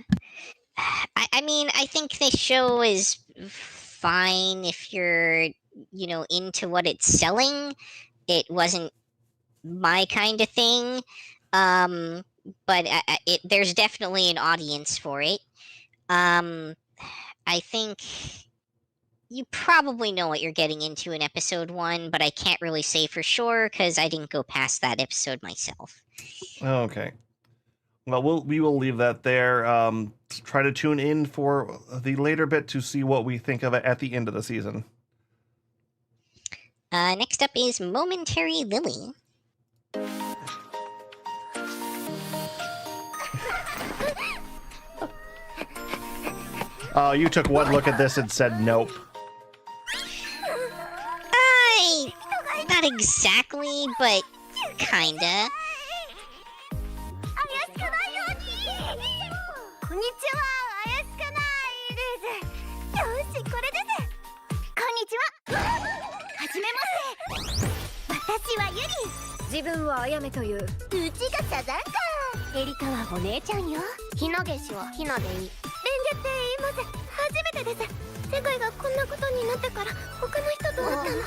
Speaker 2: I mean, I think this show is fine if you're, into what it's selling. It wasn't my kind of thing, but there's definitely an audience for it. I think you probably know what you're getting into in episode 1, but I can't really say for sure because I didn't go past that episode myself.
Speaker 1: Okay. Well, we will leave that there. Try to tune in for the later bit to see what we think of it at the end of the season.
Speaker 2: Next up is Momentary Lily.
Speaker 1: You took one look at this and said nope.
Speaker 2: Not exactly, but kinda.
Speaker 3: こんにちは、怪しくないです。よし、これです。こんにちは。はじめまして。私はユリ。自分はあやめという。うちがサザンカ。エリカはお姉ちゃんよ。ヒナゲシはヒナでいい。レンゲって言います。初めてです。世界がこんなことになってから他の人と会ったの。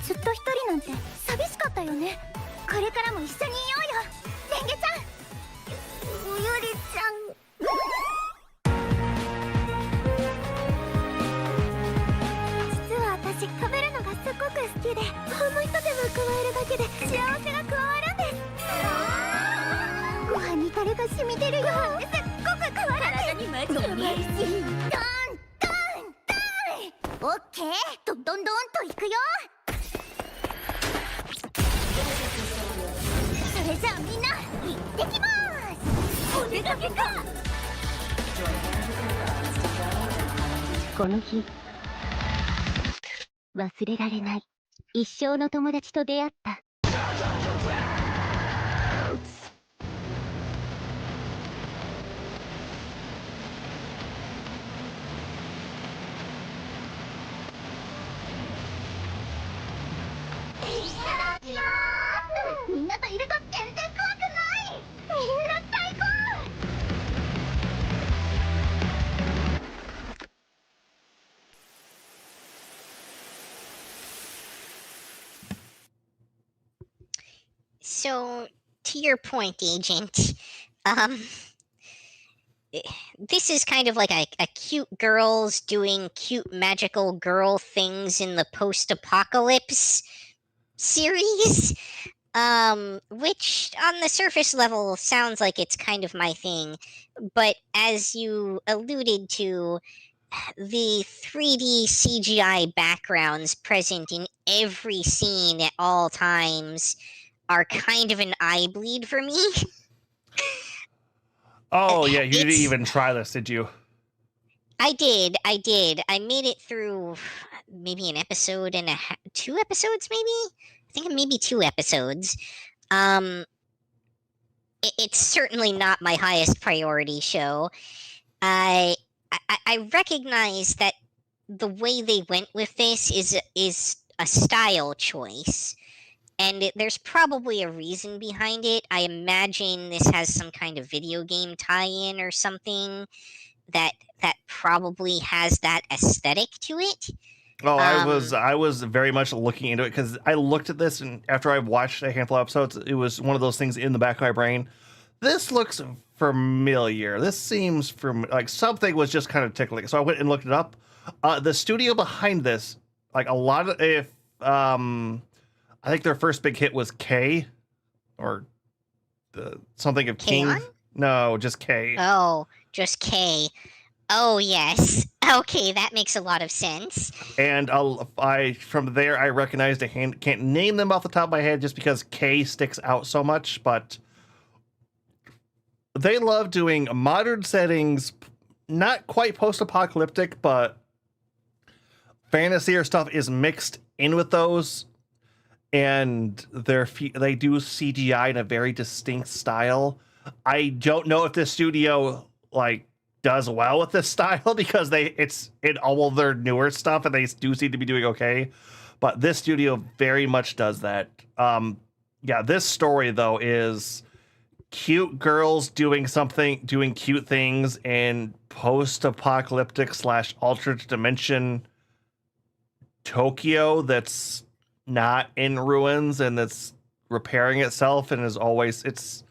Speaker 3: ずっと一人なんて寂しかったよね。これからも一緒にいようよ。レンゲちゃん。ユリちゃん。 私食べるのがすごく好きでほんの一手間加えるだけで幸せが加わるんですご飯にタレが染みてるよすっごく変わる体にマジでうまいしドンドンドンオッケードンドンドンといくよそれじゃあみんな行ってきますお出かけかこの日 忘れられない一生の友達と出会ったみんなといると全然怖くないみんな最高
Speaker 2: So, to your point, Agent, this is kind of like a cute girls doing cute magical girl things in the post-apocalypse series, which on the surface level sounds like it's kind of my thing, but as you alluded to, the 3D CGI backgrounds present in every scene at all times are kind of an eye bleed for me.
Speaker 1: Oh, yeah, you didn't even try this, did you?
Speaker 2: I did. I made it through maybe an episode and 2 episodes, maybe? I think maybe 2 episodes. It's certainly not my highest priority show. I recognize that the way they went with this is a style choice. And there's probably a reason behind it. I imagine this has some kind of video game tie-in or something that probably has that aesthetic to it.
Speaker 1: Oh, I was very much looking into it because I looked at this, and after I watched a handful of episodes, it was one of those things in the back of my brain This looks familiar. This seems like something was just kind of tickling. So I went and looked it up. The studio behind this, like a lot of, I think their first big hit was K, or something of King.
Speaker 2: K-On?
Speaker 1: No, just K.
Speaker 2: Oh, just K. Oh, yes. Okay, that makes a lot of sense.
Speaker 1: And from there, I recognized can't name them off the top of my head just because K sticks out so much, but they love doing modern settings, not quite post-apocalyptic, but fantasy or stuff is mixed in with those, and they do CGI in a very distinct style. I don't know if this studio does well with this style because it's in all of their newer stuff and they do seem to be doing okay, but this studio very much does that. This story though is cute girls doing cute things in post-apocalyptic / alternate dimension Tokyo that's not in ruins and that's repairing itself and is always
Speaker 2: It's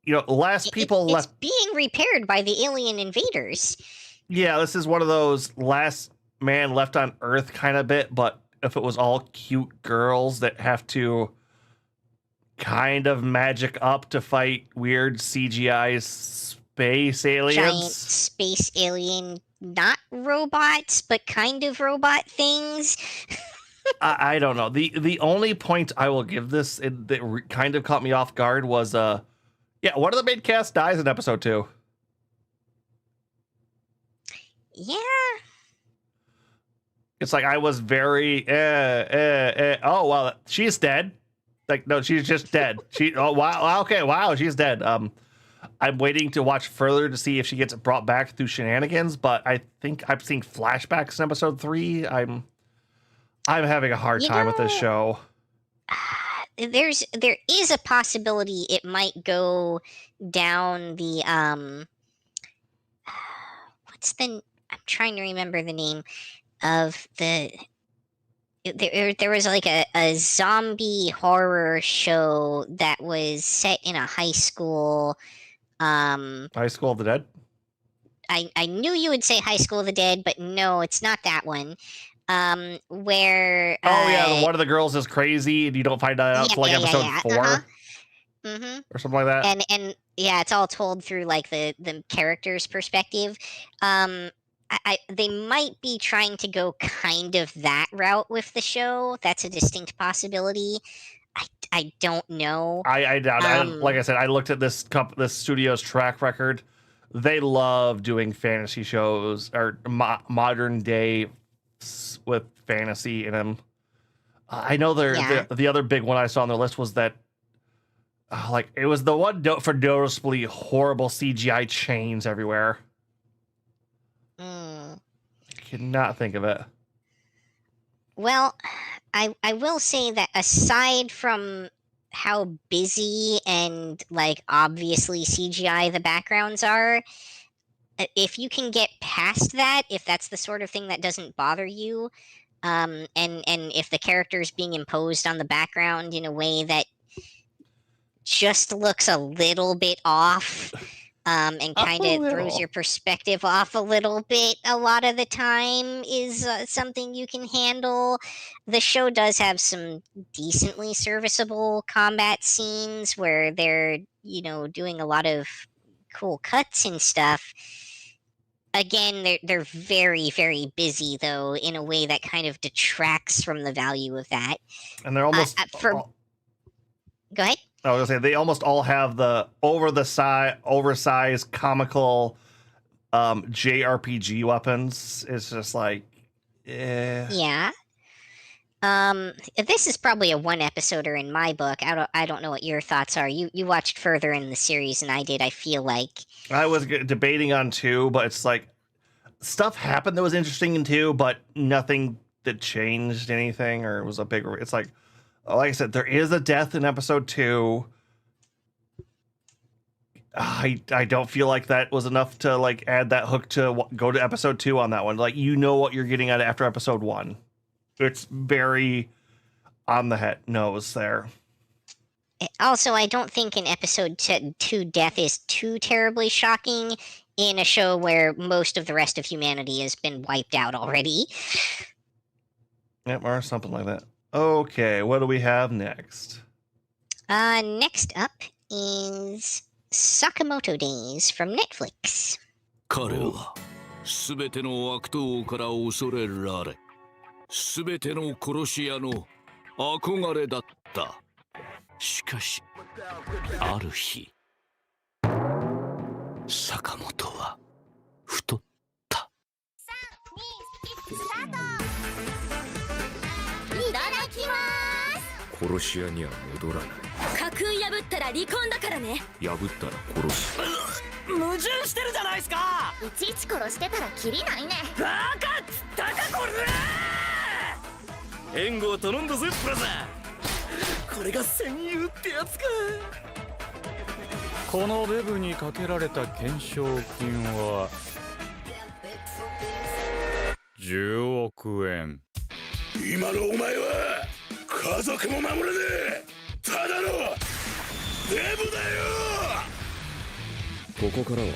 Speaker 2: being repaired by the alien invaders.
Speaker 1: Yeah, this is one of those last man left on Earth kind of bit, but if it was all cute girls that have to kind of magic up to fight weird CGI space aliens.
Speaker 2: Giant space alien, not robots, but kind of robot things.
Speaker 1: I don't know. The only point I will give this that kind of caught me off guard was one of the main cast dies in episode 2.
Speaker 2: Yeah.
Speaker 1: It's like I was very oh well, she's dead. Like no, she's just dead. Wow, she's dead. I'm waiting to watch further to see if she gets brought back through shenanigans, but I think I'm seeing flashbacks in episode 3. I'm having a hard time with this show.
Speaker 2: There is a possibility it might go down the I'm trying to remember the name of the there was like a zombie horror show that was set in a high school.
Speaker 1: High School of the Dead?
Speaker 2: I knew you would say High School of the Dead, but no, it's not that one. Where
Speaker 1: one of the girls is crazy and you don't find out until episode 4 or something like that.
Speaker 2: And it's all told through like the character's perspective. They might be trying to go kind of that route with the show. That's a distinct possibility. I don't know.
Speaker 1: I doubt it. Like I said, I looked at this studio's track record. They love doing fantasy shows or modern day with fantasy in them. I know the other big one I saw on the list was that it was the one for noticeably horrible CGI chains everywhere. I cannot think of it.
Speaker 2: Well, I will say that aside from how busy and obviously CGI the backgrounds are, if you can get past that, if that's the sort of thing that doesn't bother you, and if the character is being imposed on the background in a way that just looks a little bit off, and kind of throws your perspective off a little bit a lot of the time is something you can handle. The show does have some decently serviceable combat scenes where they're, doing a lot of cool cuts and stuff. Again, they're very, very busy, though, in a way that kind of detracts from the value of that.
Speaker 1: And they're almost...
Speaker 2: Go ahead.
Speaker 1: I was gonna say they almost all have the oversized, comical JRPG weapons. It's just
Speaker 2: Yeah. This is probably a one episoder in my book. I don't know what your thoughts are. You watched further in the series than I did. I feel like
Speaker 1: I was debating on 2, but it's stuff happened that was interesting in 2, but nothing that changed anything or was a big. It's like I said, there is a death in episode 2. I don't feel like that was enough to add that hook to go to episode 2 on that one. What you're getting at after episode 1. It's very on the head nose there.
Speaker 2: Also, I don't think in episode 2 death is too terribly shocking in a show where most of the rest of humanity has been wiped out already.
Speaker 1: Yep, or something like that. Okay, what do we have next?
Speaker 2: Next up is Sakamoto Days from Netflix.
Speaker 4: 彼は全ての悪党から恐れられ、全ての殺し屋の憧れだった。しかし、ある日、坂本は太った。
Speaker 3: いただきます
Speaker 4: 殺し屋には戻らない。
Speaker 3: 家訓破ったら離婚だからね。
Speaker 4: 破ったら殺す。
Speaker 5: 矛盾してるじゃないですか。
Speaker 3: いちいち殺してたらキリないね。
Speaker 5: バカっつったかこれ。援護を頼んだぜブラザー。これが戦友ってやつか。
Speaker 8: このベブにかけられた懸賞金は10億円。
Speaker 4: 今のお前は家族も守れねえ。ただのデブだよ。ここからは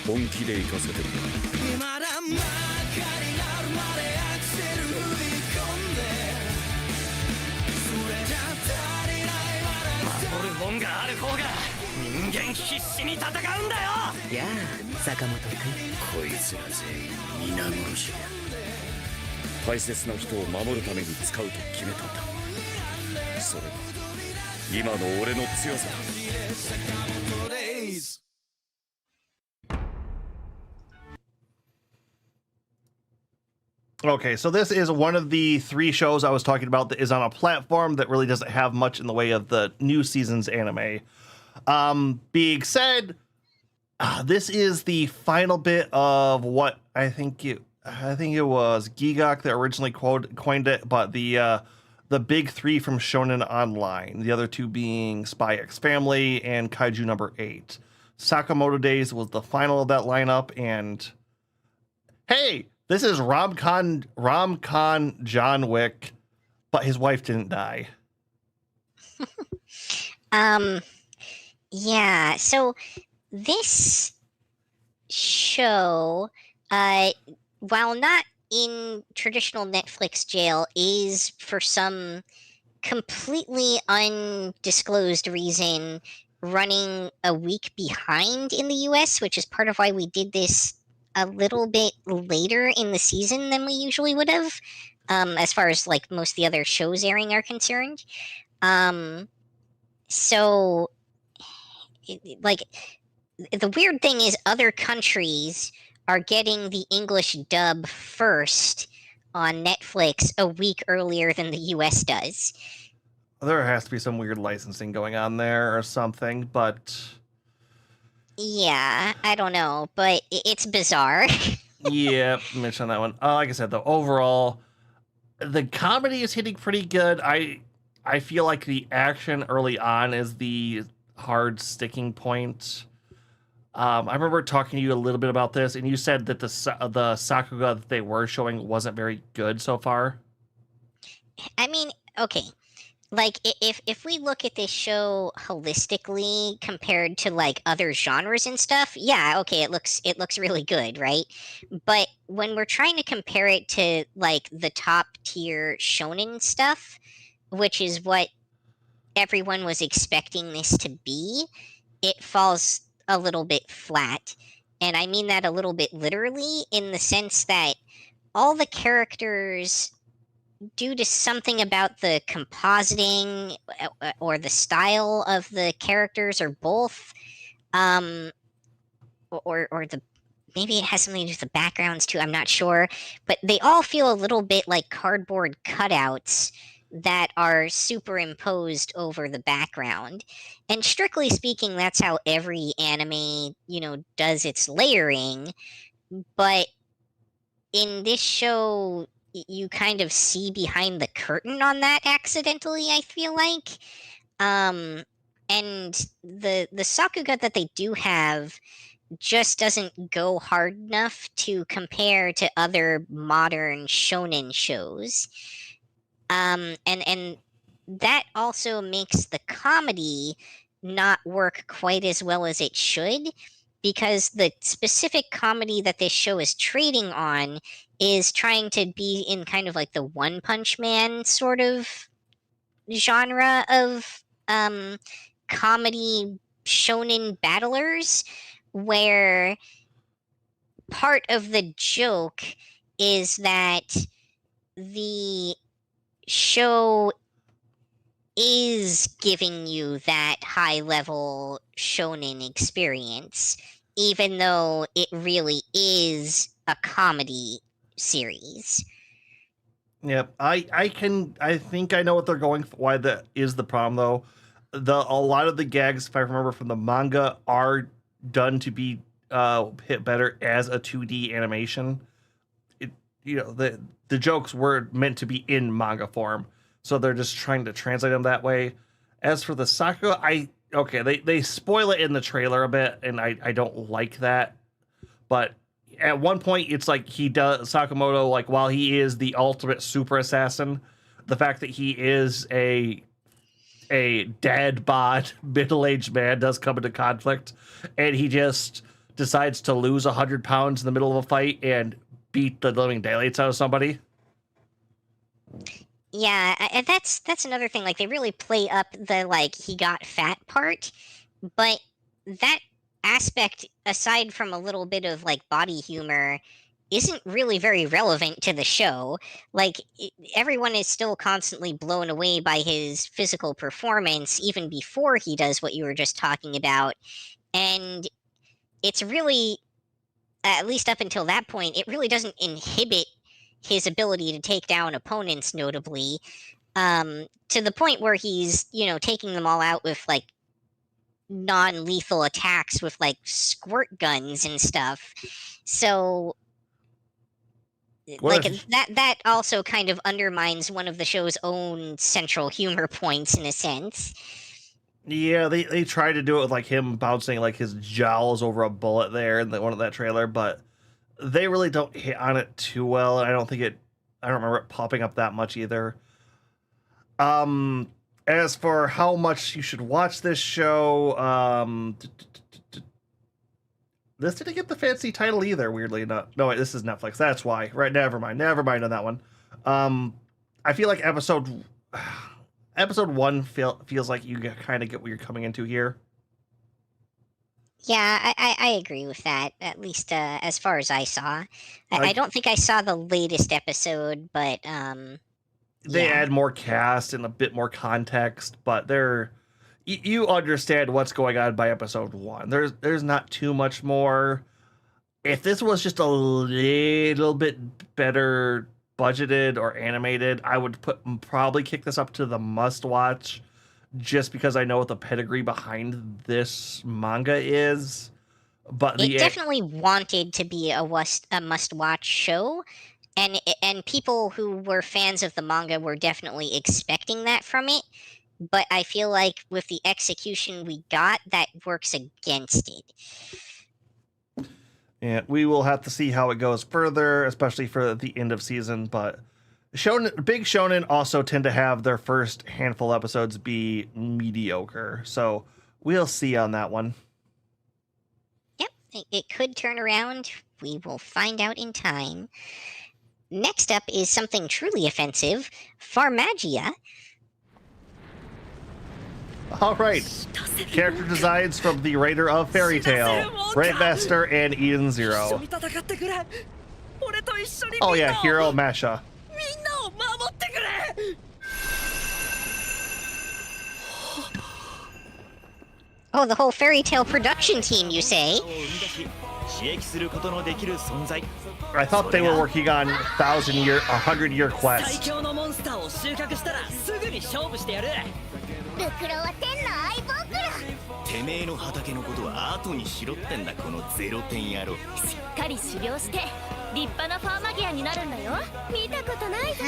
Speaker 4: 本気で行かせてもらう。今だ真っ赤になるまでアクセル踏み込んで、それじゃ足りないまだ
Speaker 5: 守るもんがある方が人間必死に戦うんだよ。
Speaker 6: やあ坂本君。
Speaker 4: こいつら全員皆殺しだ。大切な人を守るために使うと決めたんだ。それが今の俺の強さだ。
Speaker 1: Okay, so this is one of the 3 shows I was talking about that is on a platform that really doesn't have much in the way of the new season's anime. Being said, this is the final bit of what I think it was Gigok that originally coined it, but the big 3 from Shonen Online, the other 2 being Spy X Family and Kaiju number 8. Sakamoto Days was the final of that lineup, and hey, this is Rom-Con John Wick, but his wife didn't die.
Speaker 2: Yeah, so this show, while not in traditional Netflix jail, is for some completely undisclosed reason running a week behind in the US, which is part of why we did this a little bit later in the season than we usually would have, as far as like most of the other shows airing are concerned. So like the weird thing is other countries are getting the English dub first on Netflix a week earlier than the US does.
Speaker 1: There has to be some weird licensing going on there or something, but
Speaker 2: yeah, I don't know, but it's bizarre.
Speaker 1: Yeah, mention that one. Like I said, though, overall, the comedy is hitting pretty good. I feel like the action early on is the hard sticking point. I remember talking to you a little bit about this, and you said that the Sakuga that they were showing wasn't very good so far.
Speaker 2: I mean, okay. Like if we look at this show holistically compared to like other genres and stuff, yeah, okay, it looks really good, right? But when we're trying to compare it to like the top tier shonen stuff, which is what everyone was expecting this to be, it falls a little bit flat. And I mean that a little bit literally in the sense that all the characters, due to something about the compositing or the style of the characters or both, or the maybe it has something to do with the backgrounds too, I'm not sure, but they all feel a little bit like cardboard cutouts that are superimposed over the background. And strictly speaking, that's how every anime, does its layering. But in this show, you kind of see behind the curtain on that accidentally, I feel like. And the Sakuga that they do have just doesn't go hard enough to compare to other modern shonen shows. And that also makes the comedy not work quite as well as it should, because the specific comedy that this show is trading on is trying to be in kind of like the One Punch Man sort of genre of comedy shonen battlers, where part of the joke is that the show is giving you that high level shonen experience, even though it really is a comedy series.
Speaker 1: Yep, I think I know what they're going for. Why that is the problem though. A lot of the gags, if I remember from the manga, are done to be hit better as a 2D animation. The jokes were meant to be in manga form, so they're just trying to translate them that way. As for the Sakura, they spoil it in the trailer a bit, and I don't like that. But at one point, it's like he does Sakamoto, like while he is the ultimate super assassin, the fact that he is a dad bod middle-aged man does come into conflict, and he just decides to lose 100 pounds in the middle of a fight and beat the living daylights out of somebody.
Speaker 2: Yeah, and that's another thing. Like, they really play up the like he got fat part, but that aspect, aside from a little bit of like body humor, isn't really very relevant to the show. Like, everyone is still constantly blown away by his physical performance, even before he does what you were just talking about. And it's really, at least up until that point, it really doesn't inhibit his ability to take down opponents, notably, to the point where he's, taking them all out with like non-lethal attacks with like squirt guns and stuff. So that also kind of undermines one of the show's own central humor points, in a sense.
Speaker 1: Yeah, they tried to do it with like him bouncing like his jowls over a bullet there in one of that trailer, but they really don't hit on it too well. I don't remember it popping up that much either. As for how much you should watch this show, this didn't get the fancy title either, weirdly enough. No, wait, this is Netflix. That's why. Right, never mind on that one. I feel like episode 1 feels like you kind of get what you're coming into here.
Speaker 2: Yeah, I agree with that, at least as far as I saw. I don't think I saw the latest episode, but
Speaker 1: they add more cast and a bit more context, but you understand what's going on by episode 1. There's not too much more. If this was just a little bit better budgeted or animated, I would probably kick this up to the must watch, just because I know what the pedigree behind this manga is. But
Speaker 2: it definitely wanted to be a must-watch show, and people who were fans of the manga were definitely expecting that from it. But I feel like with the execution we got, that works against it.
Speaker 1: Yeah, we will have to see how it goes further, especially for the end of season. But big shonen also tend to have their first handful episodes be mediocre, so we'll see on that one.
Speaker 2: Yep, it could turn around. We will find out in time. Next up is something truly offensive, Pharmagia.
Speaker 1: All right, character designs from the writer of Fairy Tail, Brave Master, and Eden Zero. Oh yeah, Hiro Masha.
Speaker 2: Oh, the whole Fairy Tail production team, you say?
Speaker 1: I thought they were working on 100-year quest.
Speaker 3: ルクロは天の相棒クラ
Speaker 11: てめえの畑のことは後にしろってんだ、このゼロ点野郎。
Speaker 3: しっかり修行して立派なファーマギアになるんだよ。見たことないぞ。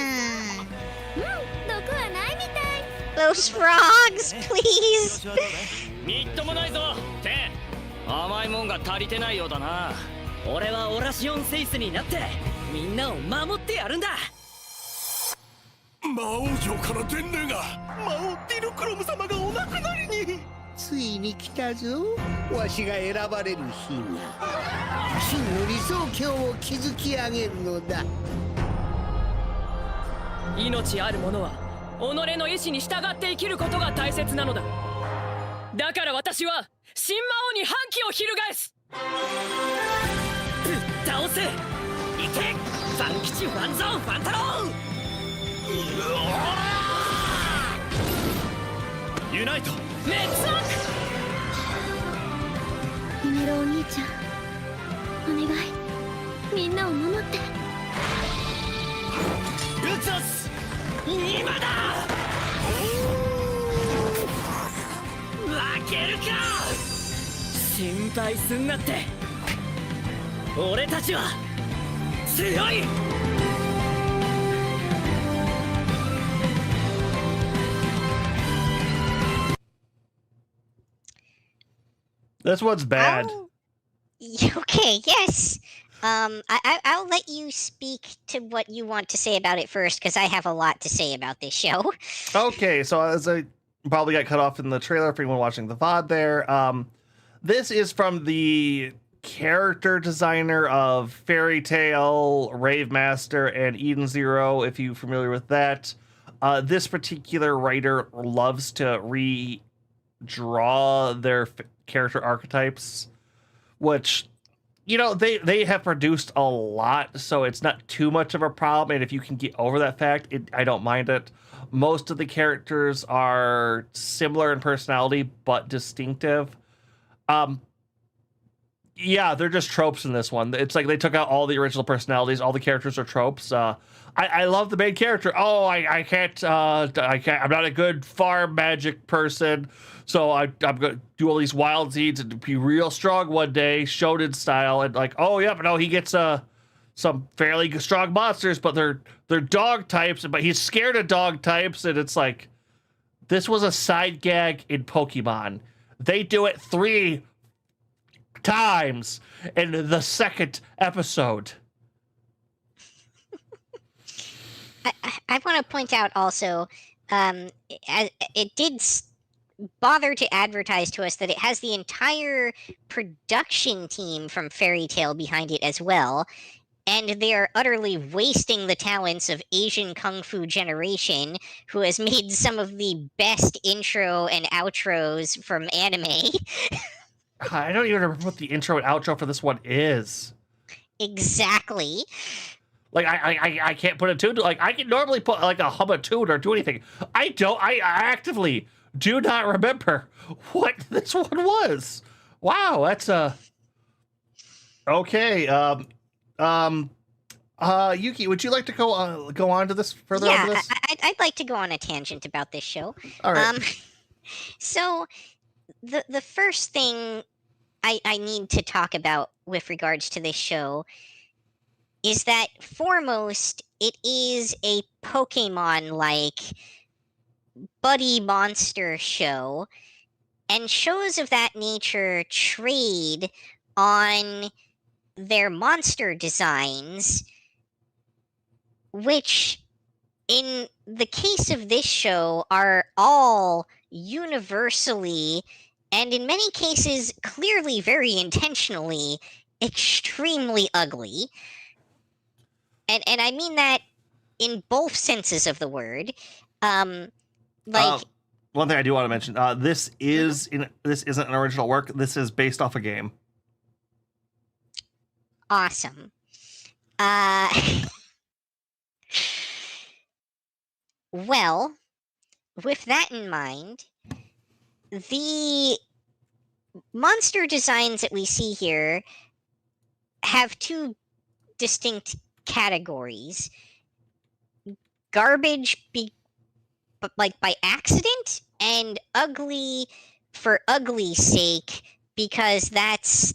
Speaker 3: 毒はないみたい。
Speaker 2: Those frogs, please.
Speaker 5: みっともないぞ、テン。甘いもんが足りてないようだな。俺はオラシオンセイスになってみんなを守ってやるんだ。
Speaker 4: 魔王城から伝令が。
Speaker 11: 魔王ディルクロム様がお亡くなりに。
Speaker 17: ついに来たぞ、わしが選ばれる日が。真の理想郷を築き上げるのだ。
Speaker 18: 命ある者は己の意志に従って生きることが大切なのだ。だから私は神魔王に反旗を翻す。ぶっ倒せ。行けファン吉ファンゾーンファン太郎。
Speaker 11: ユナイト
Speaker 18: レッツアッ
Speaker 9: ミネロお兄ちゃん、お願い、みんなを守って。
Speaker 11: 撃つす今だ。
Speaker 18: 負けるか。心配すんなって。俺たちは強い。
Speaker 1: This one's bad.
Speaker 2: Okay, yes. I'll let you speak to what you want to say about it first, because I have a lot to say about this show.
Speaker 1: Okay, so as I probably got cut off in the trailer for anyone watching the VOD there, this is from the character designer of Fairy Tail, Rave Master, and Eden Zero, if you're familiar with that. This particular writer loves to redraw their character archetypes, which, you know, they have produced a lot, so it's not too much of a problem, and if you can get over that fact, I don't mind it. Most of the characters are similar in personality, but distinctive. Yeah, they're just tropes in this one. It's like they took out all the original personalities. All the characters are tropes. I love the main character. Oh, I can't. I'm not a good farm magic person, so I'm gonna do all these wild seeds and be real strong one day, Shonen style. And like, oh yeah, but no, he gets some fairly strong monsters, but they're dog types. But he's scared of dog types, and it's like, this was a side gag in Pokemon. They do it 3 times in the second episode.
Speaker 2: I want to point out also, it did bother to advertise to us that it has the entire production team from Fairy Tail behind it as well, and they are utterly wasting the talents of Asian Kung Fu Generation, who has made some of the best intro and outros from anime.
Speaker 1: I don't even remember what the intro and outro for this one is.
Speaker 2: Exactly.
Speaker 1: Like, I can't put a tune to, like, I can normally put like a hum a tune or do anything. I actively do not remember what this one was. Wow, that's okay. Yuki, would you like to go on to this further?
Speaker 2: Yeah,
Speaker 1: on to this?
Speaker 2: I'd like to go on a tangent about this show.
Speaker 1: All right.
Speaker 2: So the first thing I need to talk about with regards to this show is that, foremost, it is a Pokemon-like buddy monster show, and shows of that nature trade on their monster designs, which, in the case of this show, are all universally, and in many cases clearly very intentionally, extremely ugly. And I mean that in both senses of the word. One
Speaker 1: thing I do want to mention, this isn't an original work. This is based off a game.
Speaker 2: Awesome. Well, with that in mind, the monster designs that we see here have 2 distinct categories: garbage by accident, and ugly for ugly's sake, because that's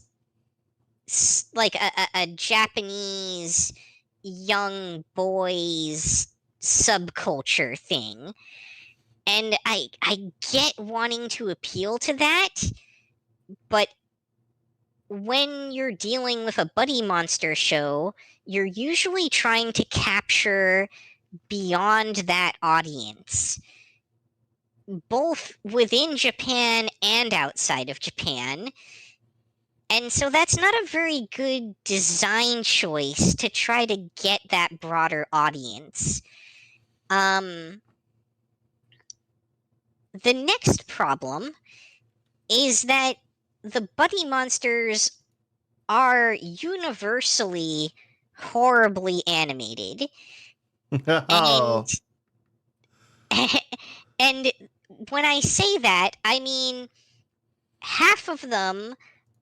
Speaker 2: like a Japanese young boys subculture thing. And I get wanting to appeal to that, but when you're dealing with a buddy monster show, you're usually trying to capture beyond that audience, both within Japan and outside of Japan. And so that's not a very good design choice to try to get that broader audience. The next problem is that the buddy monsters are universally horribly animated.
Speaker 1: Oh.
Speaker 2: And when I say that, I mean half of them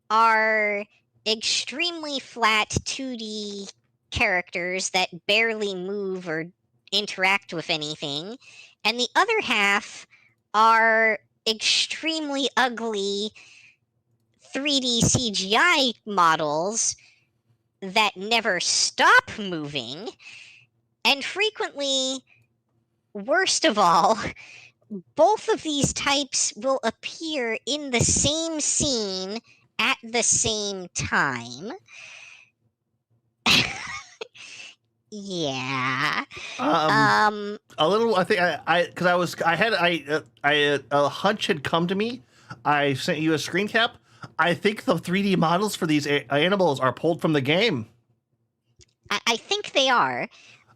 Speaker 2: are extremely flat 2D characters that barely move or interact with anything, and the other half are extremely ugly 3D CGI models that never stop moving, and frequently, worst of all, both of these types will appear in the same scene at the same time. Yeah.
Speaker 1: A little. I think because a hunch had come to me. I sent you a screen cap. I think the 3D models for these animals are pulled from the game.
Speaker 2: I think they are.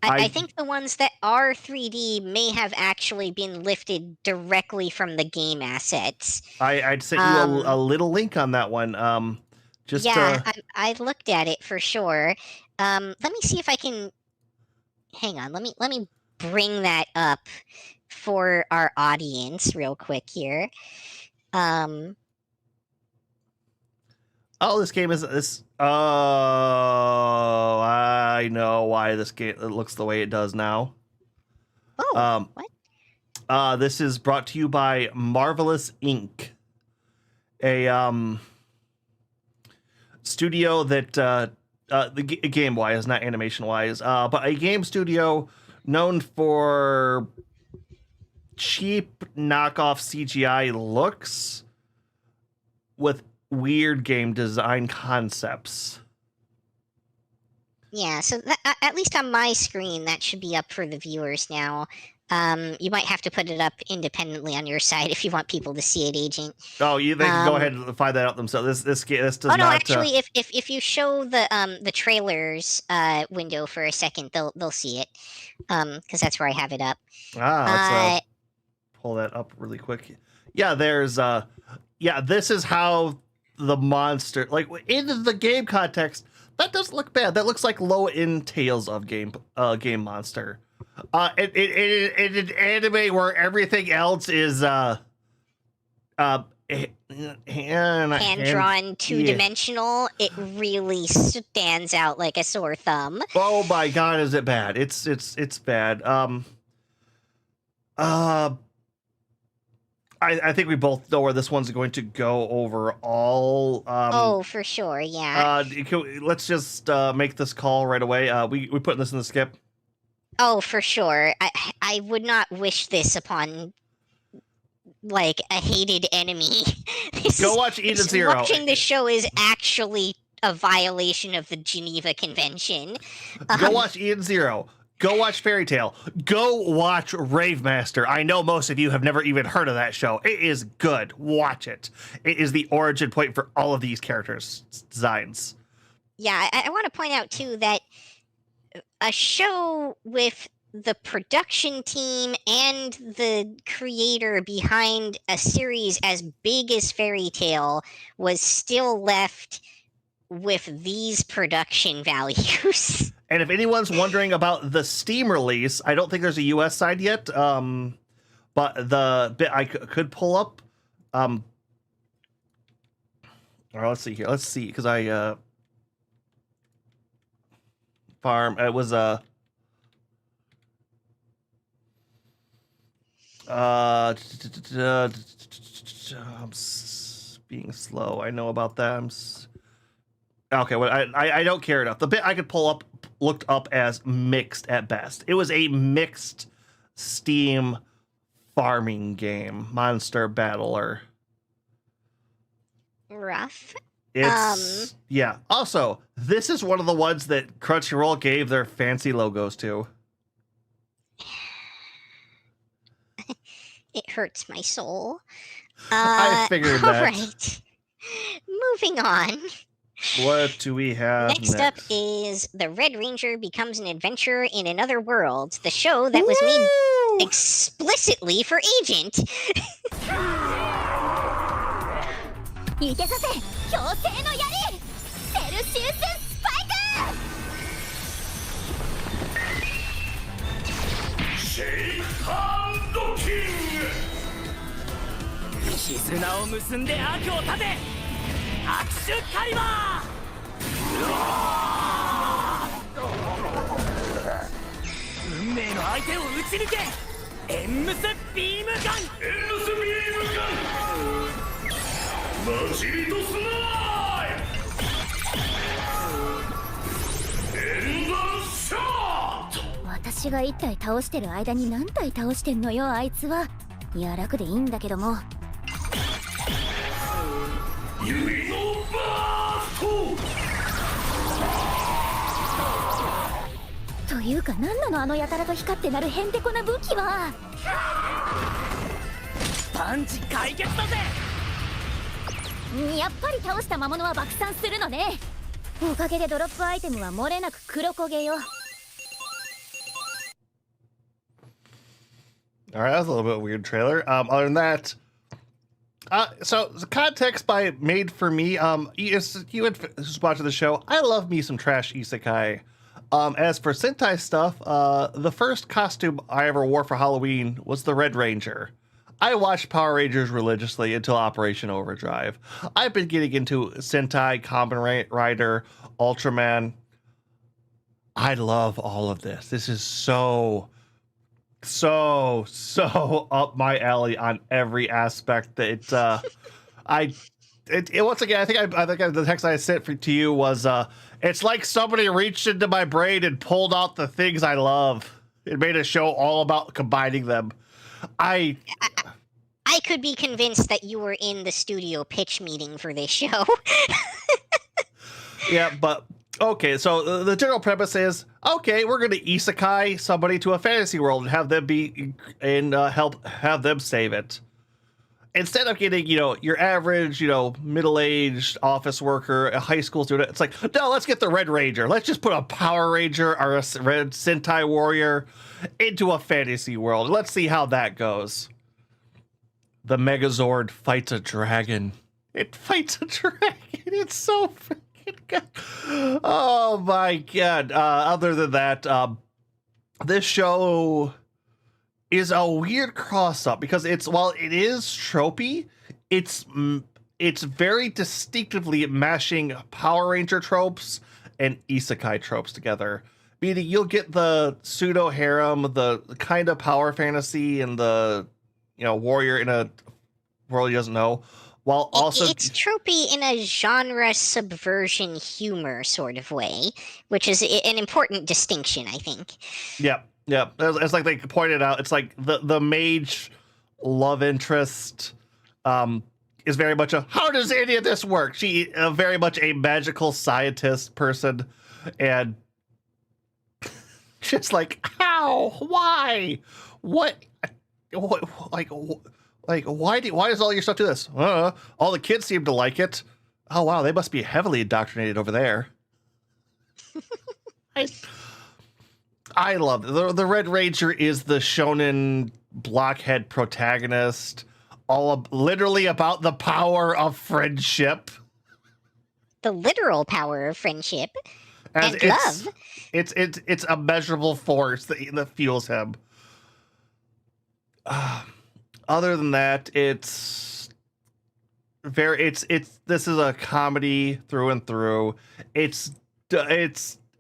Speaker 2: I think the ones that are 3D may have actually been lifted directly from the game assets.
Speaker 1: I'd sent you a little link on that one.
Speaker 2: I looked at it for sure. Let me see if I can. Hang on. Let me bring that up for our audience real quick here.
Speaker 1: Oh, this game is this. Oh, I know why this game looks the way it does now.
Speaker 2: Oh, what?
Speaker 1: This is brought to you by Marvelous Inc., a studio that game wise, not animation wise, but a game studio known for cheap knockoff CGI looks with weird game design concepts.
Speaker 2: Yeah, so at least on my screen, that should be up for the viewers now. You might have to put it up independently on your side if you want people to see it, Agent.
Speaker 1: Oh, they can go ahead and find that out themselves. This does not.
Speaker 2: Oh no, actually, if you show the trailers window for a second, they'll see it, because that's where I have it up.
Speaker 1: Let's pull that up really quick. Yeah, there's this is how the monster, like in the game context, that doesn't look bad. That looks like low end Tales of game monster. In an anime where everything else is
Speaker 2: hand-drawn, two-dimensional, it really stands out like a sore thumb.
Speaker 1: Oh my god, is it bad? It's bad. I think we both know where this one's going to go overall.
Speaker 2: Oh, for sure, yeah.
Speaker 1: Let's just make this call right away. We putting this in the skip.
Speaker 2: Oh, for sure. I would not wish this upon, like, a hated enemy.
Speaker 1: Go watch Eden Zero.
Speaker 2: Watching this show is actually a violation of the Geneva Convention.
Speaker 1: Go watch Eden Zero. Go watch Fairy Tail. Go watch Rave Master. I know most of you have never even heard of that show. It is good. Watch it. It is the origin point for all of these characters' designs.
Speaker 2: Yeah, I want to point out, too, that a show with the production team and the creator behind a series as big as Fairy Tail was still left with these production values.
Speaker 1: And if anyone's wondering about the Steam release, I don't think there's a US side yet, but the bit I could pull up. Or let's see here. Let's see, because I farm. It was I'm being slow. I know about that. Okay, well, I don't care enough. The bit I could pull up looked up as mixed at best. It was a mixed Steam farming game, Monster Battler.
Speaker 2: Rough.
Speaker 1: It's yeah. Also, this is one of the ones that Crunchyroll gave their fancy logos to.
Speaker 2: It hurts my soul.
Speaker 1: I figured
Speaker 2: all
Speaker 1: that.
Speaker 2: right. Moving on.
Speaker 1: What do we have
Speaker 2: Next
Speaker 1: next?
Speaker 2: up is The Red Ranger Becomes an Adventurer in Another World, the show that was made explicitly for Agent.
Speaker 3: いけさせ強制の槍セルシウススパイク
Speaker 4: シェイクハンドキング
Speaker 5: 絆を結んで悪を立て握手カリバー運命の相手を撃ち抜けエンムスビームガンエンムスビームガンマジリトスナイエンダーショット
Speaker 3: 私が1体倒してる間に何体倒してんのよあいつは。いや楽でいいんだけども。
Speaker 4: 指のバースト
Speaker 3: というか何なのあのやたらと光ってなるへんてこな武器は。
Speaker 5: パンチ解決だぜ。
Speaker 3: やっぱり倒した魔物は爆散するのね。おかげでドロップアイテムは漏れなく黒焦げよ。
Speaker 1: All right, that was a little bit of a weird trailer. Other than that, so the context by Made for Me. You who's watching the show, I love me some trash isekai. As for Sentai stuff, the first costume I ever wore for Halloween was the Red Ranger. I watched Power Rangers religiously until Operation Overdrive. I've been getting into Sentai, Kamen Rider, Ultraman. I love all of this. This is so up my alley on every aspect. That once again, I think the text I sent to you was it's like somebody reached into my brain and pulled out the things I love. It made a show all about combining them. I
Speaker 2: could be convinced that you were in the studio pitch meeting for this show.
Speaker 1: Yeah, but okay, so the general premise is, okay, we're going to isekai somebody to a fantasy world and have them be and have them save it. Instead of getting, your average, middle-aged office worker, a high school student, it's like, no, let's get the Red Ranger. Let's just put a Power Ranger or a Red Sentai Warrior into a fantasy world. Let's see how that goes. The Megazord fights a dragon. It fights a dragon. It's so freaking good. Oh my god. Other than that, this show is a weird cross-up because while it is tropey, it's very distinctively mashing Power Ranger tropes and isekai tropes together. Meaning you'll get the pseudo harem, the kind of power fantasy, and the warrior in a world he doesn't know, while also
Speaker 2: it's tropey in a genre subversion humor sort of way, which is an important distinction, I think.
Speaker 1: Yeah. It's like they pointed out. It's like the mage love interest is very much a how does any of this work? She very much a magical scientist person, and just like how, why, what why does all your stuff do this? All the kids seem to like it. Oh wow, they must be heavily indoctrinated over there. I love it. The Red Ranger is the shonen blockhead protagonist, literally about the power of friendship.
Speaker 2: The literal power of friendship and love.
Speaker 1: It's a measurable force that fuels him. Other than that, this is a comedy through and through.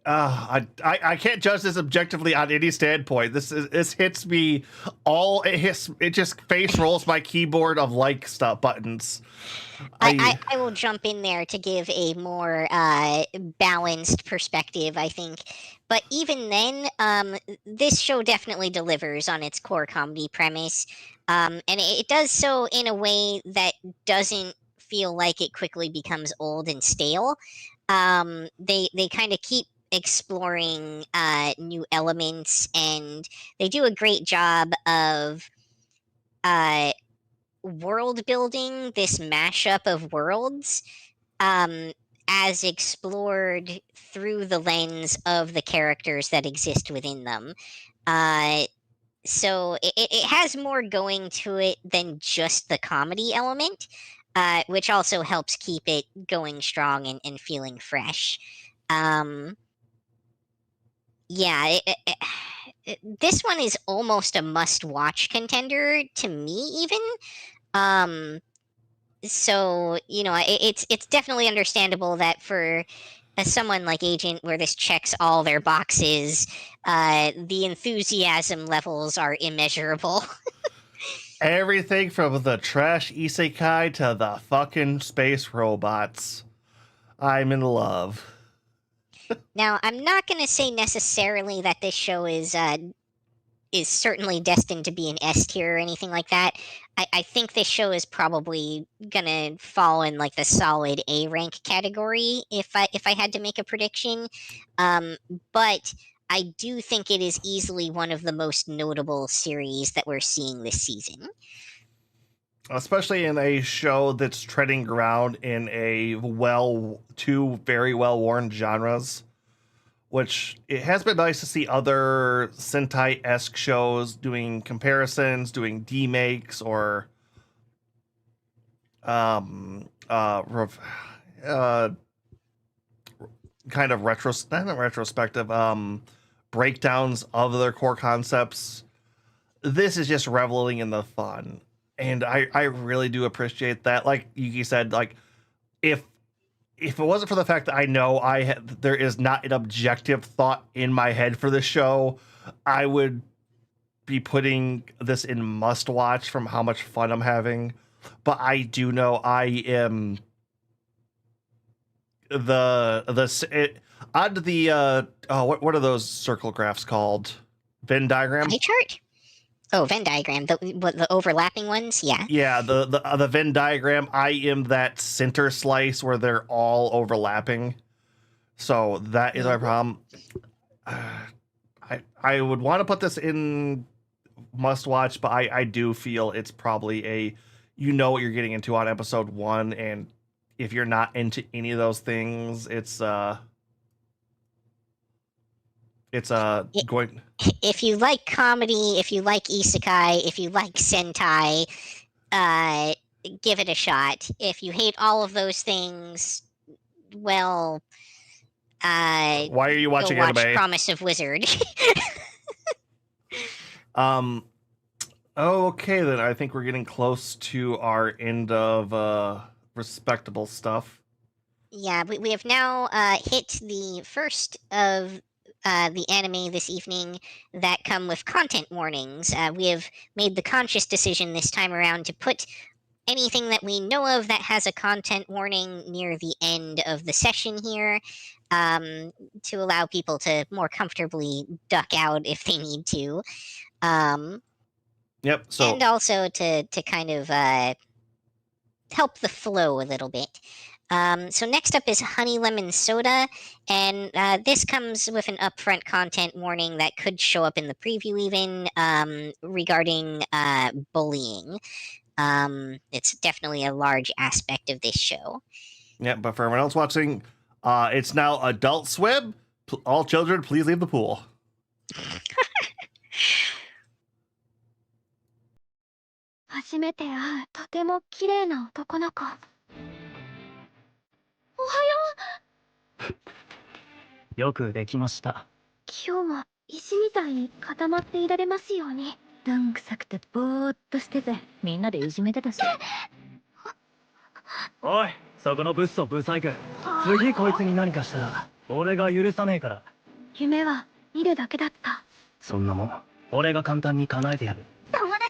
Speaker 1: I can't judge this objectively on any standpoint. This hits me all. It just face rolls my keyboard of stop buttons.
Speaker 2: I will jump in there to give a more balanced perspective, I think. But even then, this show definitely delivers on its core comedy premise. And it does so in a way that doesn't feel like it quickly becomes old and stale. They kind of keep exploring new elements, and they do a great job of world building, this mashup of worlds, as explored through the lens of the characters that exist within them. So it has more going to it than just the comedy element, which also helps keep it going strong and feeling fresh. Yeah, this one is almost a must-watch contender to me, even. So it's definitely understandable that for someone like Agent, where this checks all their boxes, the enthusiasm levels are immeasurable.
Speaker 1: Everything from the trash isekai to the fucking space robots. I'm in love.
Speaker 2: Now, I'm not going to say necessarily that this show is certainly destined to be an S tier or anything like that. I think this show is probably gonna fall in like the solid A rank category if I had to make a prediction. But I do think it is easily one of the most notable series that we're seeing this season.
Speaker 1: Especially in a show that's treading ground in two very well-worn genres. Which it has been nice to see other Sentai-esque shows doing comparisons, doing demakes, or kind of retrospective breakdowns of their core concepts. This is just reveling in the fun, and I really do appreciate that. Like Yuki said, like if it wasn't for the fact that I know there is not an objective thought in my head for this show, I would be putting this in must watch from how much fun I'm having. But I do know I am what are those circle graphs called? Venn diagram?
Speaker 2: Pie chart? Oh, Venn diagram. The overlapping ones? Yeah.
Speaker 1: Yeah, the Venn diagram, I am that center slice where they're all overlapping. So that is my problem. I would want to put this in must watch, but I do feel it's probably you know what you're getting into on episode 1, and if you're not into any of those things, it's going.
Speaker 2: If you like comedy, if you like isekai, if you like sentai, give it a shot. If you hate all of those things, well,
Speaker 1: why are you watching
Speaker 2: go watch
Speaker 1: anime?
Speaker 2: Promise of Wizard.
Speaker 1: Okay, then I think we're getting close to our end of respectable stuff.
Speaker 2: Yeah, we have now hit the first of the anime this evening that come with content warnings. We have made the conscious decision this time around to put anything that we know of that has a content warning near the end of the session here, to allow people to more comfortably duck out if they need to.
Speaker 1: Yep. So
Speaker 2: and also to kind of help the flow a little bit. So next up is Honey Lemon Soda, and this comes with an upfront content warning that could show up in the preview even, regarding bullying. It's definitely a large aspect of this show.
Speaker 1: Yeah, but for everyone else watching, it's now Adult Swim. All children, please leave the pool.
Speaker 12: 初めて会うとても綺麗な男の子。おはよう。
Speaker 13: よくできました。
Speaker 12: 今日も石みたいに固まっていられますように。どんくさくてぼーっとしててみんなでいじめてたし。
Speaker 13: おい、そこのブッソブサイク。次こいつに何かしたら俺が許さねえから。
Speaker 12: 夢は見るだけだった。
Speaker 13: そんなもん俺が簡単に叶えてやる。
Speaker 12: 友達だ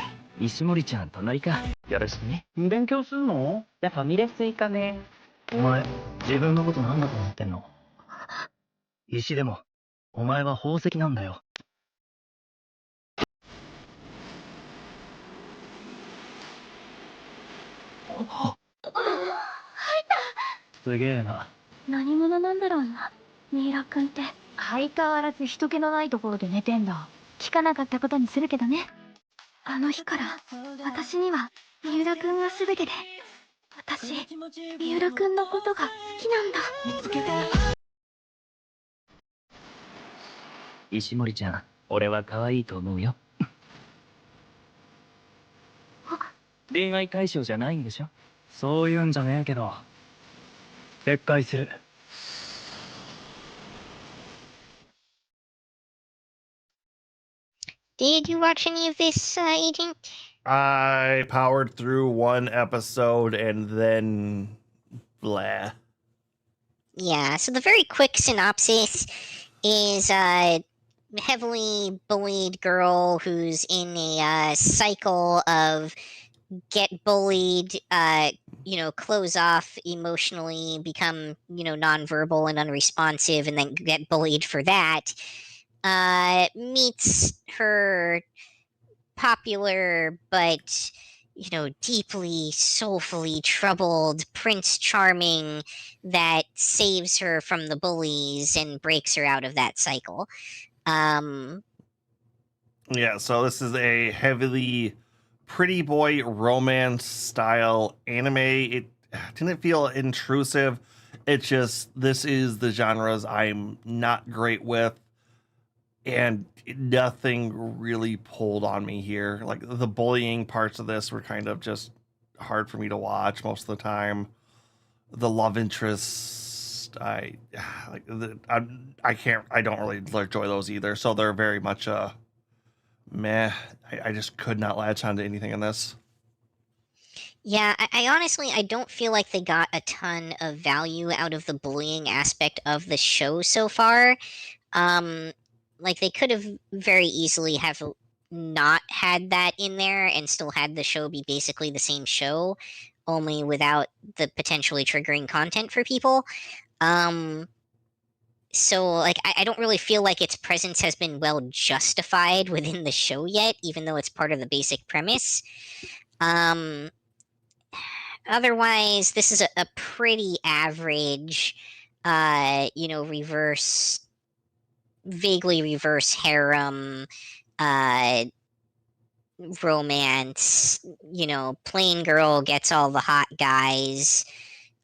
Speaker 12: よー。
Speaker 13: 石森ちゃん隣か。よろしくね。勉強すんの？じゃあファミレス行かね。お前自分のことなんだと思ってんの？石でもお前は宝石なんだよ。すげえな。
Speaker 12: 何者なんだろうな、ミイラ君って。相変わらず人気のないところで寝てんだ。聞かなかったことにするけどね。
Speaker 9: あの日から私には三浦くんが全てで、私三浦くんのことが好きなんだ。見つけて。
Speaker 13: 石森ちゃん、俺は可愛いと思うよ。恋愛対象じゃないんでしょ？そういうんじゃねえけど。撤回する。
Speaker 2: Did you watch any of this, Agent?
Speaker 1: I powered through one episode and then blah.
Speaker 2: Yeah, so the very quick synopsis is a heavily bullied girl who's in a cycle of get bullied, close off emotionally, become, nonverbal and unresponsive, and then get bullied for that. Meets her popular but deeply soulfully troubled Prince Charming that saves her from the bullies and breaks her out of that cycle.
Speaker 1: Yeah, so this is a heavily pretty boy romance style anime. It didn't feel intrusive. It's just, this is the genres I'm not great with, and nothing really pulled on me here. Like, the bullying parts of this were kind of just hard for me to watch most of the time. The love interest, I don't really enjoy those either. So they're very much meh. I just could not latch onto anything in this.
Speaker 2: Yeah, I honestly, I don't feel like they got a ton of value out of the bullying aspect of the show so far. Like, they could have very easily have not had that in there and still had the show be basically the same show, only without the potentially triggering content for people. So, like, I don't really feel like its presence has been well justified within the show yet, even though it's part of the basic premise. Otherwise, this is a pretty average, vaguely reverse harem, romance, plain girl gets all the hot guys,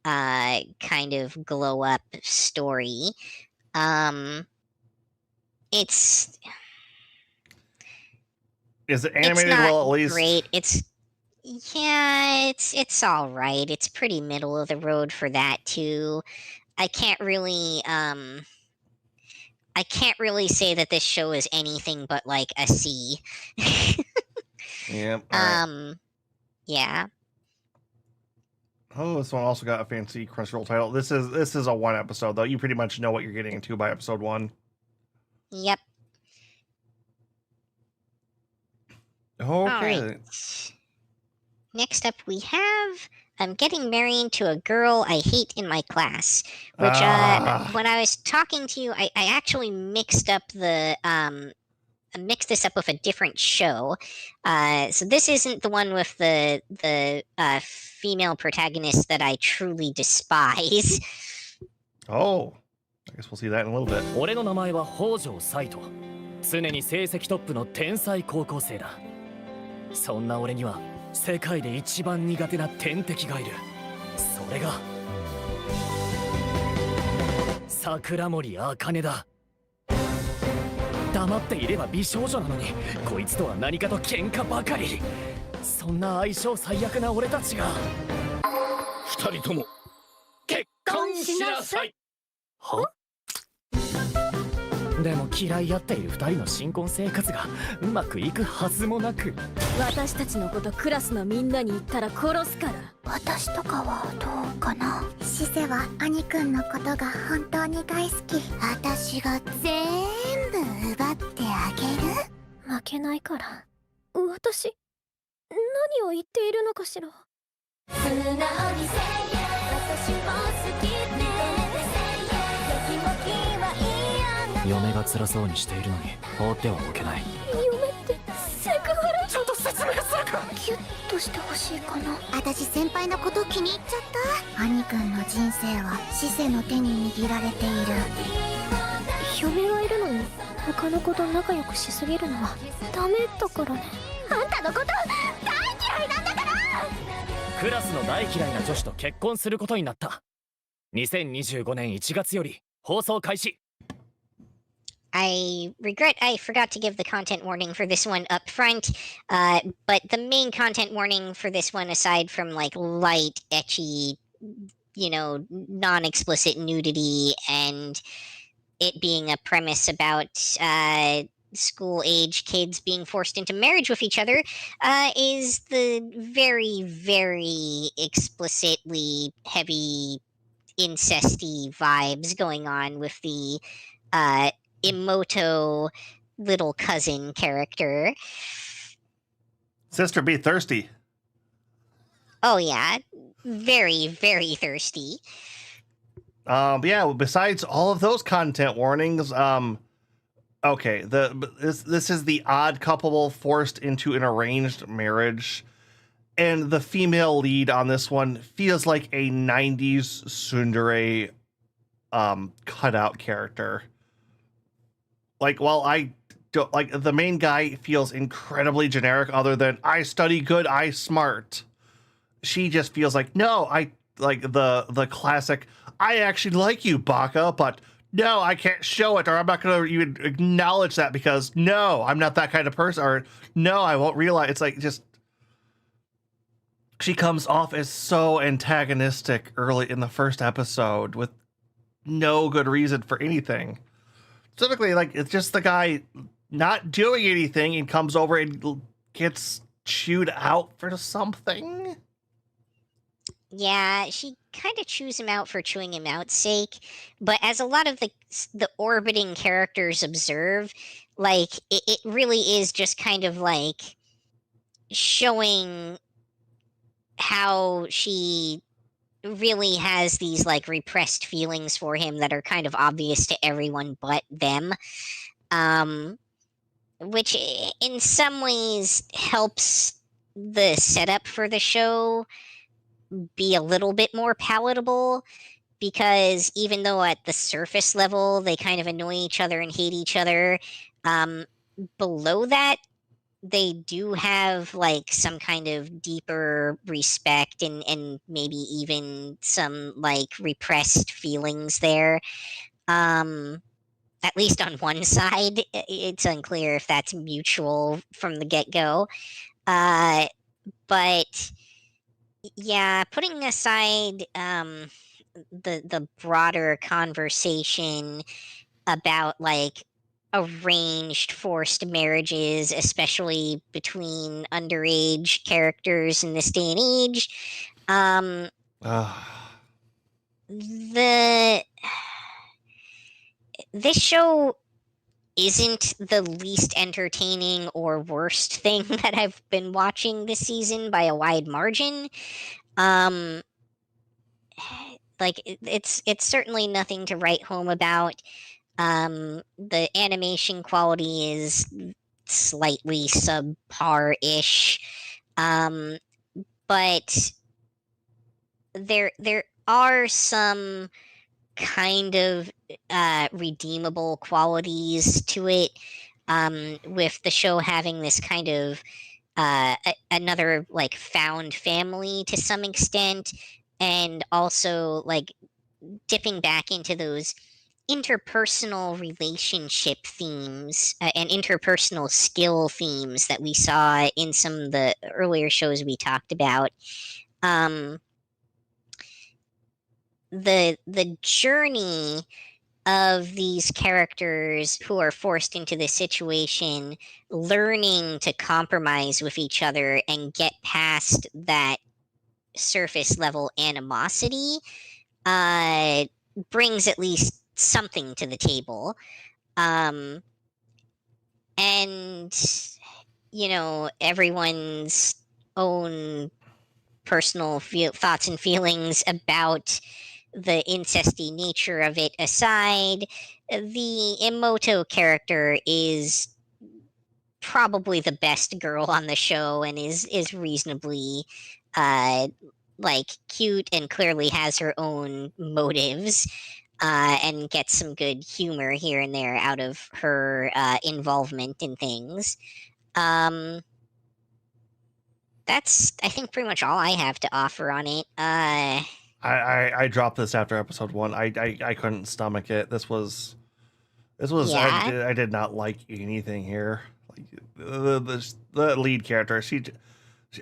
Speaker 2: kind of glow up story. Is
Speaker 1: it animated well, at least?
Speaker 2: Great. It's all right. It's pretty middle of the road for that too. I can't really say that this show is anything but like a C.
Speaker 1: Yeah. Right.
Speaker 2: Yeah.
Speaker 1: Oh, this one also got a fancy Crunchyroll title. This is a one episode though. You pretty much know what you're getting into by episode 1.
Speaker 2: Yep.
Speaker 1: Okay.
Speaker 2: All right. Next up we have I'm getting married to a girl I hate in my class, which when I was talking to you, I actually mixed this up with a different show. So this isn't the one with the female protagonist that I truly despise.
Speaker 1: Oh, I guess we'll see that in a little bit.
Speaker 5: 俺の名前は北条斎藤。常に成績トップの天才高校生だ。そんな俺には世界で一番苦手な天敵がいる。それが桜森茜だ。黙っていれば美少女なのに、こいつとは何かと喧嘩ばかり。そんな相性最悪な俺たちが
Speaker 4: 二人とも結婚しなさい。
Speaker 5: は？でも嫌い合っている二人の新婚生活がうまくいくはずもなく。
Speaker 3: 私たちのことクラスのみんなに言ったら殺すから。
Speaker 12: 私とかはどうかな。シセは兄くんのことが本当に大好き。私が全部奪ってあげる。負けないから。
Speaker 3: 私何を言っているのかしら。
Speaker 12: 素直にせいや、私も好きね。ドキモキはいいよ。
Speaker 5: 嫁が辛そうにしているのに放ってはおけない。
Speaker 3: 嫁ってセクハラ。
Speaker 5: ちゃんと説明するか。
Speaker 12: キュッとしてほしいかな。私先輩のこと気に入っちゃった。兄くんの人生はシセの手に握られている。
Speaker 3: 嫁がいるのに他の子と仲良くしすぎるのはダメだからね。あんたのこと大嫌いなんだから。
Speaker 5: クラスの大嫌いな女子と結婚することになった。2025年1月より放送開始。
Speaker 2: I regret I forgot to give the content warning for this one up front, but the main content warning for this one, aside from like light, ecchi, non-explicit nudity and it being a premise about school-age kids being forced into marriage with each other, is the very, very explicitly heavy incesty vibes going on with the Emoto little cousin character.
Speaker 1: Sister be thirsty.
Speaker 2: Oh yeah, very, very thirsty.
Speaker 1: Yeah, besides all of those content warnings, okay, this is the odd couple forced into an arranged marriage, and the female lead on this one feels like a 90s tsundere cutout character. Like, while I don't like, the main guy feels incredibly generic other than I study good, I smart. She just feels like, no, I like the classic, I actually like you, Baka, but no, I can't show it, or I'm not going to even acknowledge that because no, I'm not that kind of person, or no, I won't realize. It's like, just, she comes off as so antagonistic early in the first episode with no good reason for anything. Specifically, like, it's just the guy not doing anything and comes over and gets chewed out for something.
Speaker 2: Yeah, she kind of chews him out for chewing him out's sake, but as a lot of the orbiting characters observe, like, it really is just kind of like showing how she really has these like repressed feelings for him that are kind of obvious to everyone but them, which in some ways helps the setup for the show be a little bit more palatable, because even though at the surface level they kind of annoy each other and hate each other, below that they do have like some kind of deeper respect and maybe even some like repressed feelings there. At least on one side, it's unclear if that's mutual from the get-go. But yeah, putting aside the broader conversation about like arranged forced marriages, especially between underage characters in this day and age, this show isn't the least entertaining or worst thing that I've been watching this season by a wide margin. Like, it's certainly nothing to write home about. The animation quality is slightly subpar-ish, but there are some kind of redeemable qualities to it, with the show having this kind of another like found family to some extent, and also like dipping back into those interpersonal relationship themes and interpersonal skill themes that we saw in some of the earlier shows we talked about. The journey of these characters who are forced into this situation, learning to compromise with each other and get past that surface level animosity, brings at least something to the table. And everyone's own personal thoughts and feelings about the incesty nature of it aside, the Emoto character is probably the best girl on the show and is reasonably like cute and clearly has her own motives, and gets some good humor here and there out of her involvement in things. that's, I think, pretty much all I have to offer on it.
Speaker 1: I dropped this after episode 1. I couldn't stomach it. This was
Speaker 2: Yeah.
Speaker 1: I did not like anything here. Like the lead character,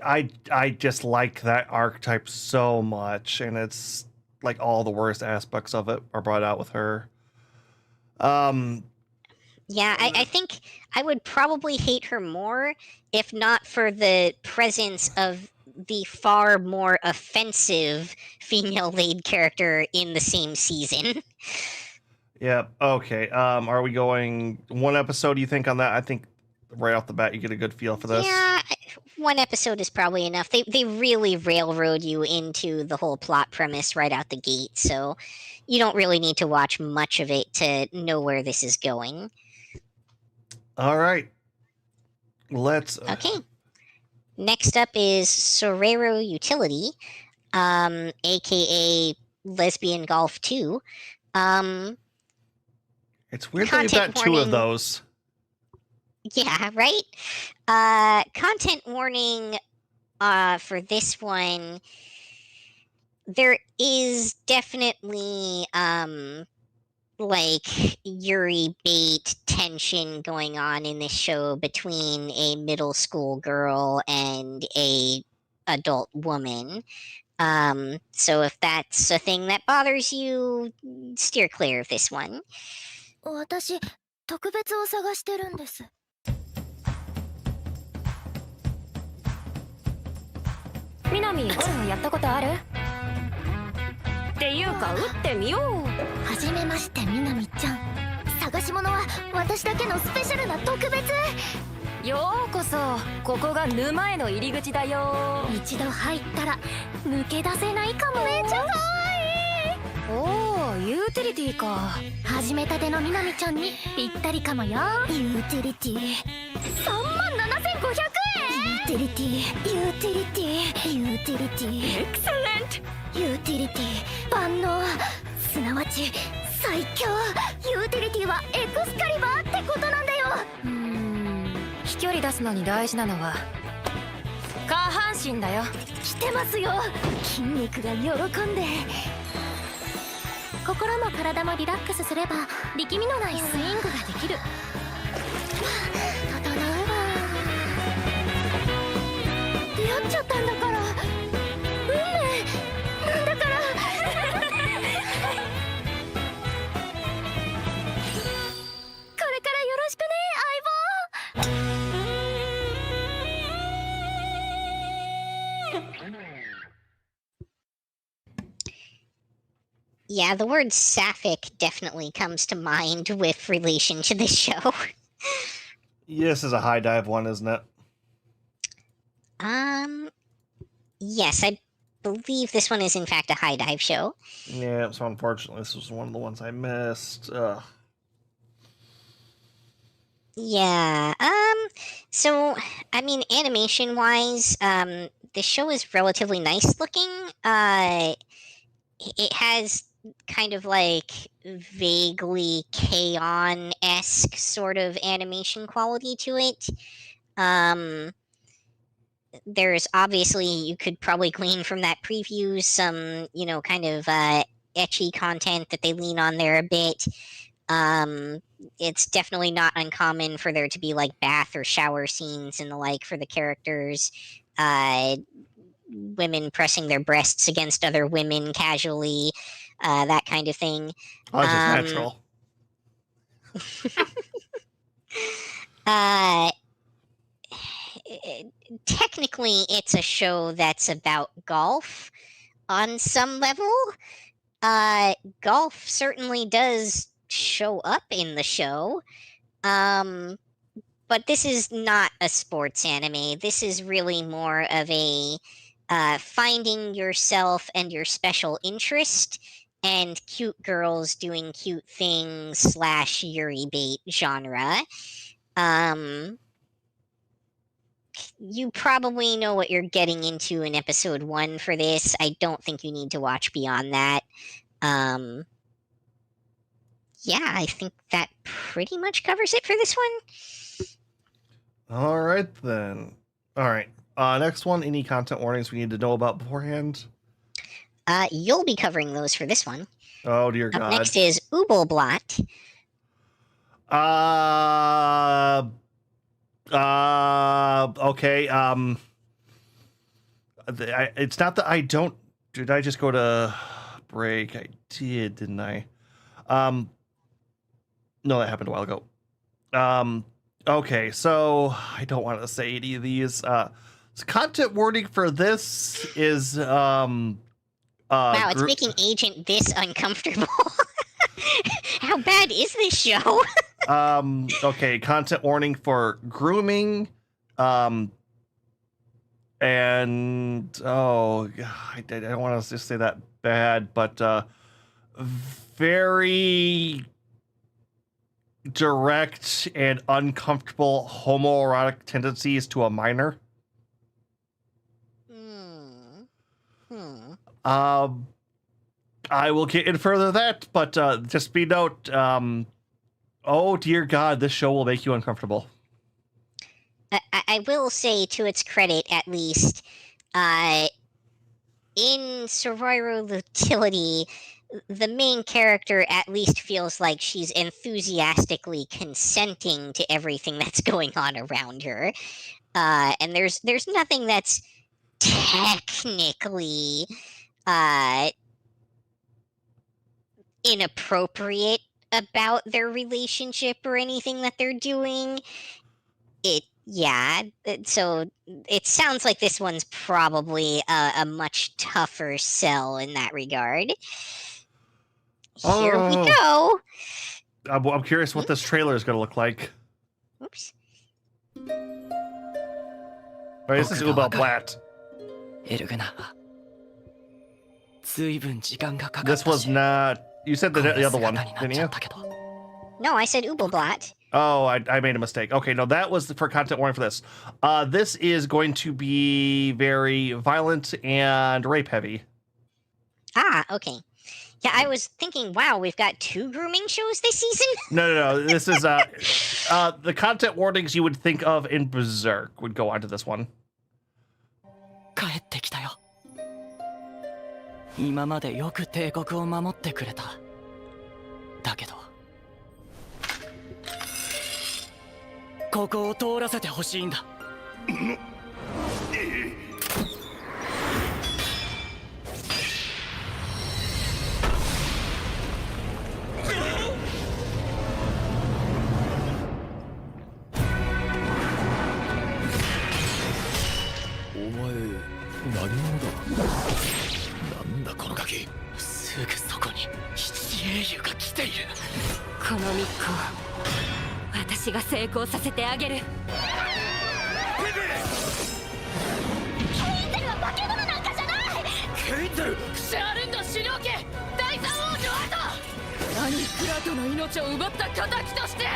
Speaker 1: I just like that archetype so much, and it's like all the worst aspects of it are brought out with her.
Speaker 2: Yeah, I think I would probably hate her more if not for the presence of the far more offensive female lead character in the same season.
Speaker 1: Yeah. Okay. Are we going one episode? You think on that? I think right off the bat you get a good feel for this.
Speaker 2: Yeah, one episode is probably enough. They really railroad you into the whole plot premise right out the gate, so you don't really need to watch much of it to know where this is going.
Speaker 1: All right. Let's.
Speaker 2: Okay. Next up is Sorero Utility, aka Lesbian Golf 2.
Speaker 1: It's weird that you've got two of those.
Speaker 2: Yeah, right? Content warning for this one. There is definitely like Yuri bait tension going on in this show between a middle school girl and a adult woman. So if that's a thing that bothers you, steer clear of this one.
Speaker 3: 私特別を探してるんです。
Speaker 10: みなみ、やったことある？
Speaker 3: っていうか打ってみよう。はじめまして、みなみちゃん。探し物は私だけのスペシャルな特別。
Speaker 10: ようこそ。ここが沼への入り口だよ。
Speaker 3: 一度入ったら抜け出せないかも。めっちゃ可愛い。
Speaker 10: おお、ユーティリティか。
Speaker 3: 始めたてのみなみちゃんにぴったりかもよ。ユーティリティ。37,500円。ユーティリティ、ユーティリティ、ユーティリティ。エクセレント。ユーティリティ、万能。すなわち最強。ユーティリティはエクスカリバーってことなんだよ。
Speaker 10: 飛距離出すのに大事なのは下半身だよ。
Speaker 3: 来てますよ。筋肉が喜んで。心も体もリラックスすれば力みのないスイングができる。整うわ。出会っちゃったんだから。運命なんだから。これからよろしくね、相棒。
Speaker 2: Yeah, the word sapphic definitely comes to mind with relation to this show.
Speaker 1: This is a high dive one, isn't it?
Speaker 2: Yes, I believe this one is in fact a high dive show.
Speaker 1: Yeah, so unfortunately this was one of the ones I missed.
Speaker 2: Yeah, so, I mean, animation-wise, the show is relatively nice looking. It has kind of like vaguely K-On!-esque sort of animation quality to it. There's obviously, you could probably glean from that preview some, kind of ecchi content that they lean on there a bit. It's definitely not uncommon for there to be like bath or shower scenes and the like for the characters. Women pressing their breasts against other women casually, that kind of thing.
Speaker 1: Oh, that's just natural.
Speaker 2: Technically, it's a show that's about golf on some level. Golf certainly does show up in the show. But this is not a sports anime. This is really more of a finding yourself and your special interest and cute girls doing cute things / Yuri bait genre. You probably know what you're getting into in episode 1 for this. I don't think you need to watch beyond that. Yeah, I think that pretty much covers it for this one.
Speaker 1: All right, then. All right. Next one, any content warnings we need to know about beforehand?
Speaker 2: You'll be covering those for this one.
Speaker 1: Oh, dear
Speaker 2: Up
Speaker 1: God.
Speaker 2: next is Ubelblot.
Speaker 1: Okay. It's not that I don't. Did I just go to break? I did, didn't I? No, that happened a while ago. Okay, so I don't want to say any of these. So content warning for this is
Speaker 2: Wow, it's making Agent this uncomfortable. How bad is this show?
Speaker 1: Okay, content warning for grooming, and oh, I don't want to just say that bad, but very direct and uncomfortable homoerotic tendencies to a minor. I will get in further that, but just be note, oh dear God, this show will make you uncomfortable.
Speaker 2: I will say, to its credit at least, in Sororo Utility, the main character at least feels like she's enthusiastically consenting to everything that's going on around her. And there's nothing that's technically inappropriate about their relationship or anything that they're doing. So it sounds like this one's probably a much tougher sell in that regard. Here we go.
Speaker 1: I'm curious what this trailer is going to look like.
Speaker 2: Oops.
Speaker 1: All right, this is Ubelblot. This was not. You said the other one, didn't you?
Speaker 2: No, I said Ubelblot.
Speaker 1: Oh, I made a mistake. Okay, no, that was for content warning for this. This is going to be very violent and rape heavy.
Speaker 2: Ah, okay. Yeah, I was thinking, wow, we've got 2 grooming shows this season?
Speaker 1: No. This is the content warnings you would think of in Berserk would go onto this one.
Speaker 5: 帰ってきたよ。今までよく帝国を守ってくれた。だけど、ここを通らせてほしいんだ。
Speaker 4: なんだこのガキ。
Speaker 5: すぐそこに七英雄が来ている。
Speaker 9: この密航、私が成功させてあげる。ケインゼルは化け物なんかじゃない。
Speaker 5: ケインゼル、シャーレンダ狩猟家第三王女後。何クラトの命を奪った敵として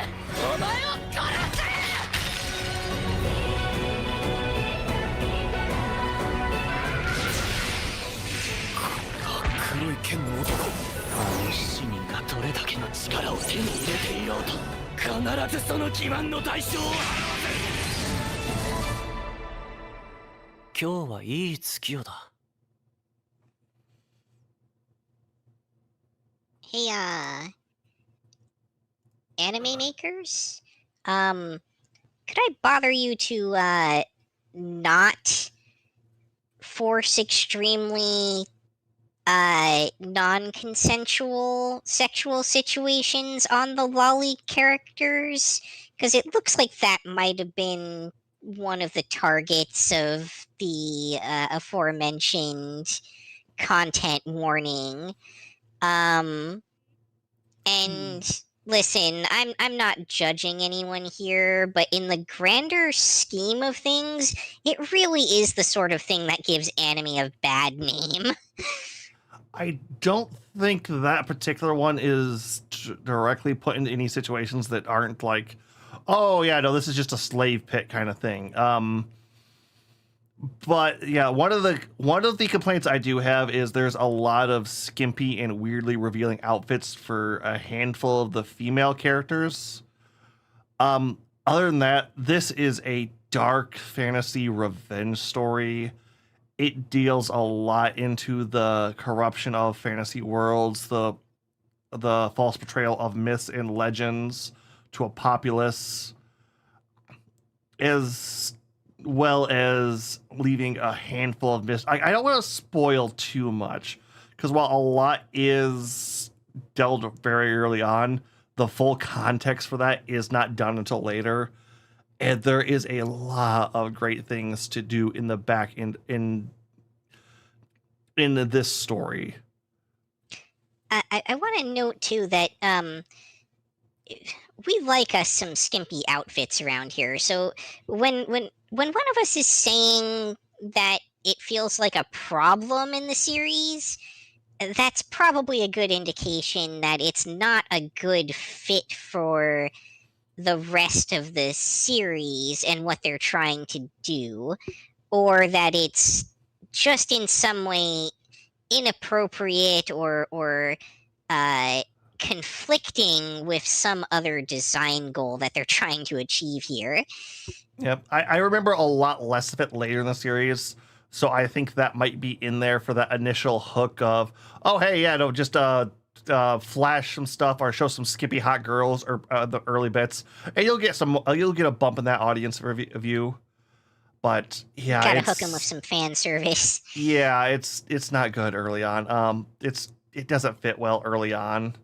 Speaker 5: お前を殺す。黒い剣の男、あの市民がどれだけの力を手に入れていようと必ずその欺瞞の代償を払わせる。今日はいい月夜だ。
Speaker 2: Hey, anime makers? Could I bother you to, not force extremely non-consensual sexual situations on the lolly characters, because it looks like that might have been one of the targets of the aforementioned content warning. And listen, I'm not judging anyone here, but in the grander scheme of things, it really is the sort of thing that gives anime a bad name.
Speaker 1: I don't think that particular one is directly put into any situations that aren't like, oh yeah, no, this is just a slave pit kind of thing. But yeah, one of the complaints I do have is there's a lot of skimpy and weirdly revealing outfits for a handful of the female characters. Other than that, this is a dark fantasy revenge story. It deals a lot into the corruption of fantasy worlds, the false portrayal of myths and legends to a populace, as well as leaving a handful of myths. I don't want to spoil too much, because while a lot is dealt very early on, the full context for that is not done until later. And there is a lot of great things to do in the back end in this story.
Speaker 2: I want to note too that we like us some skimpy outfits around here. So when one of us is saying that it feels like a problem in the series, that's probably a good indication that it's not a good fit for the rest of the series and what they're trying to do, or that it's just in some way inappropriate or conflicting with some other design goal that they're trying to achieve here.
Speaker 1: Yep, I remember a lot less of it later in the series, so I think that might be in there for that initial hook of, oh hey, yeah, no, just flash some stuff or show some skippy hot girls or the early bits, and you'll get a bump in that audience view. But yeah,
Speaker 2: gotta hook them with some fan service.
Speaker 1: Yeah, it's not good early on. It doesn't fit well early on,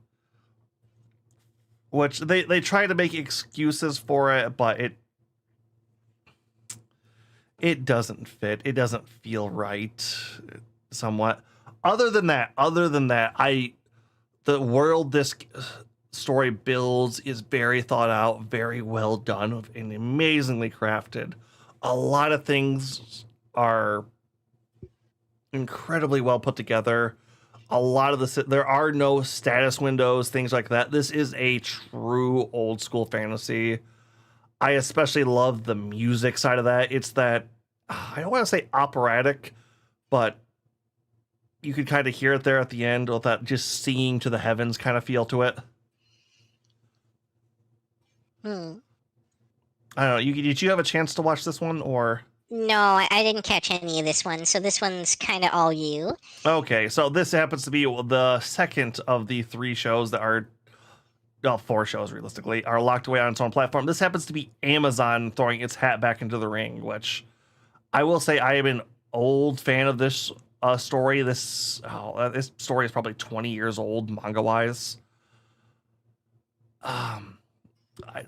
Speaker 1: which they try to make excuses for it, but it doesn't fit. It doesn't feel right, somewhat. Other than that, the world this story builds is very thought out, very well done, and amazingly crafted. A lot of things are incredibly well put together. A lot of there are no status windows, things like that. This is a true old school fantasy. I especially love the music side of that. It's that, I don't want to say operatic, but you could kind of hear it there at the end with that just singing to the heavens kind of feel to it. I don't know. Did you have a chance to watch this one, or?
Speaker 2: No, I didn't catch any of this one, so this one's kind of all you.
Speaker 1: Okay, so this happens to be the second of the 3 shows that are, well, 4 shows realistically, are locked away on its own platform. This happens to be Amazon throwing its hat back into the ring, which I will say I am an old fan of this story. This story is probably 20 years old manga-wise.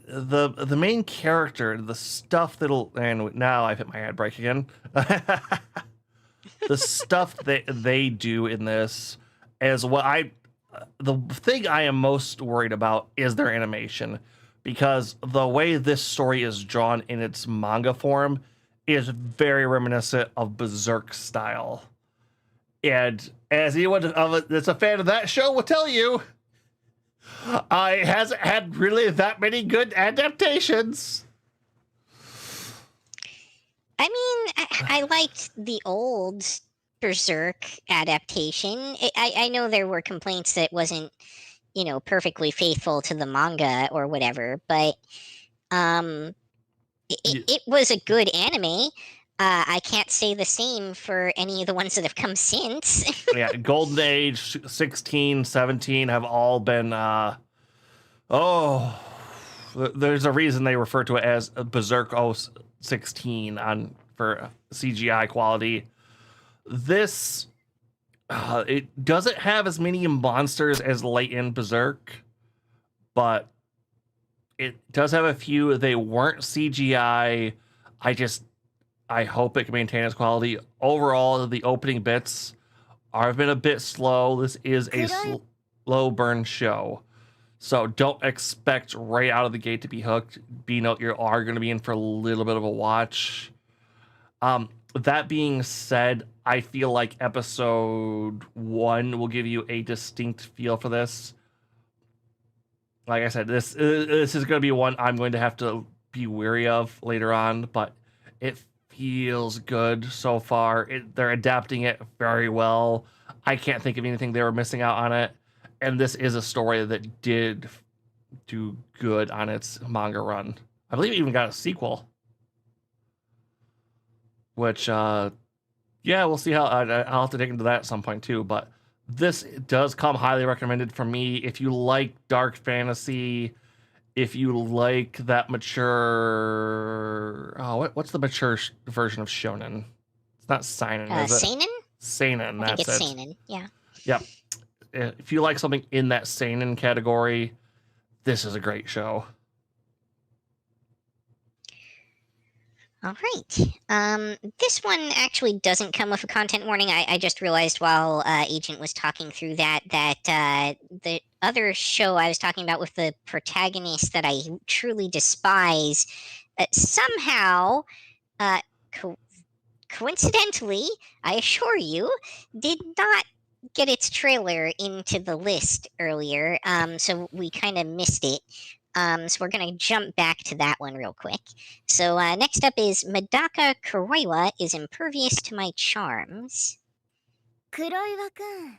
Speaker 1: The main character, the stuff and now I've hit my ad break again. The stuff that they do in this is the thing I am most worried about is their animation, because the way this story is drawn in its manga form is very reminiscent of Berserk style. And as anyone that's a fan of that show will tell you, it hasn't had really that many good adaptations.
Speaker 2: I mean, I liked the old Berserk adaptation. I know there were complaints that it wasn't, perfectly faithful to the manga or whatever, but it was a good anime. I can't say the same for any of the ones that have come since.
Speaker 1: Yeah, Golden Age, 16, 17 have all been, there's a reason they refer to it as Berserk 16 for CGI quality. This, it doesn't have as many monsters as late in Berserk, but it does have a few. They weren't CGI. I hope it can maintain its quality. Overall, the opening bits have been a bit slow. This is a slow burn show, so don't expect right out of the gate to be hooked. You are going to be in for a little bit of a watch. That being said, I feel like episode 1 will give you a distinct feel for this. Like I said, this is going to be one I'm going to have to be wary of later on, but it feels good so far. They're adapting it very well. I can't think of anything they were missing out on it. And this is a story that did do good on its manga run. I believe it even got a sequel. which yeah, we'll see how I'll have to dig into that at some point too. But this does come highly recommended from me if you like dark fantasy, if you like that mature. Oh, what's the mature version of shonen? It's not seinen, is it?
Speaker 2: Seinen?
Speaker 1: Seinen,
Speaker 2: I think
Speaker 1: that's
Speaker 2: it's
Speaker 1: it.
Speaker 2: seinen. Yeah.
Speaker 1: Yep. If you like something in that seinen category, this is a great show.
Speaker 2: All right. This one actually doesn't come with a content warning. I just realized while Agent was talking through that the other show I was talking about with the protagonist that I truly despise somehow, coincidentally, I assure you, did not get its trailer into the list earlier. So we kind of missed it. So we're going to jump back to that one real quick. So next up is Medaka Kuroiwa is impervious to my charms.
Speaker 3: 黒岩くん、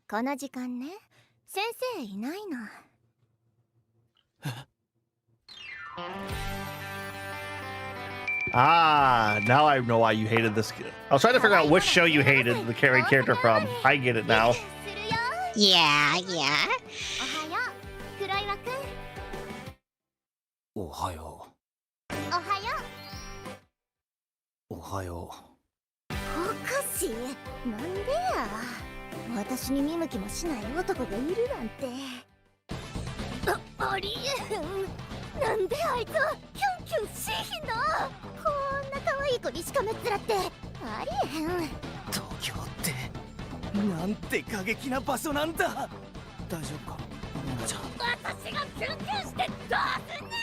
Speaker 3: この時間ね、先生いないの。
Speaker 1: Ah, now I know why you hated this. I was trying to figure out which show you hated the character from. I get it now.
Speaker 2: Yeah, yeah.
Speaker 3: おはよう、黒岩くん。
Speaker 8: おはよ
Speaker 3: おはよ
Speaker 8: う。おはよ
Speaker 3: う。おかしい。なんでや。私に見向きもしない男がいるなんて。ありえへん。なんであいつはキュンキュンしひんの。こんな可愛い子にしかめっ面ってありえへん。
Speaker 11: 東京ってなんて過激な場所なんだ。大丈夫か、じゃ
Speaker 3: 私がキュンキュンしてどうすんねん。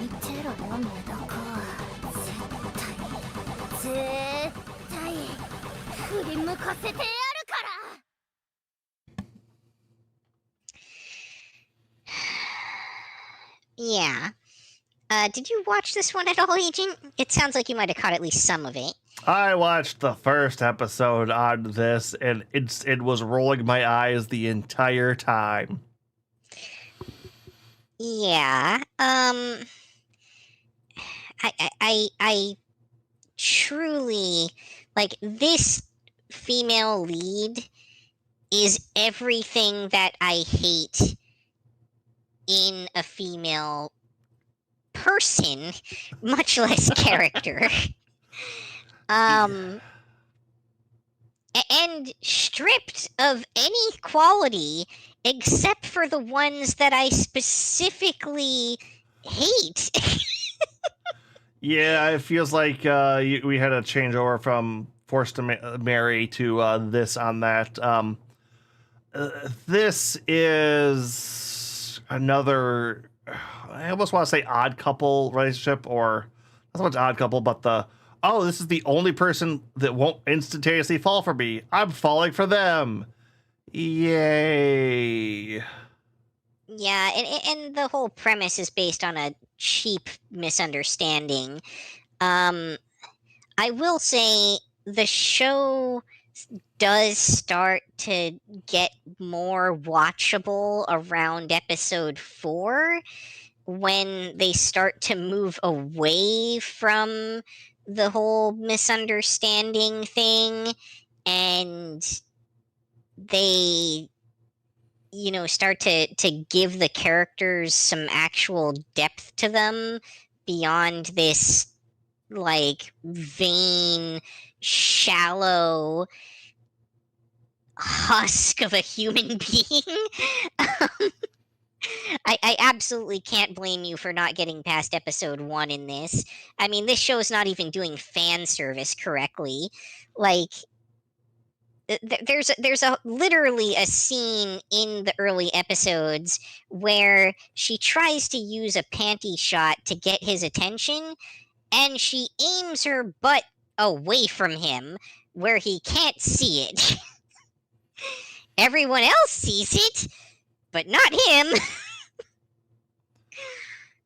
Speaker 3: 見てろよ、メダカ。絶対振り向かせてやるから。
Speaker 2: Yeah. Did you watch this one at all, Agent? It sounds like you might have caught at least some of it.
Speaker 1: I watched the first episode on this, and it was rolling my eyes the entire time.
Speaker 2: Yeah. I truly like this female lead is everything that I hate in a female person, much less character. And stripped of any quality except for the ones that I specifically hate.
Speaker 1: Yeah, it feels like we had a changeover from Forced to Marry to this on that. This is another, I almost want to say odd couple relationship, or not so much odd couple, but this is the only person that won't instantaneously fall for me. I'm falling for them. Yay.
Speaker 2: Yeah, and the whole premise is based on a cheap misunderstanding. I will say the show does start to get more watchable around episode 4 when they start to move away from the whole misunderstanding thing, and they start to give the characters some actual depth to them beyond this like vain, shallow husk of a human being. I absolutely can't blame you for not getting past episode 1 in this. I mean, this show is not even doing fan service correctly. Like, there's literally a scene in the early episodes where she tries to use a panty shot to get his attention, and she aims her butt away from him where he can't see it. Everyone else sees it, but not him.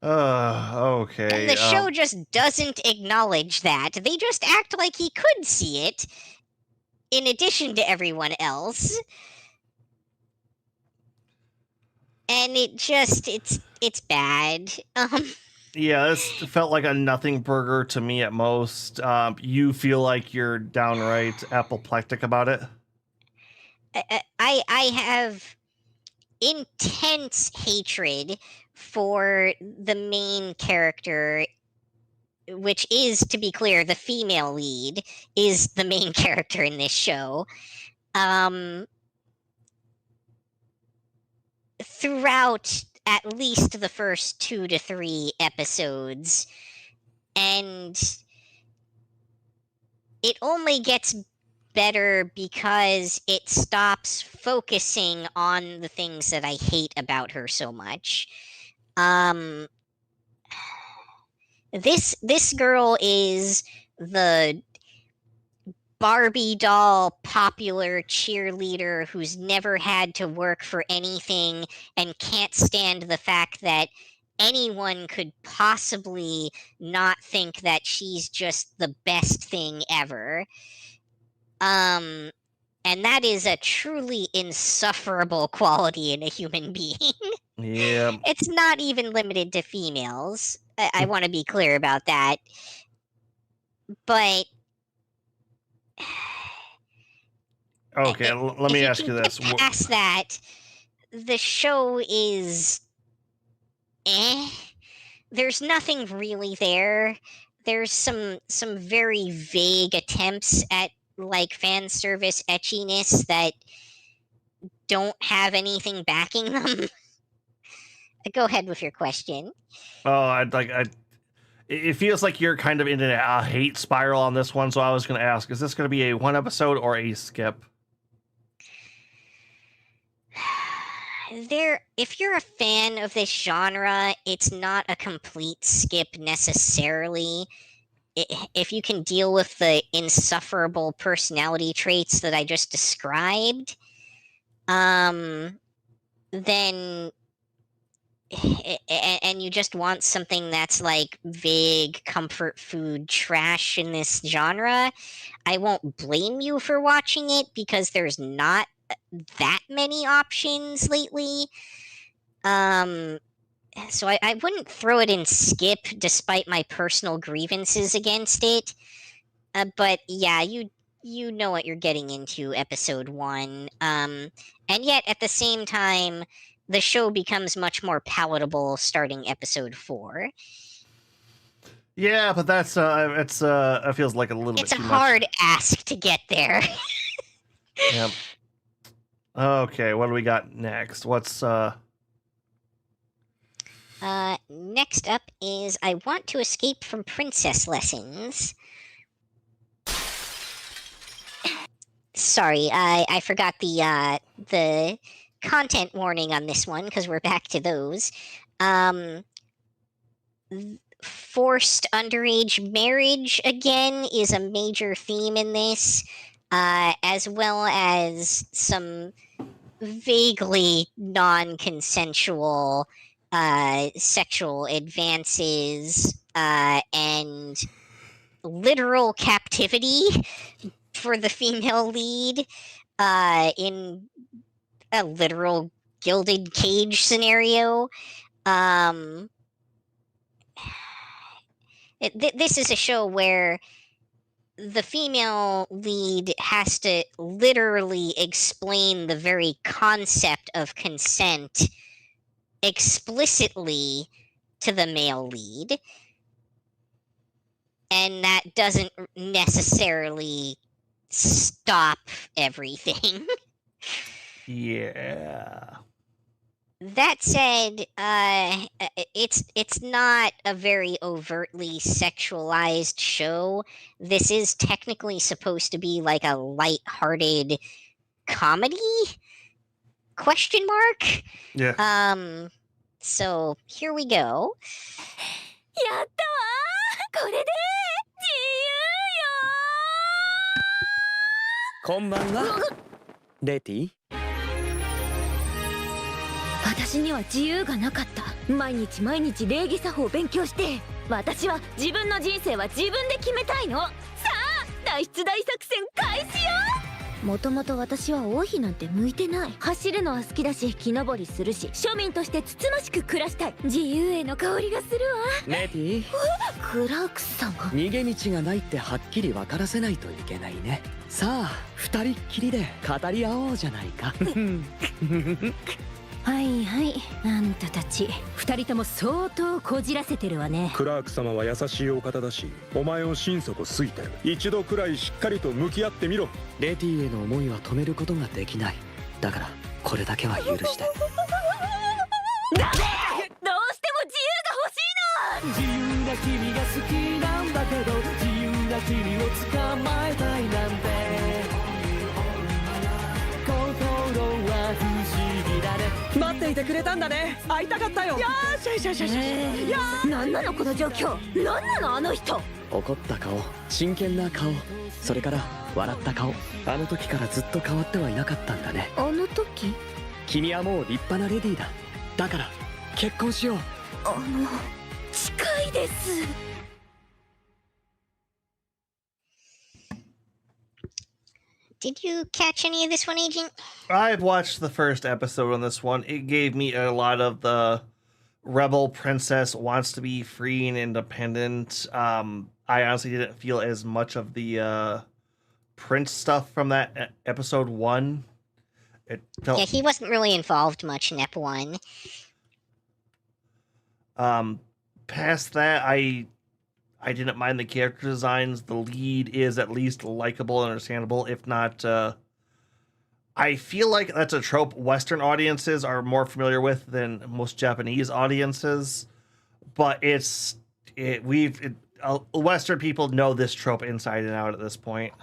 Speaker 1: Okay.
Speaker 2: And the show just doesn't acknowledge that. They just act like he could see it in addition to everyone else. And it's bad.
Speaker 1: Yeah, this felt like a nothing burger to me at most. You feel like you're downright apoplectic about it?
Speaker 2: I have intense hatred for the main character, which is, to be clear, the female lead is the main character in this show. Throughout at least the first 2 to 3 episodes, and it only gets better because it stops focusing on the things that I hate about her so much. This girl is the Barbie doll popular cheerleader who's never had to work for anything and can't stand the fact that anyone could possibly not think that she's just the best thing ever. And that is a truly insufferable quality in a human being.
Speaker 1: Yeah.
Speaker 2: It's not even limited to females. I want to be clear about that. But
Speaker 1: okay, let me ask you this.
Speaker 2: Past that, the show is there's nothing really there. There's some very vague attempts at like fan service etchiness that don't have anything backing them. Go ahead with your question.
Speaker 1: Oh, it feels like you're kind of in a hate spiral on this one, so I was going to ask, is this going to be a one episode or a skip?
Speaker 2: If you're a fan of this genre, it's not a complete skip necessarily. If you can deal with the insufferable personality traits that I just described, then and you just want something that's like vague comfort food trash in this genre, I won't blame you for watching it because there's not that many options lately. So I wouldn't throw it in skip despite my personal grievances against it. But yeah, you know what you're getting into episode 1. And yet at the same time, the show becomes much more palatable starting episode 4.
Speaker 1: Yeah, but that's it feels like a little bit too much.
Speaker 2: It's a hard ask to get there.
Speaker 1: Yep. Okay, what do we got next? What's
Speaker 2: next up is I Want to Escape from Princess Lessons. Sorry, I forgot the content warning on this one because we're back to those. Forced underage marriage again is a major theme in this, as well as some vaguely non-consensual sexual advances and literal captivity for the female lead in a literal gilded cage scenario. This is a show where the female lead has to literally explain the very concept of consent explicitly to the male lead, and that doesn't necessarily stop everything.
Speaker 1: Yeah.
Speaker 2: That said, it's not a very overtly sexualized show. This is technically supposed to be like a light-hearted comedy? Question mark?
Speaker 1: Yeah.
Speaker 2: So here we go.
Speaker 3: やったわー、これで
Speaker 5: こんばんはレティ。
Speaker 3: 私には自由がなかった。毎日毎日礼儀作法を勉強して、私は自分の人生は自分で決めたいの。さあ、脱出大作戦開始よ。
Speaker 9: もともと私は王妃なんて向いてない。走るのは好きだし木登りするし庶民としてつつましく暮らしたい。自由への香りがするわ。
Speaker 6: レティ
Speaker 9: クラーク様。
Speaker 6: 逃げ道がないってはっきり分からせないといけないね。さあ二人っきりで語り合おうじゃないか。
Speaker 9: はいはい、あんたたち二人とも相当こじらせてるわね。
Speaker 8: クラーク様は優しいお方だし、お前を心底好いてる。一度くらいしっかりと向き合ってみろ。
Speaker 6: レティへの思いは止めることができない。だからこれだけは許して。
Speaker 9: ダメ！どうしても自由が欲しいの。
Speaker 5: 自由な君が好きなんだけど、自由な君を捕まえたいなんて心は不思議だね。待っていてくれたんだね。会いたかったよ。よーしよしよしよし。
Speaker 9: なんなのこの状況。なんなのあの人。
Speaker 6: 怒った顔、真剣な顔、それから笑った顔。あの時からずっと変わってはいなかったんだね。
Speaker 9: あの時？
Speaker 6: 君はもう立派なレディーだ。だから結婚しよう。
Speaker 9: 近いです。
Speaker 2: Did you catch any of this one, Agent?
Speaker 1: I've watched the first episode on this one. It gave me a lot of the rebel princess wants to be free and independent. I honestly didn't feel as much of the prince stuff from that episode 1. It felt...
Speaker 2: Yeah, he wasn't really involved much in Ep 1.
Speaker 1: Past that, I didn't mind the character designs. The lead is at least likable and understandable, if not... I feel like that's a trope Western audiences are more familiar with than most Japanese audiences, but Western people know this trope inside and out at this point.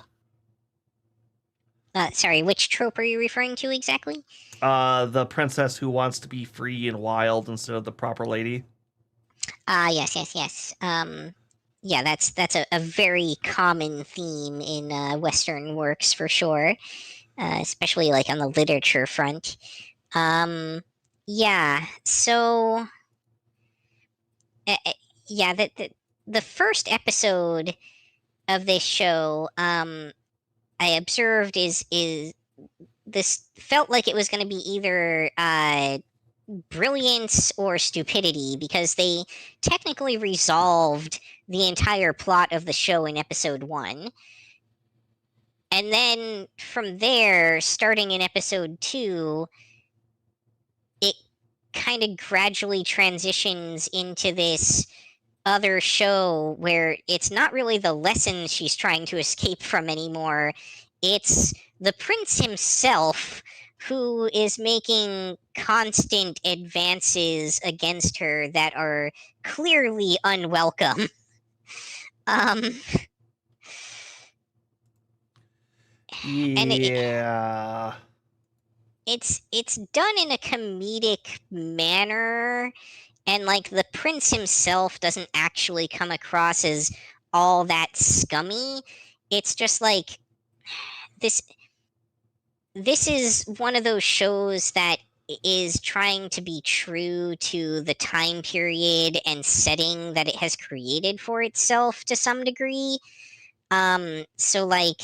Speaker 2: Sorry, which trope are you referring to exactly?
Speaker 1: The princess who wants to be free and wild instead of the proper lady.
Speaker 2: Yes. Yeah, that's a very common theme in Western works for sure, especially like on the literature front. Yeah, so yeah, the first episode of this show, I observed is this felt like it was going to be either brilliance or stupidity, because they technically resolved the entire plot of the show in episode 1. And then from there, starting in episode 2, it kind of gradually transitions into this other show where it's not really the lesson she's trying to escape from anymore. It's the prince himself who is making constant advances against her that are clearly unwelcome.
Speaker 1: Yeah.
Speaker 2: It's done in a comedic manner, and like the prince himself doesn't actually come across as all that scummy. It's just like this is one of those shows that is trying to be true to the time period and setting that it has created for itself to some degree. So like,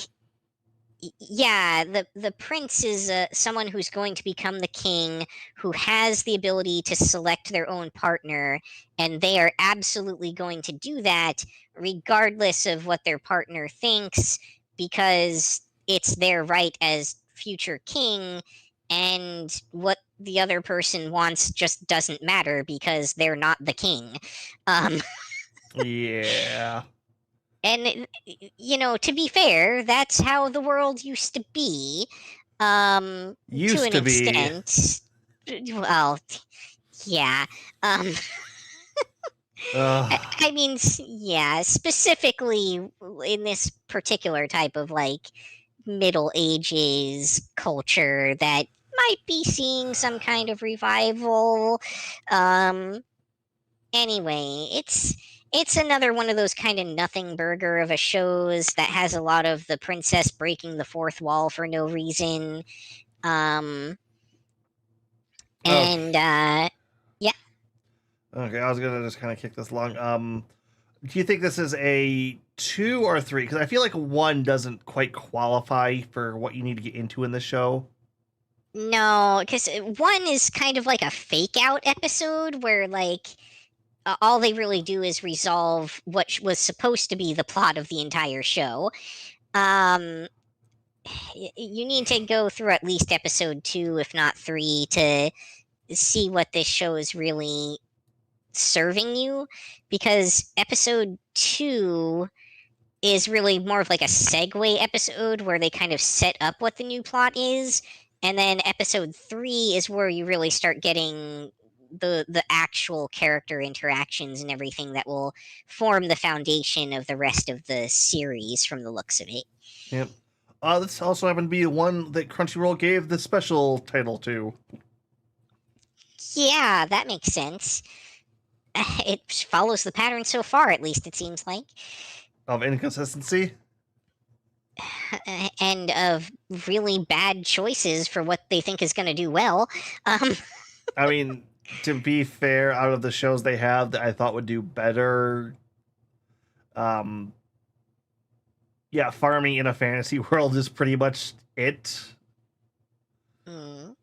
Speaker 2: yeah, the prince is someone who's going to become the king, who has the ability to select their own partner, and they are absolutely going to do that regardless of what their partner thinks, because it's their right as future king, and what the other person wants just doesn't matter because they're not the king.
Speaker 1: Yeah.
Speaker 2: And, you know, to be fair, that's how the world used to be.
Speaker 1: Used
Speaker 2: to an
Speaker 1: to be.
Speaker 2: extent. Well, yeah. I mean, yeah, specifically in this particular type of, like, Middle Ages culture that might be seeing some kind of revival. Anyway, it's another one of those kind of nothing burger of a shows that has a lot of the princess breaking the fourth wall for no reason. Yeah.
Speaker 1: Okay, I was gonna just kind of kick this along. do you think this is a 2 or 3? Because I feel like 1 doesn't quite qualify for what you need to get into in this show.
Speaker 2: No, because 1 is kind of like a fake out episode where, like, all they really do is resolve what was supposed to be the plot of the entire show. You need to go through at least episode 2, if not 3, to see what this show is really serving you, because episode 2 is really more of like a segue episode where they kind of set up what the new plot is, and then episode 3 is where you really start getting the actual character interactions and everything that will form the foundation of the rest of the series from the looks of it.
Speaker 1: Yep. This also happened to be the one that Crunchyroll gave the special title to.
Speaker 2: Yeah, that makes sense. It follows the pattern so far, at least it seems like.
Speaker 1: Of inconsistency?
Speaker 2: And of really bad choices for what they think is going to do well.
Speaker 1: I mean, to be fair, out of the shows they have that I thought would do better, yeah, farming in a fantasy world is pretty much it.
Speaker 2: I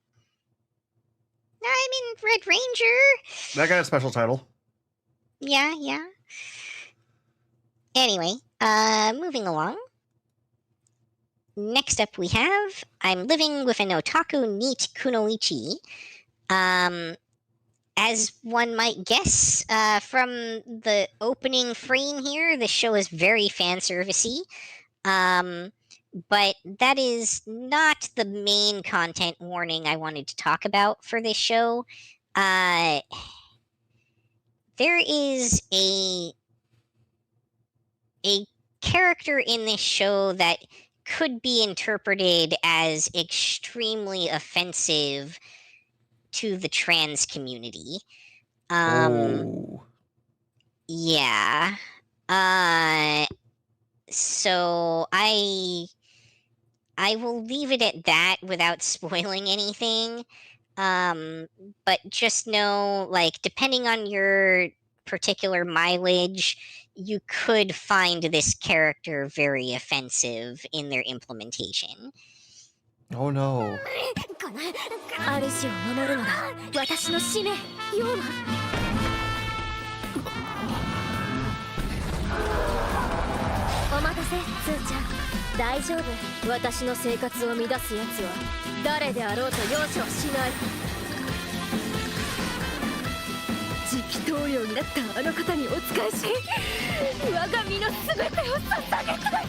Speaker 2: mean, Red Ranger.
Speaker 1: That got a special title.
Speaker 2: Yeah. Anyway, moving along. Next up we have I'm Living with an Otaku Neat Kunoichi. As one might guess from the opening frame here, the show is very fan servicey. But that is not the main content warning I wanted to talk about for this show. There is a character in this show that could be interpreted as extremely offensive to the trans community. Yeah. So I will leave it at that without spoiling anything. But just know, like, depending on your particular mileage, you could find this character very offensive in their implementation.
Speaker 1: Oh no.
Speaker 3: 主を守るのが私の使命。要はお待たせ、スーちゃん。大丈夫。私の生活を乱すやつは誰であろうと容赦はしない。次期棟梁になったあの方にお仕えし、我が身の全てを捧げたい。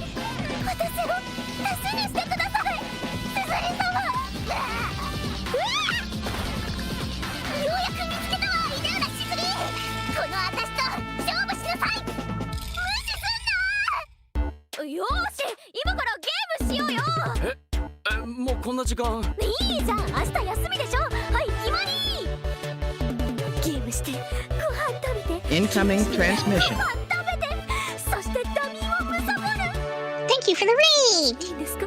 Speaker 3: 私を助けにしてください、スズリ様。ようやく見つけたわ、イデウラシズリ。この私と勝負しなさい。無視すんな。よーし、今からゲームしようよ。
Speaker 15: もうこんな時間。
Speaker 3: いいじゃん、明日休みでしょ。はい、決まり。ゲームして、ご飯食べて。
Speaker 17: Incoming transmission.
Speaker 3: ご飯食べて。そしてダミーをむさぼる。
Speaker 2: Thank you for the raid!
Speaker 3: いいんですか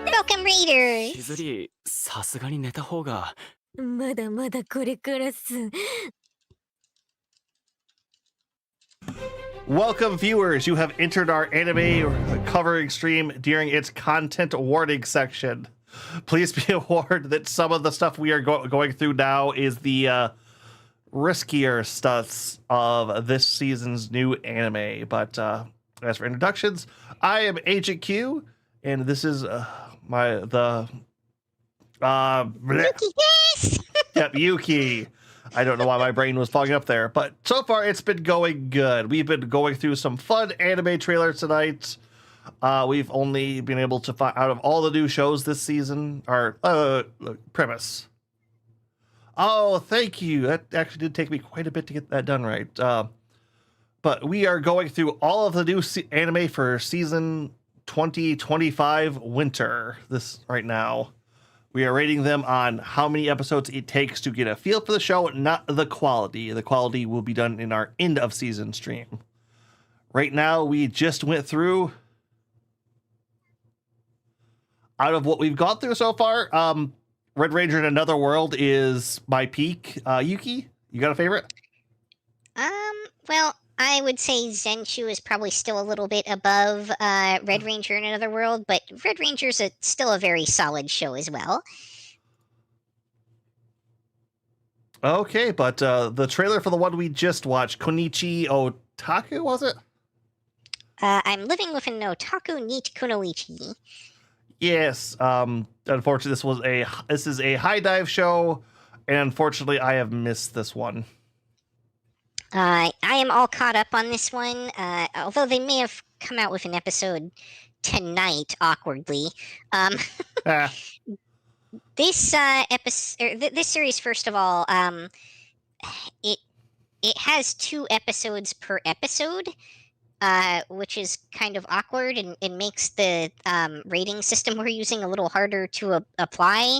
Speaker 2: Welcome Raiders!
Speaker 15: しずり、さすがに寝た方が。
Speaker 3: まだまだこれからっす。
Speaker 1: Welcome, viewers. You have entered our anime covering stream during its content warning section. Please be warned that some of the stuff we are going through now is the riskier stuff of this season's new anime. But as for introductions, I am Agent Q, and this is
Speaker 2: Yuki, yes!
Speaker 1: Yep, Yuki. I don't know why my brain was fogging up there, but so far it's been going good. We've been going through some fun anime trailers tonight. We've only been able to find out of all the new shows this season, our premise. Oh, thank you. That actually did take me quite a bit to get that done right. But we are going through all of the new anime for season 2025 winter this right now. We are rating them on how many episodes it takes to get a feel for the show, not the quality. The quality will be done in our end of season stream. Right now, we just went through, out of what we've gone through so far, Red Ranger in Another World is my peak. Yuki, you got a favorite?
Speaker 2: Well, I I would say Zenshu is probably still a little bit above Red Ranger in Another World, but Red Ranger's still a very solid show as well.
Speaker 1: Okay, but the trailer for the one we just watched, Konichi Otaku, was it?
Speaker 2: I'm living with an otaku neat kunoichi.
Speaker 1: Yes. Unfortunately, this is a high dive show, and unfortunately, I have missed this one.
Speaker 2: I am all caught up on this one, although they may have come out with an episode tonight, awkwardly. This episode, this series, first of all, it has 2 episodes per episode, which is kind of awkward and makes the rating system we're using a little harder to apply.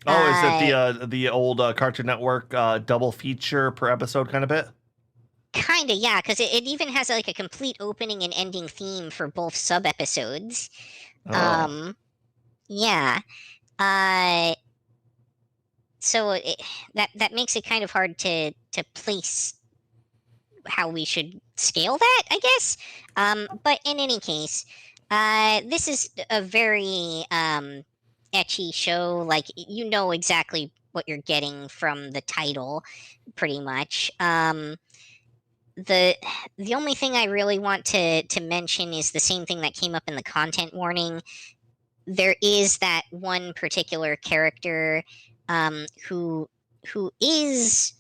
Speaker 1: Oh, is it the old Cartoon Network double feature per episode kind of bit?
Speaker 2: Kinda, yeah, because it even has like a complete opening and ending theme for both sub episodes.
Speaker 1: Oh.
Speaker 2: Yeah. So that makes it kind of hard to place how we should scale that, I guess. But in any case, this is a very ecchi show. Like, you know exactly what you're getting from the title, pretty much. The only thing I really want to mention is the same thing that came up in the content warning. There is that one particular character who is.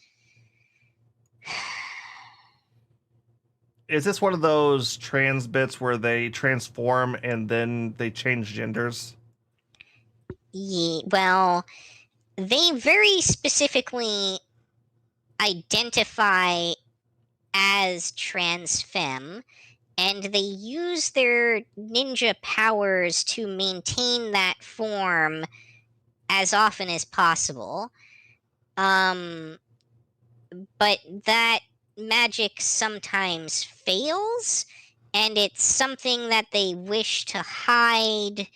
Speaker 1: Is this one of those trans bits where they transform and then they change genders?
Speaker 2: Yeah, well, they very specifically identify as trans femme, and they use their ninja powers to maintain that form as often as possible. But that magic sometimes fails, and it's something that they wish to hide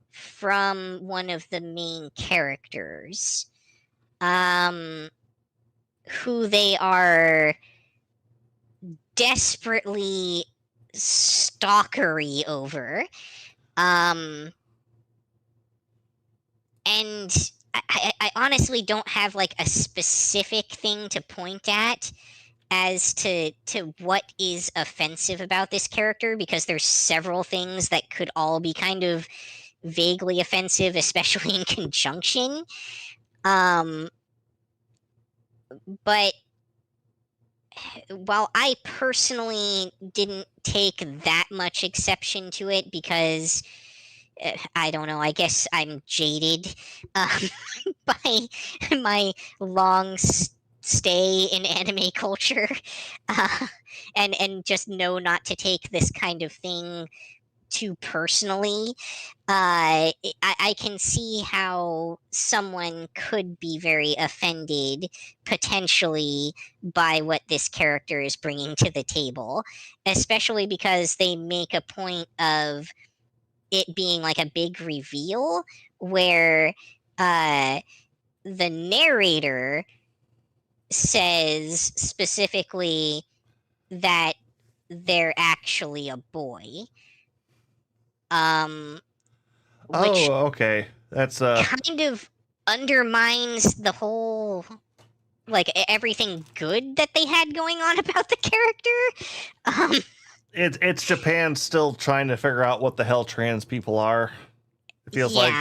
Speaker 2: from one of the main characters, who they are desperately stalkery over. And I honestly don't have like a specific thing to point at as to what is offensive about this character, because there's several things that could all be kind of vaguely offensive, especially in conjunction. But while I personally didn't take that much exception to it, because I don't know, I guess I'm jaded by my long stay in anime culture, and just know not to take this kind of thing too personally. I can see how someone could be very offended potentially by what this character is bringing to the table, especially because they make a point of it being like a big reveal where the narrator says specifically that they're actually a boy. Which
Speaker 1: okay. That's
Speaker 2: kind of undermines the whole, like, everything good that they had going on about the character.
Speaker 1: It's Japan still trying to figure out what the hell trans people are. It feels like.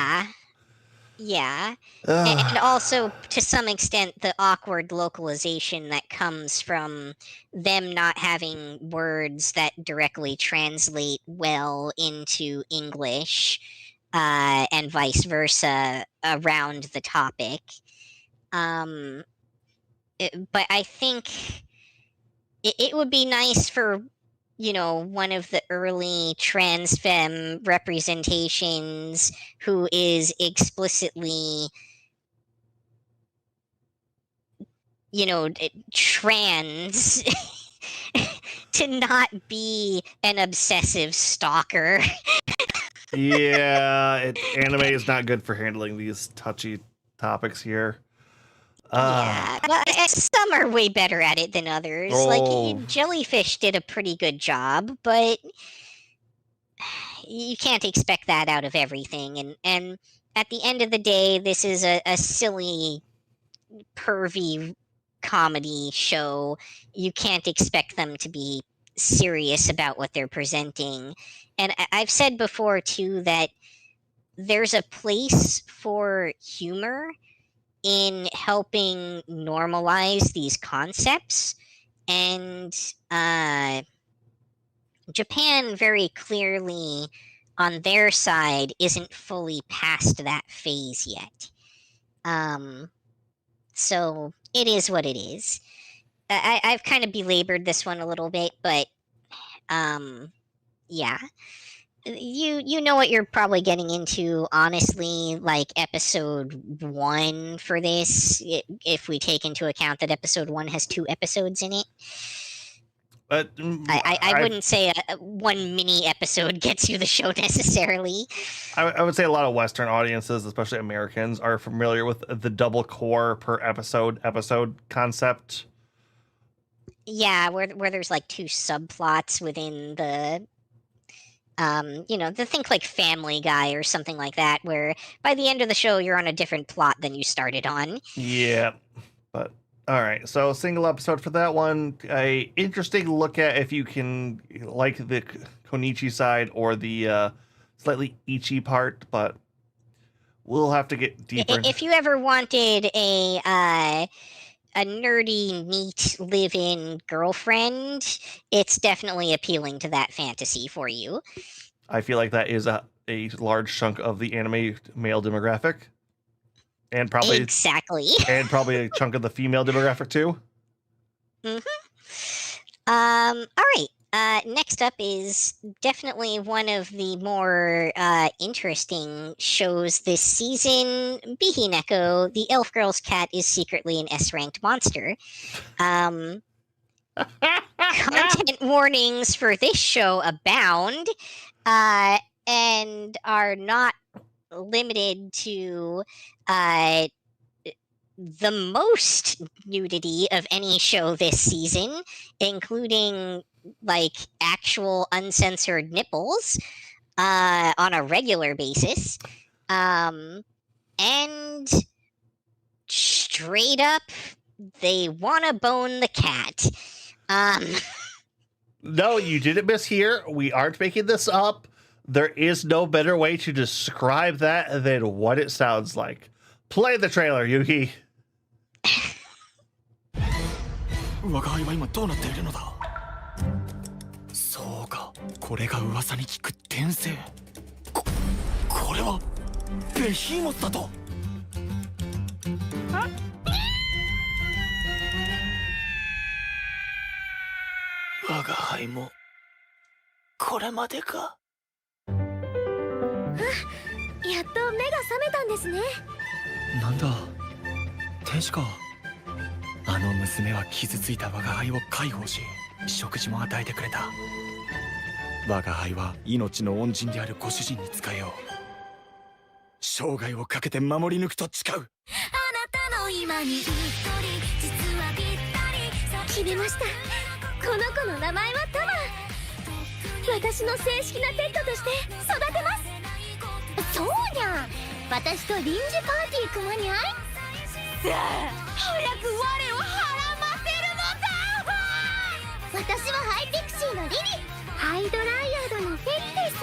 Speaker 2: Yeah. And also, to some extent, the awkward localization that comes from them not having words that directly translate well into English, and vice versa around the topic. But I think it would be nice for, one of the early trans femme representations who is explicitly, trans to not be an obsessive stalker.
Speaker 1: Yeah, anime is not good for handling these touchy topics here.
Speaker 2: Yeah, well, some are way better at it than others.
Speaker 1: Oh.
Speaker 2: Like Jellyfish did a pretty good job, but you can't expect that out of everything. And at the end of the day, this is a silly, pervy comedy show. You can't expect them to be serious about what they're presenting. And I've said before too that there's a place for humor in helping normalize these concepts, and Japan very clearly on their side isn't fully past that phase yet. So it is what it is. I've kind of belabored this one a little bit, but yeah. You know what you're probably getting into, honestly, like episode 1 for this, if we take into account that episode 1 has 2 episodes in it.
Speaker 1: But
Speaker 2: I wouldn't say one mini episode gets you the show necessarily.
Speaker 1: I would say a lot of Western audiences, especially Americans, are familiar with the double core per episode concept.
Speaker 2: Yeah, where there's like 2 subplots within the think like Family Guy or something like that, where by the end of the show you're on a different plot than you started on.
Speaker 1: Yeah, but all right. So single episode for that one. A interesting look at if you can like the Konichi side or the slightly Ichi part, but we'll have to get deeper.
Speaker 2: If you ever wanted a nerdy, neat live-in girlfriend, it's definitely appealing to that fantasy for you.
Speaker 1: I feel like that is a large chunk of the anime male demographic. And probably
Speaker 2: exactly.
Speaker 1: And probably a chunk of the female demographic too.
Speaker 2: All right. Next up is definitely one of the more interesting shows this season. Bihineko, the elf girl's cat, is secretly an S-ranked monster. Content warnings for this show abound, and are not limited to the most nudity of any show this season, including like actual uncensored nipples on a regular basis, and straight up they want to bone the cat.
Speaker 1: No, you didn't mishear. We aren't making this up. There is no better way to describe that than what it sounds like. Play the trailer, Yuki.
Speaker 5: 我が輩は今どうなっているのだ。そうか、これが噂に聞く転生。これはベヒーモスだと。我が輩もこれまでか。
Speaker 3: やっと目が覚めたんですね。
Speaker 5: なんだ、天使か。あの娘は傷ついた我が輩を介抱し、食事も与えてくれた。我が輩は命の恩人であるご主人に仕えよう。生涯をかけて守り抜くと誓う。あなたの今にうっとり、実はぴったり。決めました。この子の名前はタマ。私の正式なペットとして育てます。そうにゃ、私と臨時パーティー組まにゃい。さあ、早く我をはらませるのだ。私はハイピクシーのリリ、ハイドライヤードのフェリです。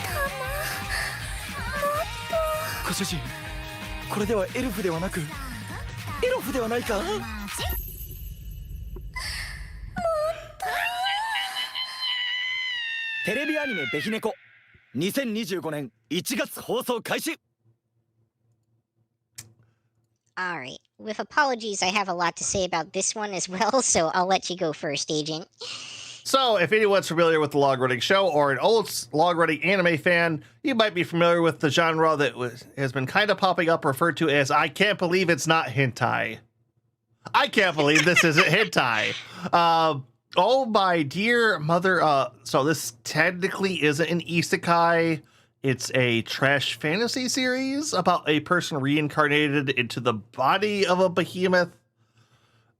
Speaker 5: タマ、もっと。ご主人、これではエルフではなくエロフではないか。テレビアニメ「ベヒネコ」2025年1月放送開始。
Speaker 2: All right. With apologies, I have a lot to say about this one as well, so I'll let you go first, Agent.
Speaker 1: So, if anyone's familiar with the log running show or an old log running anime fan, you might be familiar with the genre that has been kind of popping up, referred to as "I can't believe it's not hentai." I can't believe this isn't hentai. Oh my dear mother. So this technically isn't an isekai. It's a trash fantasy series about a person reincarnated into the body of a behemoth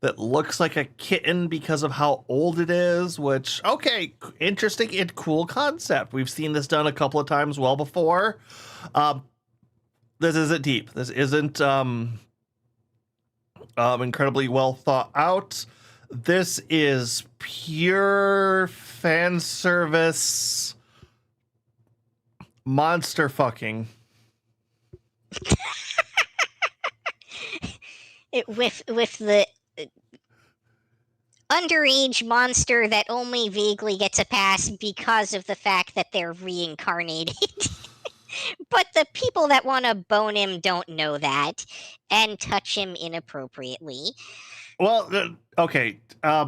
Speaker 1: that looks like a kitten because of how old it is, which, okay, interesting and cool concept. We've seen this done a couple of times well before. This isn't deep. This isn't incredibly well thought out. This is pure fan service monster fucking.
Speaker 2: With the underage monster that only vaguely gets a pass because of the fact that they're reincarnated. But the people that want to bone him don't know that and touch him inappropriately.
Speaker 1: Well, okay. I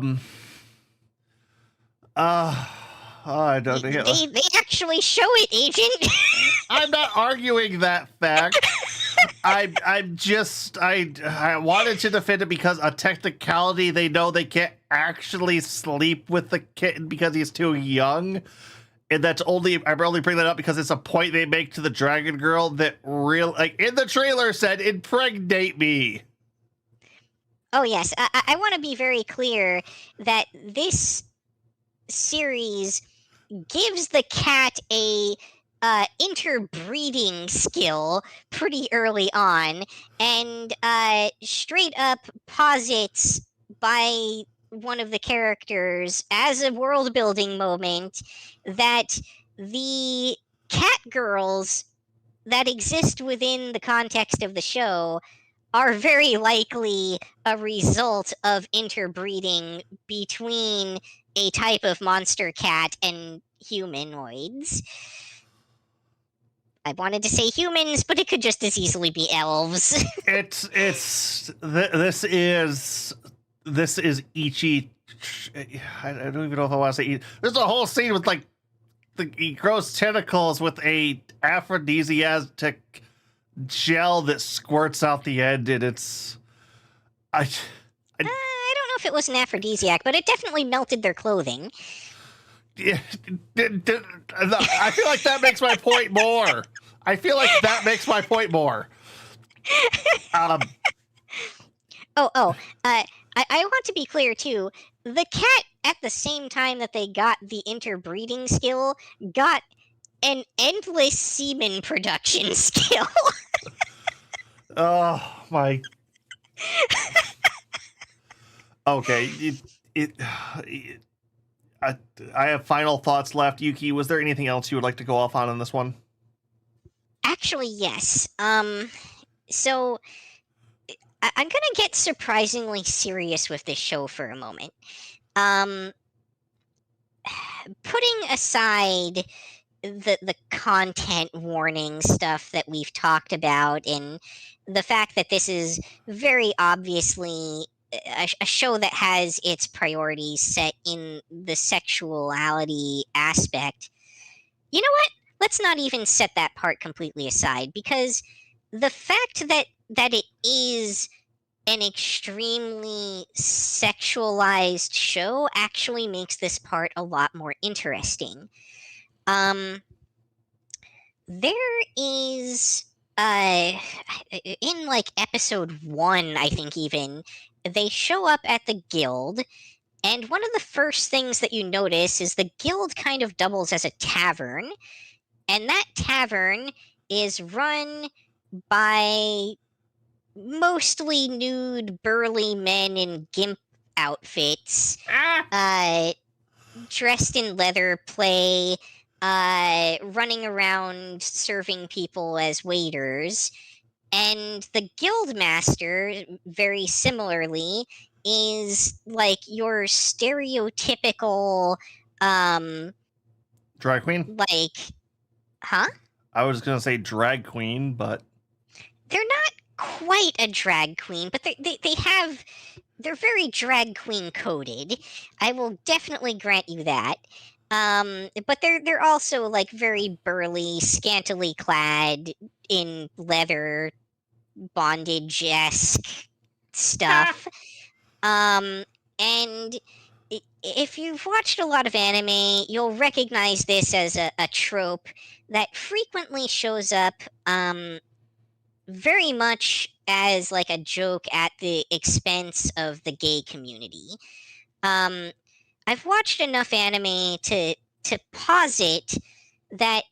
Speaker 1: don't know.
Speaker 2: They actually show it, Agent.
Speaker 1: I'm not arguing that fact. I wanted to defend it because a technicality, they know they can't actually sleep with the kitten because he's too young. And I'm only bringing that up because it's a point they make to the dragon girl that in the trailer said, impregnate me.
Speaker 2: Oh, yes. I want to be very clear that this series gives the cat a interbreeding skill pretty early on, and straight up posits by one of the characters as a world building moment that the cat girls that exist within the context of the show are very likely a result of interbreeding between a type of monster cat and humanoids. I wanted to say humans, but it could just as easily be elves.
Speaker 1: This is Ichi. I don't even know if I want to say. There's a whole scene with he grows tentacles with a aphrodisiac gel that squirts out the end, and it's.
Speaker 2: I don't know if it was an aphrodisiac, but it definitely melted their clothing.
Speaker 1: Yeah, I feel like that makes my point more. I
Speaker 2: I want to be clear too. The cat, at the same time that they got the interbreeding skill, got an endless semen production skill.
Speaker 1: Oh my. Okay, I have final thoughts left. Yuki, was there anything else you would like to go off on in this one?
Speaker 2: Actually, yes. So I'm gonna get surprisingly serious with this show for a moment. Putting aside the content warning stuff that we've talked about, and the fact that this is very obviously a show that has its priorities set in the sexuality aspect, you know what? Let's not even set that part completely aside, because the fact that it is an extremely sexualized show actually makes this part a lot more interesting. There is in episode 1, I think, even they show up at the guild, and one of the first things that you notice is the guild kind of doubles as a tavern, and that tavern is run by mostly nude, burly men in gimp outfits, dressed in leather play, running around serving people as waiters. And the guild master, very similarly, is your stereotypical
Speaker 1: drag queen?
Speaker 2: Huh?
Speaker 1: I was gonna say drag queen, but
Speaker 2: they're not quite a drag queen, but they're very drag queen coded. I will definitely grant you that. But they're also very burly, scantily clad in leather, bondage-esque stuff. And if you've watched a lot of anime, you'll recognize this as a trope that frequently shows up very much as like a joke at the expense of the gay community. I've watched enough anime to posit that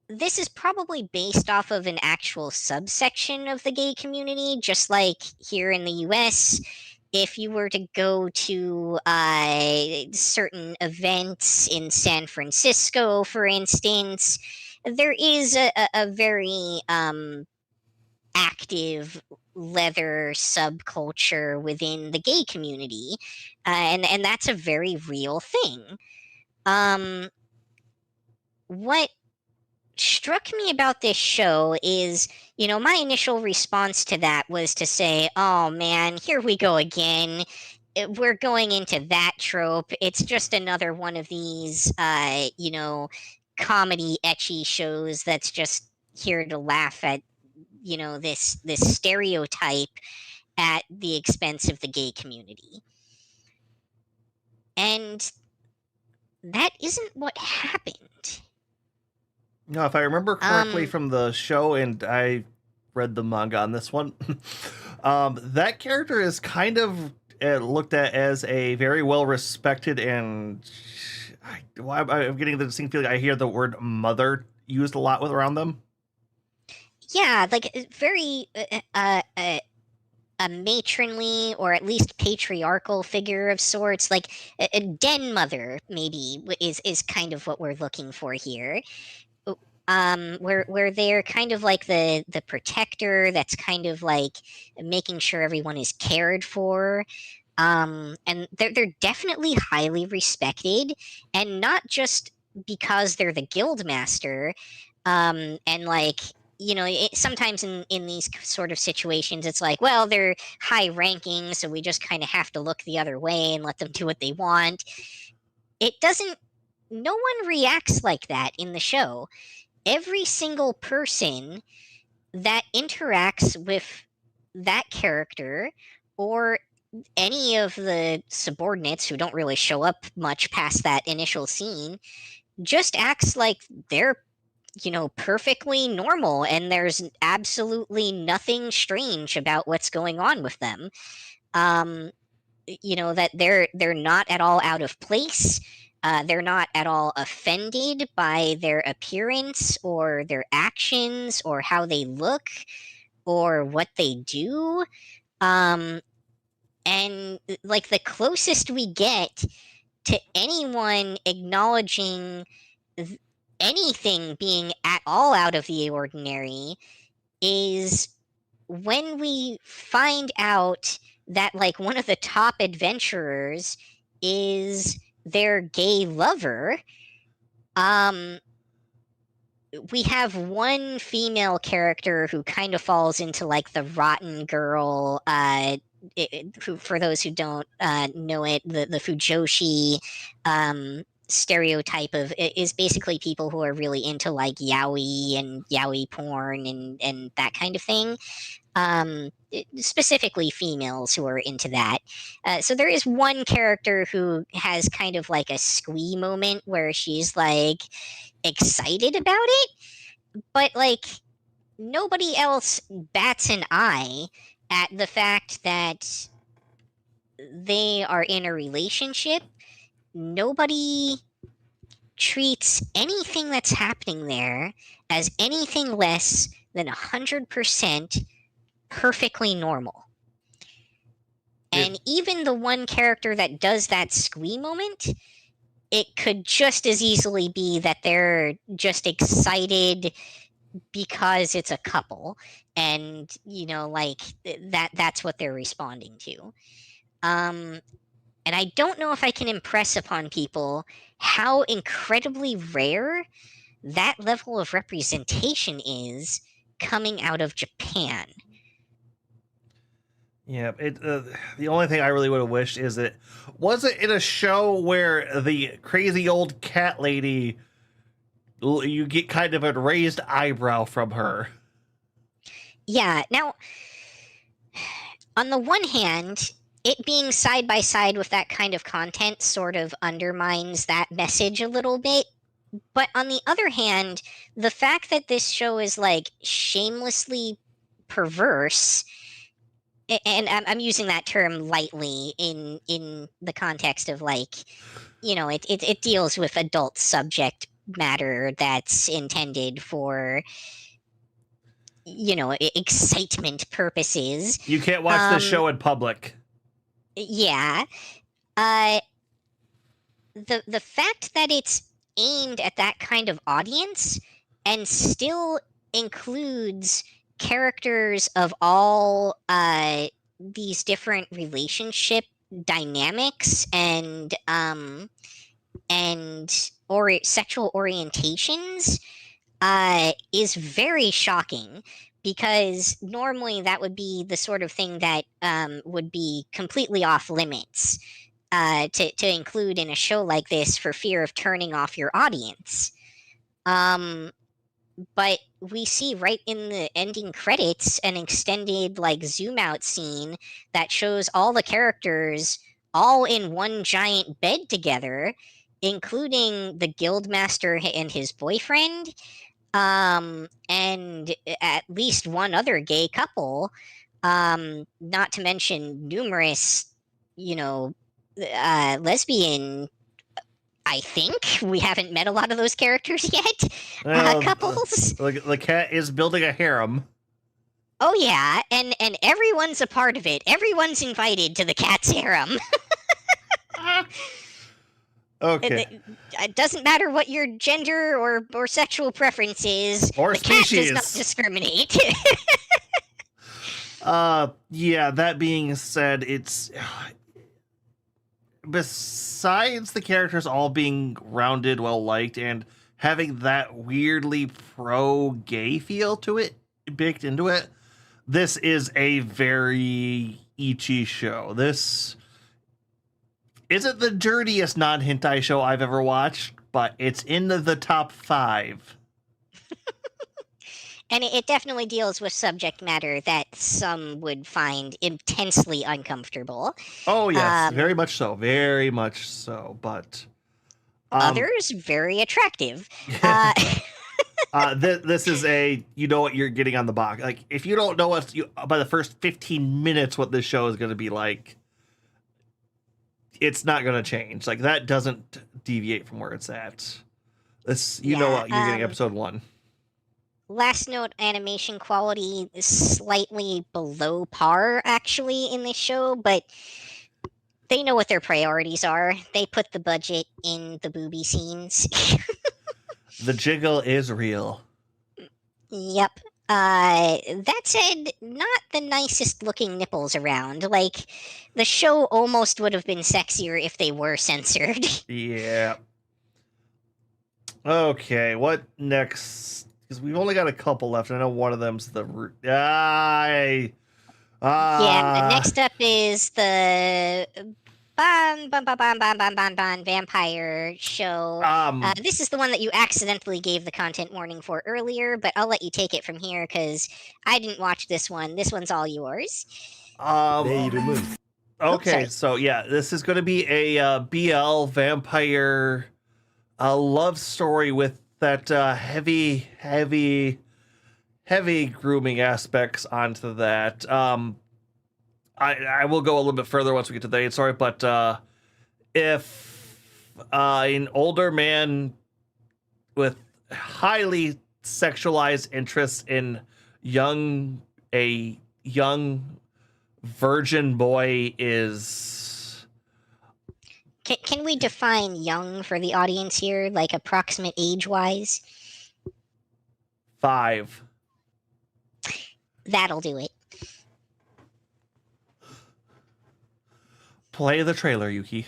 Speaker 2: this is probably based off of an actual subsection of the gay community, just like here in the US. If you were to go to certain events in San Francisco, for instance, there is a very active leather subculture within the gay community, and that's a very real thing. What struck me about this show is, my initial response to that was to say, oh man, here we go again. We're going into that trope. It's just another one of these, comedy ecchi shows that's just here to laugh at, this stereotype at the expense of the gay community. And that isn't what happened.
Speaker 1: No, if I remember correctly from the show, and I read the manga on this one, that character is kind of looked at as a very well respected, and I'm getting the distinct feeling I hear the word mother used a lot around them.
Speaker 2: Yeah, like very a matronly or at least patriarchal figure of sorts, like a den mother, maybe is kind of what we're looking for here. Where they're kind of like the protector that's kind of like making sure everyone is cared for. And they're definitely highly respected, and not just because they're the guild master, and like sometimes in these sort of situations it's like, well, they're high ranking, so we just kind of have to look the other way and let them do what they want. No one reacts like that in the show. Every single person that interacts with that character or any of the subordinates who don't really show up much past that initial scene just acts like they're perfectly normal, and there's absolutely nothing strange about what's going on with them. That they're not at all out of place. They're not at all offended by their appearance or their actions or how they look or what they do. And like the closest we get to anyone acknowledging anything being at all out of the ordinary is when we find out that like one of the top adventurers is their gay lover. We have one female character who kind of falls into like the rotten girl, who, for those who don't know it, the Fujoshi stereotype of is basically people who are really into like yaoi and yaoi porn and that kind of thing. Specifically females who are into that. So there is one character who has kind of like a squee moment where she's like excited about it, but like nobody else bats an eye at the fact that they are in a relationship. Nobody treats anything that's happening there as anything less than 100% perfectly normal. And even the one character that does that squee moment, it could just as easily be that they're just excited because it's a couple, and like that's what they're responding to. And I don't know if I can impress upon people how incredibly rare that level of representation is coming out of Japan.
Speaker 1: Yeah, the only thing I really would have wished is it wasn't in a show where the crazy old cat lady, you get kind of a raised eyebrow from her.
Speaker 2: Yeah, now, on the one hand, it being side by side with that kind of content sort of undermines that message a little bit. But on the other hand, the fact that this show is like shamelessly perverse, and I'm using that term lightly in the context of like, it deals with adult subject matter that's intended for excitement purposes.
Speaker 1: You can't watch this show in public.
Speaker 2: Yeah. The fact that it's aimed at that kind of audience and still includes characters of all these different relationship dynamics and sexual orientations is very shocking, because normally that would be the sort of thing that would be completely off limits to include in a show like this for fear of turning off your audience. But we see right in the ending credits an extended like zoom out scene that shows all the characters all in one giant bed together, including the guildmaster and his boyfriend, and at least one other gay couple, not to mention numerous, lesbian. I think we haven't met a lot of those characters yet. Couples.
Speaker 1: The cat is building a harem.
Speaker 2: Oh yeah, and everyone's a part of it. Everyone's invited to the cat's harem.
Speaker 1: Okay.
Speaker 2: It doesn't matter what your gender or sexual preference is.
Speaker 1: Or
Speaker 2: the
Speaker 1: species.
Speaker 2: cat does not discriminate.
Speaker 1: Yeah, that being said, it's... Besides the characters all being rounded, well-liked, and having that weirdly pro-gay feel to it, baked into it, this is a very ichi show. This isn't the dirtiest non-hentai show I've ever watched, but it's in the top 5.
Speaker 2: And it definitely deals with subject matter that some would find intensely uncomfortable.
Speaker 1: Oh, yes, very much so. Very much so, but...
Speaker 2: others, very attractive.
Speaker 1: This is you know what you're getting on the box. Like, if you don't know by the first 15 minutes what this show is going to be like, it's not going to change. Like, that doesn't deviate from where it's at. Know what you're getting episode 1.
Speaker 2: Last note, animation quality is slightly below par, actually, in this show, but they know what their priorities are. They put the budget in the booby scenes.
Speaker 1: The jiggle is real.
Speaker 2: Yep. That said, not the nicest looking nipples around. Like, the show almost would have been sexier if they were censored.
Speaker 1: Yeah. Okay, what next? Because we've only got a couple left. I know one of them's the...
Speaker 2: Yeah, next up is the vampire show. This is the one that you accidentally gave the content warning for earlier, but I'll let you take it from here because I didn't watch this one. This one's all yours.
Speaker 1: Okay, so yeah, this is going to be a BL vampire love story with that heavy grooming aspects onto that. I will go a little bit further once we get to the story, but if an older man with highly sexualized interests in a young virgin boy is...
Speaker 2: Can we define young for the audience here, like approximate age-wise?
Speaker 1: 5.
Speaker 2: That'll do it.
Speaker 1: Play the trailer, Yuki.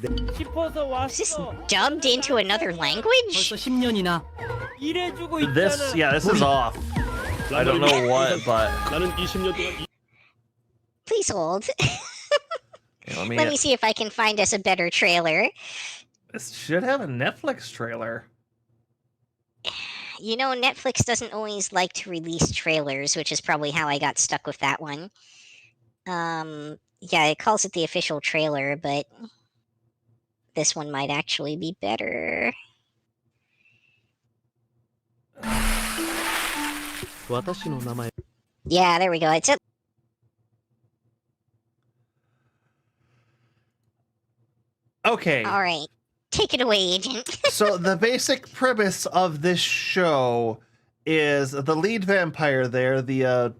Speaker 2: Is this dubbed into another language?
Speaker 1: This is off. I don't know what, but...
Speaker 2: Please hold.
Speaker 1: Let
Speaker 2: me see if I can find us a better trailer.
Speaker 1: This should have a Netflix trailer.
Speaker 2: You know, Netflix doesn't always like to release trailers, which is probably how I got stuck with that one. Yeah, it calls it the official trailer, but this one might actually be better. Yeah, there we go. It's
Speaker 1: Okay.
Speaker 2: all right. Take it away, Agent.
Speaker 1: So the basic premise of this show is the lead vampire there, the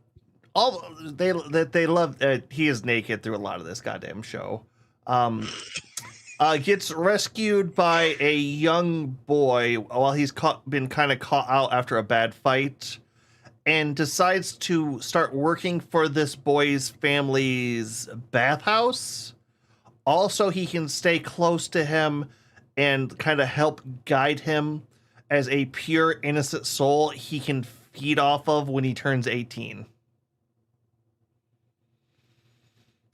Speaker 1: all they love he is naked through a lot of this goddamn show. Gets rescued by a young boy while he's been kind of caught out after a bad fight, and decides to start working for this boy's family's bathhouse. Also, he can stay close to him and kind of help guide him as a pure, innocent soul he can feed off of when he turns 18.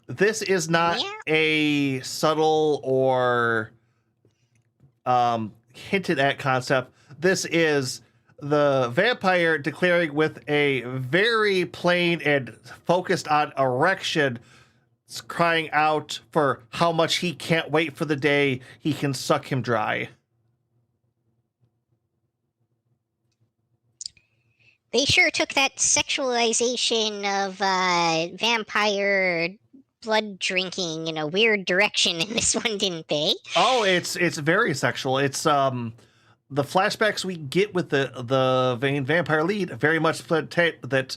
Speaker 1: This is not a subtle or hinted at concept. This is the vampire declaring with a very plain and focused on erection, crying out for how much he can't wait for the day he can suck him dry.
Speaker 2: They sure took that sexualization of vampire blood drinking in a weird direction in this one, didn't they?
Speaker 1: Oh, it's very sexual. It's the flashbacks we get with the vampire lead very much that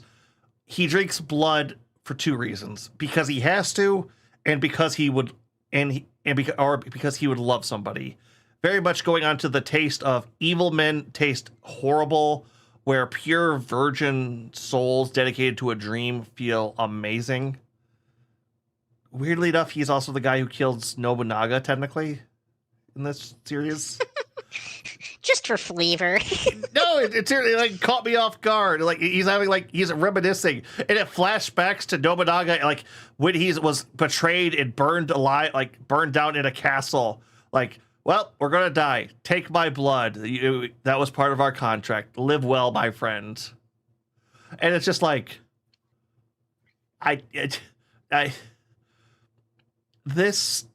Speaker 1: he drinks blood for two reasons: because he has to, and because he would, because he would love somebody. Very much going on to the taste of evil men taste horrible, where pure virgin souls dedicated to a dream feel amazing. Weirdly enough, he's also the guy who kills Nobunaga, technically, in this series.
Speaker 2: Just for flavor.
Speaker 1: No, it seriously like caught me off guard. Like he's reminiscing, and it flashbacks to Nobunaga, like when he was betrayed and burned alive, like burned down in a castle. Like, well, we're gonna die. Take my blood. That was part of our contract. Live well, my friend. And it's just like, this,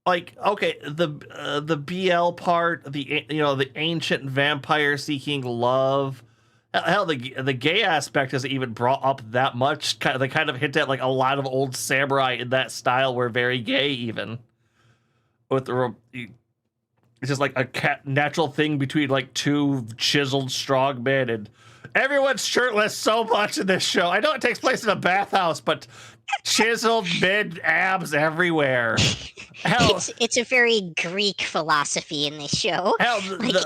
Speaker 1: like, okay, the BL part, the ancient vampire seeking love. Hell, the gay aspect isn't even brought up that much. They kind of hint at like a lot of old samurai in that style were very gay, even with it's just like a natural thing between like two chiseled strong men, and everyone's shirtless so much in this show. I know it takes place in a bathhouse, but chiseled men, abs everywhere. Hell,
Speaker 2: it's a very Greek philosophy in this show.
Speaker 1: Hell,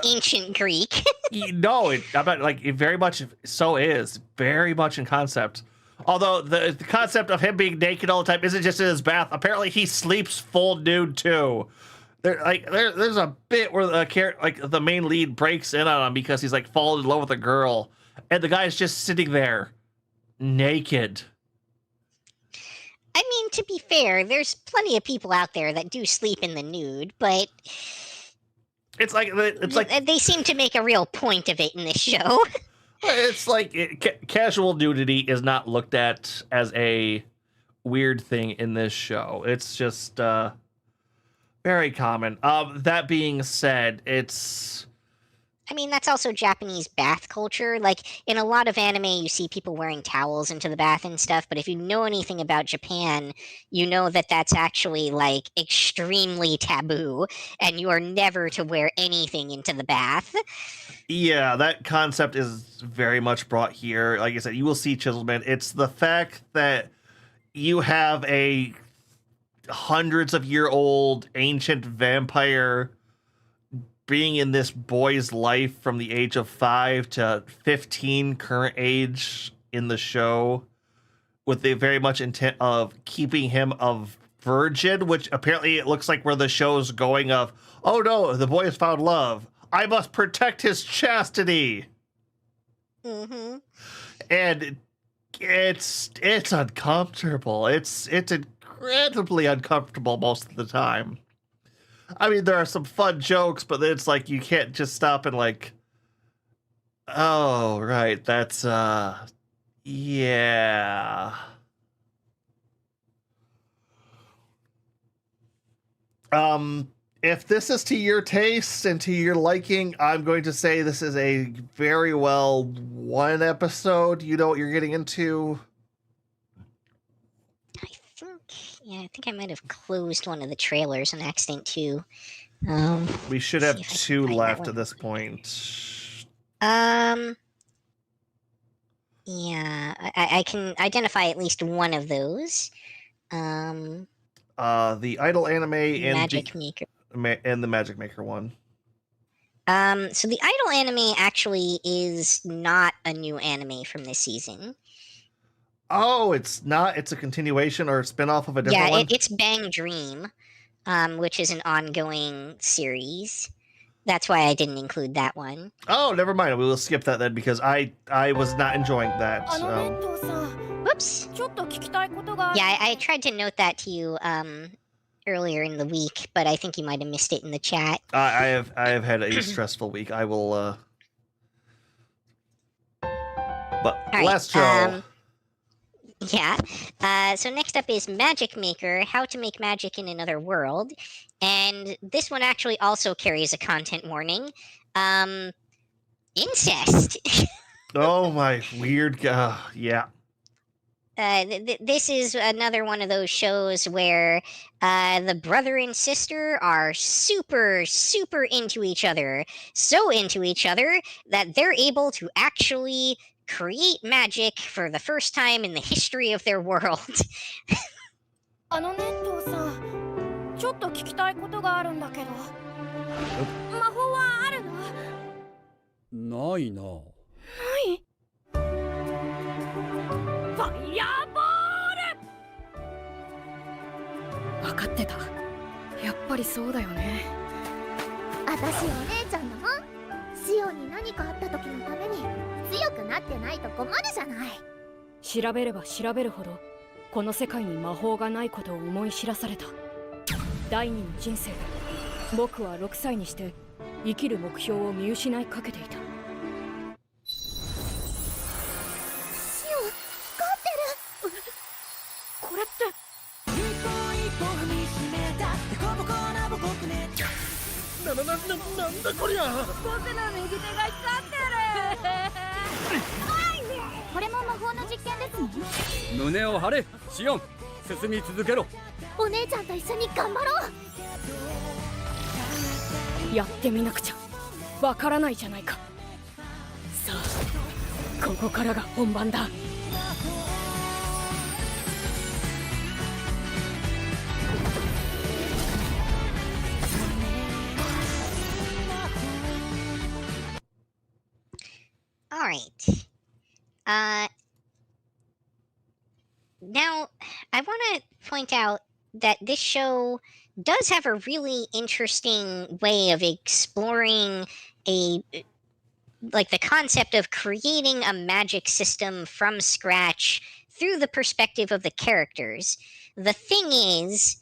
Speaker 2: ancient Greek.
Speaker 1: No, I'm not, like, it very much so is very much in concept. Although the concept of him being naked all the time isn't just in his bath. Apparently, he sleeps full nude too. There's a bit where the main lead breaks in on him because he's like fallen in love with a girl, and the guy's just sitting there naked.
Speaker 2: I mean, to be fair, there's plenty of people out there that do sleep in the nude, but
Speaker 1: it's like
Speaker 2: they seem to make a real point of it in this show.
Speaker 1: It's like casual nudity is not looked at as a weird thing in this show. It's just very common. That being said,
Speaker 2: I mean, that's also Japanese bath culture. Like, in a lot of anime, you see people wearing towels into the bath and stuff, but if you know anything about Japan, you know that that's actually, like, extremely taboo, and you are never to wear anything into the bath.
Speaker 1: Yeah, that concept is very much brought here. Like I said, you will see chiseled men. It's the fact that you have a hundreds of year old ancient vampire being in this boy's life from the age of 5 to 15 current age in the show, with the very much intent of keeping him a virgin, which apparently it looks like where the show's going of, oh no, the boy has found love. I must protect his chastity.
Speaker 2: Mm-hmm.
Speaker 1: And it's uncomfortable. It's incredibly uncomfortable most of the time. I mean, there are some fun jokes, but it's like you can't just stop and like, oh, right, that's yeah. If this is to your taste and to your liking, I'm going to say this is a very well one episode. You know what you're getting into.
Speaker 2: I think I might have closed one of the trailers on accident too.
Speaker 1: We should have 2 left at this point.
Speaker 2: Yeah, I can identify at least one of those.
Speaker 1: The Idol anime and
Speaker 2: Magic Maker.
Speaker 1: And the Magic Maker one.
Speaker 2: So the Idol anime actually is not a new anime from this season.
Speaker 1: Oh, it's not. It's a continuation or a spinoff of a different one?
Speaker 2: Yeah, it's Bang Dream, which is an ongoing series. That's why I didn't include that one.
Speaker 1: Oh, never mind. We will skip that then because I was not enjoying that.
Speaker 2: Whoops. Yeah, I tried to note that to you earlier in the week, but I think you might have missed it in the chat.
Speaker 1: I have had a stressful week. I will. But
Speaker 2: right,
Speaker 1: last show.
Speaker 2: Yeah. So next up is Magic Maker, How to Make Magic in Another World. And this one actually also carries a content warning. Incest.
Speaker 1: Oh my weird yeah.
Speaker 2: This is another one of those shows where the brother and sister are super, super into each other. So into each other that they're able to actually create magic for the first time in the history of their world.
Speaker 3: あのね、父さん、ちょっと聞きたいことがあるんだけど。魔法はあるの？
Speaker 19: ないな。
Speaker 3: ない？ファイヤーボール！
Speaker 10: 分かってた。やっぱりそうだよね。
Speaker 12: 私お姉ちゃんだもん。シオに何かあった時のために強くなってないと困るじゃない。
Speaker 18: 調べれば調べるほどこの世界に魔法がないことを思い知らされた。第二の人生で僕は6歳にして生きる目標を見失いかけていた。
Speaker 12: シオ、光ってる。
Speaker 3: これって。
Speaker 19: なんだこりゃ。
Speaker 3: 僕の右手が光ってる。
Speaker 12: これも魔法の実験ですね。
Speaker 19: 胸を張れ、シオン。進み続けろ。
Speaker 12: お姉ちゃんと一緒に頑張ろ
Speaker 18: う。やってみなくちゃわからないじゃないか。さあ、ここからが本番だ。
Speaker 2: All right. Now, I want to point out that this show does have a really interesting way of exploring the concept of creating a magic system from scratch through the perspective of the characters. The thing is,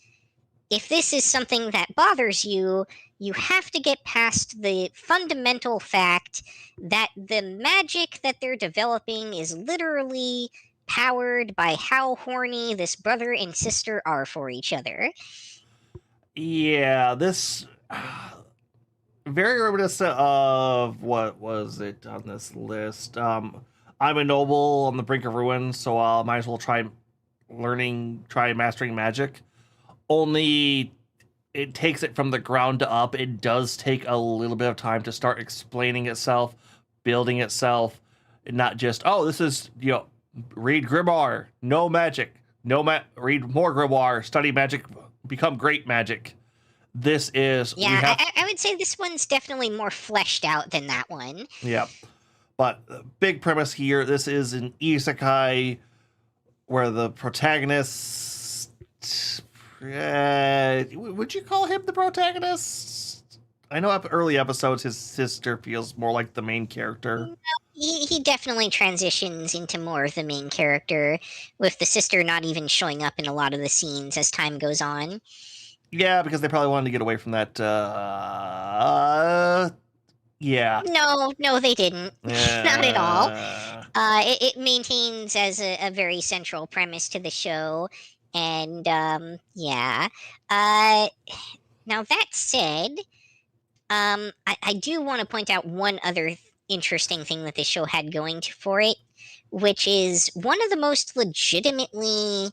Speaker 2: if this is something that bothers you, you have to get past the fundamental fact that the magic that they're developing is literally powered by how horny this brother and sister are for each other.
Speaker 1: Yeah, this very reminiscent of what was it on this list? I'm a noble on the brink of ruin, so I might as well try mastering magic. Only it takes it from the ground up. It does take a little bit of time to start explaining itself, building itself, and not just, oh, this is, read grimoire, no magic, read more grimoire, study magic, become great magic. This is...
Speaker 2: Yeah, I would say this one's definitely more fleshed out than that one.
Speaker 1: Yeah. But big premise here, this is an isekai where the protagonist... would you call him the protagonist? I know early episodes his sister feels more like the main character.
Speaker 2: No, he definitely transitions into more of the main character, with the sister not even showing up in a lot of the scenes as time goes on.
Speaker 1: Yeah, because they probably wanted to get away from that. Yeah.
Speaker 2: No, they didn't. Not at all. It maintains as a very central premise to the show. And, yeah. Now that said, I do want to point out one other interesting thing that this show had going for it, which is one of the most legitimately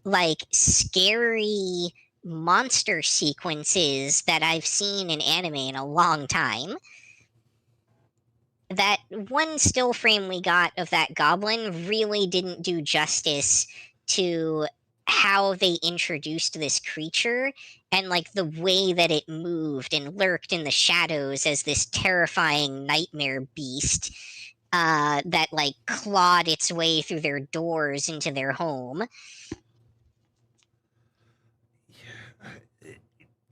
Speaker 2: like scary monster sequences that I've seen in anime in a long time. That one still frame we got of that goblin really didn't do justice to how they introduced this creature and like the way that it moved and lurked in the shadows as this terrifying nightmare beast that like clawed its way through their doors into their home.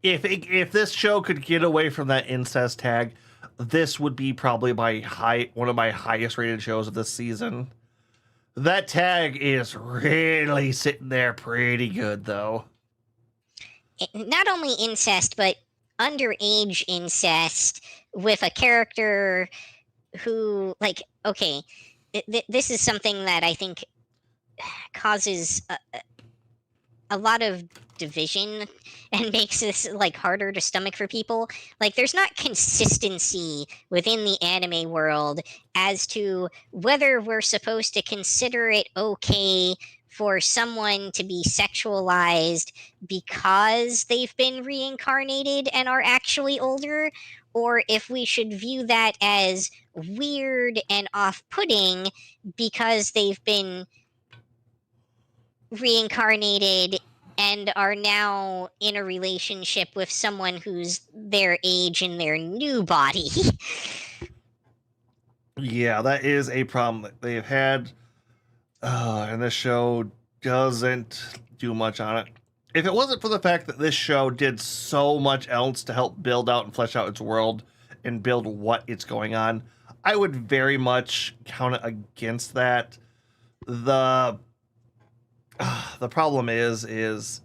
Speaker 1: If this show could get away from that incest tag, this would be probably one of my highest rated shows of this season. That tag is really sitting there pretty good, though.
Speaker 2: Not only incest, but underage incest with a character who, like, okay, this is something that I think causes a lot of division and makes this like harder to stomach for people. Like, there's not consistency within the anime world as to whether we're supposed to consider it okay for someone to be sexualized because they've been reincarnated and are actually older, or if we should view that as weird and off-putting because they've been reincarnated and are now in a relationship with someone who's their age in their new body.
Speaker 1: Yeah, that is a problem that they've had, and this show doesn't do much on it. If it wasn't for the fact that this show did so much else to help build out and flesh out its world and build what it's going on, I would very much count it against that. The problem is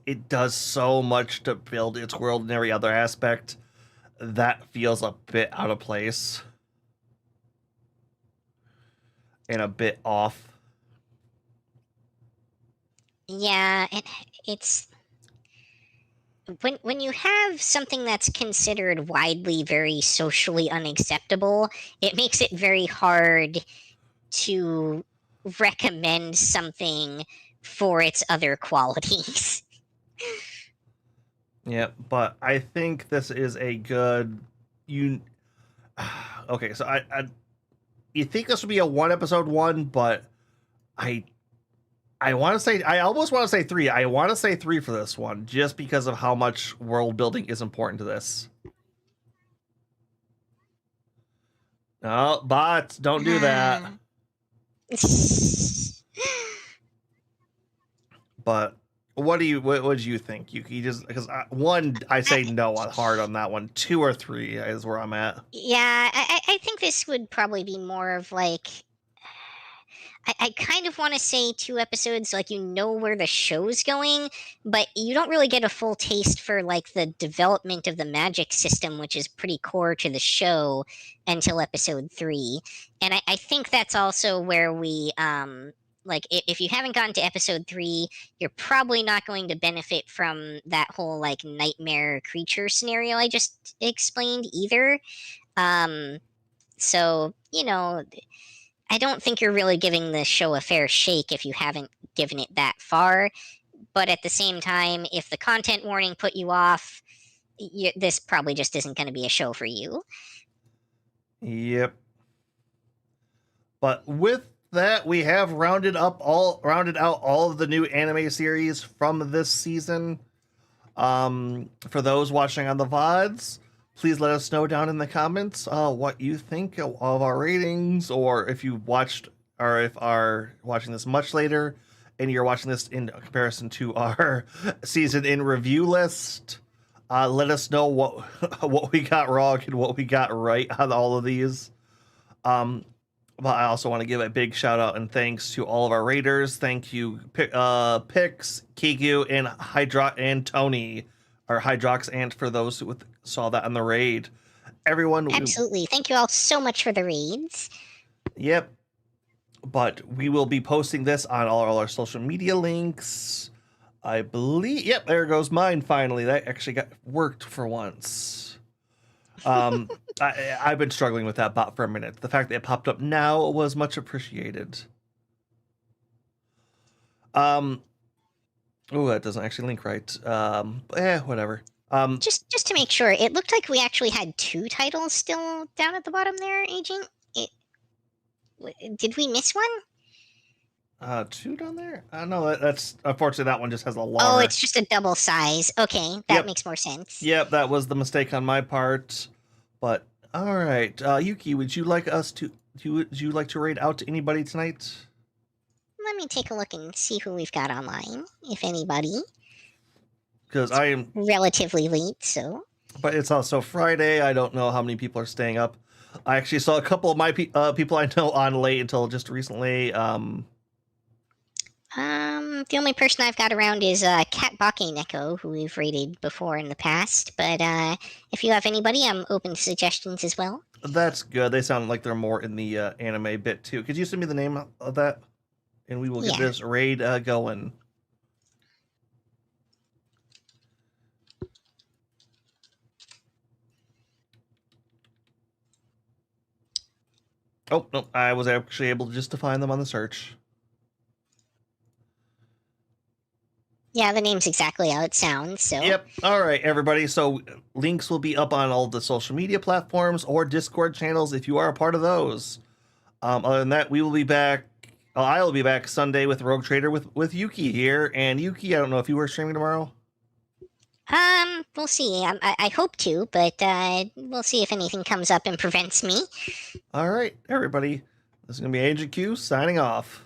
Speaker 1: it does so much to build its world in every other aspect that feels a bit out of place and a bit off.
Speaker 2: Yeah, it's when you have something that's considered widely very socially unacceptable, it makes it very hard to recommend something for its other qualities.
Speaker 1: Yeah, but I think this is a good okay, so I you think this would be a 1-episode one, but I almost want to say 3. I want to say 3 for this one just because of how much world building is important to this. No, bots, don't do that. But what do you think? You just because 1, I say no hard on that one. 2 or 3 is where I'm at.
Speaker 2: Yeah, I think this would probably be more of like, I kind of want to say 2 episodes, like you know where the show's going, but you don't really get a full taste for like the development of the magic system, which is pretty core to the show, until episode 3. And I think that's also where we like if you haven't gotten to episode 3, you're probably not going to benefit from that whole like nightmare creature scenario I just explained either. So, you know, I don't think you're really giving the show a fair shake if you haven't given it that far. But at the same time, if the content warning put you off, this probably just isn't going to be a show for you.
Speaker 1: Yep. But with that, we have rounded out all of the new anime series from this season. For those watching on the VODs, please let us know down in the comments what you think of our ratings, or if you watched, or if are watching this much later and you're watching this in comparison to our season in review list. Let us know what we got wrong and what we got right on all of these. But I also want to give a big shout out and thanks to all of our raiders. Thank you, Pix, Kiku, and Tony, or Hydrox Ant, for those who saw that on the raid. Everyone,
Speaker 2: absolutely. Thank you all so much for the raids.
Speaker 1: Yep. But we will be posting this on all our social media links. I believe. Yep, there goes mine finally. That actually worked for once. I've been struggling with that bot for a minute. The fact that it popped up now was much appreciated. Oh, that doesn't actually link right. Whatever.
Speaker 2: Just to make sure, it looked like we actually had 2 titles still down at the bottom there, Agent. Did we miss one?
Speaker 1: 2 down there? No, that's unfortunately that one just has a longer.
Speaker 2: Oh, it's just a double size. Okay, that makes more sense.
Speaker 1: Yep, that was the mistake on my part. But all right, Yuki, would you like to raid out to anybody tonight?
Speaker 2: Let me take a look and see who we've got online, if anybody.
Speaker 1: Because I am
Speaker 2: relatively late, so.
Speaker 1: But it's also Friday. I don't know how many people are staying up. I actually saw a couple of my people I know on late until just recently.
Speaker 2: The only person I've got around is Cat Bakeneko, who we've rated before in the past. But if you have anybody, I'm open to suggestions as well.
Speaker 1: That's good. They sound like they're more in the anime bit too. Could you send me the name of that, and we will get this raid going. Oh no, I was actually able to just to find them on the search.
Speaker 2: Yeah, the name's exactly how it sounds, so.
Speaker 1: Yep. All right, everybody. So links will be up on all the social media platforms or Discord channels if you are a part of those. Other than that, we will be back. I will be back Sunday with Rogue Trader with Yuki here. And Yuki, I don't know if you were streaming tomorrow.
Speaker 2: We'll see. I hope to, but we'll see if anything comes up and prevents me.
Speaker 1: All right, everybody. This is going to be Agent Q signing off.